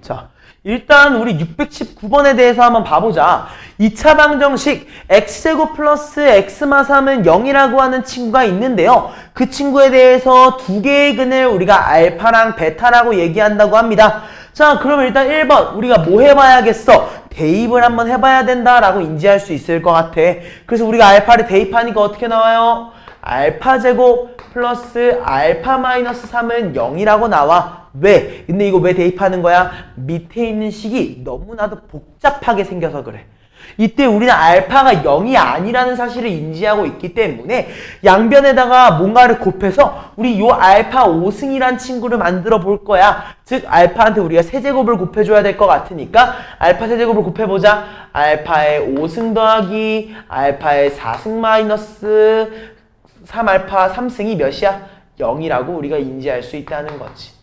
자, 일단 우리 619번에 대해서 한번 봐보자. 2차 방정식 x제곱 플러스 x마3은 0이라고 하는 친구가 있는데요. 그 친구에 대해서 두 개의 근을 우리가 알파랑 베타라고 얘기한다고 합니다. 자, 그럼 일단 1번 우리가 뭐 해봐야겠어? 대입을 한번 해봐야 된다라고 인지할 수 있을 것 같아. 그래서 우리가 알파를 대입하니까 어떻게 나와요? 알파 제곱 플러스 알파 마이너스 3은 0이라고 나와. 왜? 근데 이거 왜 대입하는 거야? 밑에 있는 식이 너무나도 복잡하게 생겨서 그래. 이때 우리는 알파가 0이 아니라는 사실을 인지하고 있기 때문에 양변에다가 뭔가를 곱해서 우리 요 알파 5승이란 친구를 만들어 볼 거야. 즉 알파한테 우리가 세제곱을 곱해줘야 될 것 같으니까 알파 세제곱을 곱해보자. 알파의 5승 더하기 알파의 4승 마이너스 3알파 3승이 몇이야? 0이라고 우리가 인지할 수 있다는 거지.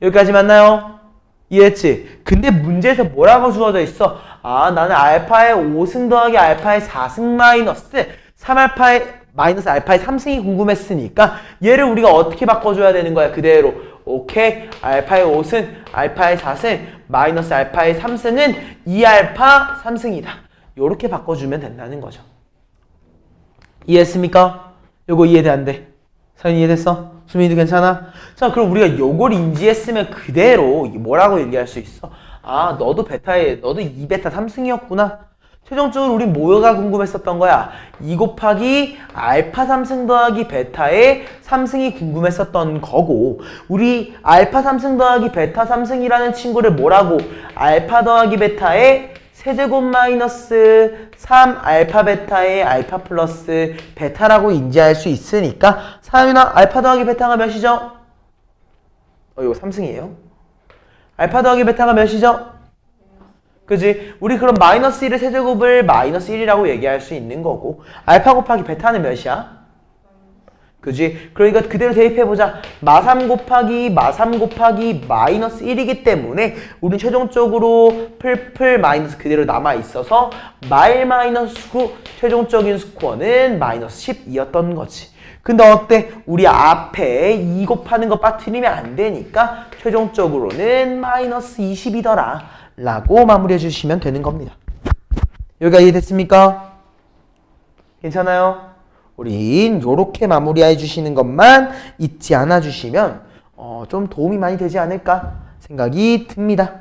여기까지 맞나요? 이해했지? 근데 문제에서 뭐라고 주어져 있어? 아, 나는 알파의 5승 더하기 알파의 4승 마이너스 3알파의 마이너스 알파의 3승이 궁금했으니까 얘를 우리가 어떻게 바꿔줘야 되는 거야? 그대로. 오케이. 알파의 5승, 알파의 4승, 마이너스 알파의 3승은 2알파 3승이다. 요렇게 바꿔주면 된다는 거죠. 이해했습니까? 요거 이해돼 안 돼? 사연 이해됐어? 수민이도 괜찮아? 자, 그럼 우리가 요걸 인지했으면 그대로 뭐라고 얘기할 수 있어? 아, 너도 2베타 3승이었구나. 최종적으로 우리 뭐가 궁금했었던 거야? 2 곱하기 알파 3승 더하기 베타의 3승이 궁금했었던 거고, 우리 알파 3승 더하기 베타 3승이라는 친구를 뭐라고? 알파 더하기 베타의 세제곱 마이너스 3 알파 베타의 알파 플러스 베타라고 인지할 수 있으니까 사연아, 알파 더하기 베타가 몇이죠? 이거 3승이에요. 알파 더하기 베타가 몇이죠? 그지? 우리 그럼 마이너스 1의 세제곱을 마이너스 1이라고 얘기할 수 있는 거고, 알파 곱하기 베타는 몇이야? 그지? 그러니까 그대로 대입해보자. 마3 곱하기 마이너스 1이기 때문에 우리는 최종적으로 풀 마이너스 그대로 남아있어서 마1 마이너스 9 최종적인 스코어는 마이너스 12였던 거지. 근데 어때? 우리 앞에 2 곱하는 거 빠뜨리면 안 되니까 최종적으로는 마이너스 20이더라 라고 마무리해 주시면 되는 겁니다. 여기가 이해됐습니까? 괜찮아요? 우린 요렇게 마무리해 주시는 것만 잊지 않아 주시면 좀 도움이 많이 되지 않을까 생각이 듭니다.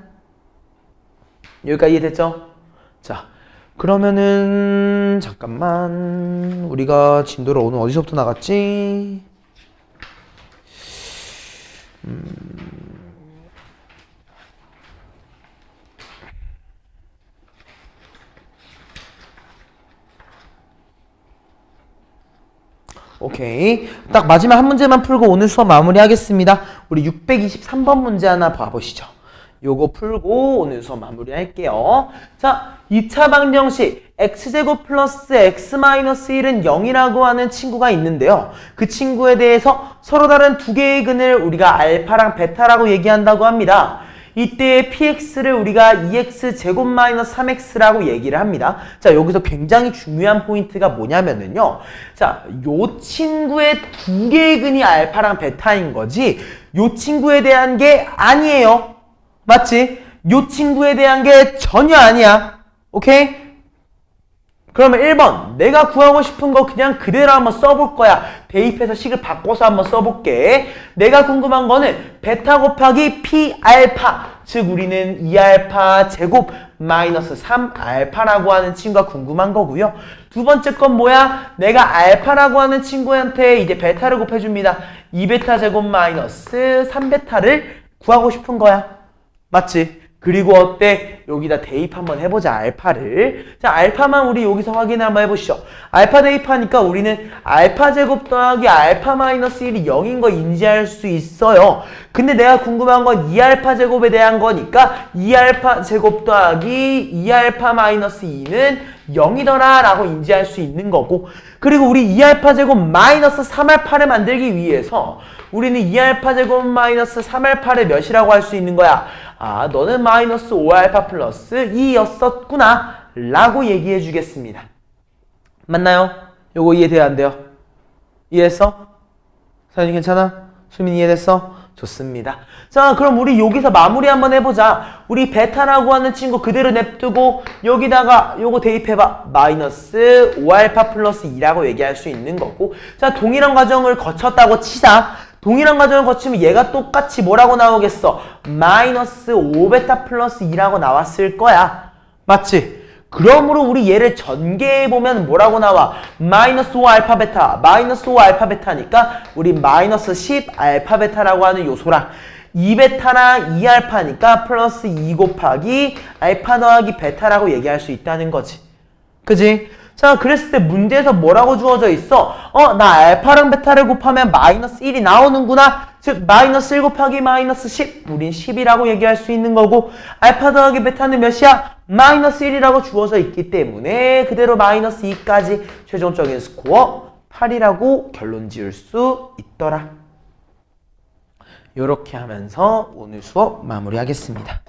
여기까지 이해됐죠? 자, 그러면은 잠깐만, 우리가 진도를 오늘 어디서부터 나갔지? 오케이. 딱 마지막 한 문제만 풀고 오늘 수업 마무리하겠습니다. 우리 623번 문제 하나 봐보시죠. 요거 풀고 오늘 수업 마무리할게요. 자, 2차 방정식 x제곱 플러스 x 마이너스 1은 0이라고 하는 친구가 있는데요. 그 친구에 대해서 서로 다른 두 개의 근을 우리가 알파랑 베타라고 얘기한다고 합니다. 이때의 px를 우리가 2x 제곱 마이너스 3x라고 얘기를 합니다. 자, 여기서 굉장히 중요한 포인트가 뭐냐면은요. 자, 요 친구의 두 개의 근이 알파랑 베타인 거지, 요 친구에 대한 게 아니에요. 맞지? 요 친구에 대한 게 전혀 아니야. 오케이? 그러면 1번, 내가 구하고 싶은 거 그냥 그대로 한번 써볼 거야. 대입해서 식을 바꿔서 한번 써볼게. 내가 궁금한 거는 베타 곱하기 p 알파, 즉 우리는 2알파 제곱 마이너스 3알파라고 하는 친구가 궁금한 거고요. 두 번째 건 뭐야? 내가 알파라고 하는 친구한테 이제 베타를 곱해줍니다. 2베타 제곱 마이너스 3베타를 구하고 싶은 거야. 맞지? 그리고 어때? 여기다 대입 한번 해보자, 알파를. 자, 알파만 우리 여기서 확인 한번 해보시죠. 알파 대입하니까 우리는 알파 제곱 더하기 알파 마이너스 1이 0인 거 인지할 수 있어요. 근데 내가 궁금한 건 2알파 제곱에 대한 거니까 2알파 제곱 더하기 2알파 마이너스 2는 0이더라 라고 인지할 수 있는 거고, 그리고 우리 2알파 제곱 마이너스 3알파를 만들기 위해서 우리는 2알파 제곱 마이너스 3알파를 몇이라고 할 수 있는 거야? 아, 너는 마이너스 5알파 플러스 2였었구나 라고 얘기해 주겠습니다. 맞나요? 요거 이해돼야 안 돼요? 이해했어? 사연이 괜찮아? 수민 이해됐어? 좋습니다. 자, 그럼 우리 여기서 마무리 한번 해보자. 우리 베타라고 하는 친구 그대로 냅두고 여기다가 요거 대입해봐. 마이너스 5알파 플러스 2라고 얘기할 수 있는 거고, 자, 동일한 과정을 거쳤다고 치자. 동일한 과정을 거치면 얘가 똑같이 뭐라고 나오겠어? 마이너스 5베타 플러스 2라고 나왔을 거야. 맞지? 그러므로 우리 얘를 전개해보면 뭐라고 나와? 마이너스 5 알파 베타, 마이너스 5 알파 베타니까 우리 마이너스 10 알파 베타라고 하는 요소랑 2베타랑 2 알파니까 플러스 2 곱하기 알파 더하기 베타라고 얘기할 수 있다는 거지. 그지? 자, 그랬을 때 문제에서 뭐라고 주어져 있어? 나 알파랑 베타를 곱하면 마이너스 1이 나오는구나. 즉 마이너스 1 곱하기 마이너스 10, 우린 10이라고 얘기할 수 있는 거고, 알파 더하기 베타는 몇이야? 마이너스 1이라고 주어져 있기 때문에 그대로 마이너스 2까지 최종적인 스코어 8이라고 결론 지을 수 있더라. 요렇게 하면서 오늘 수업 마무리하겠습니다.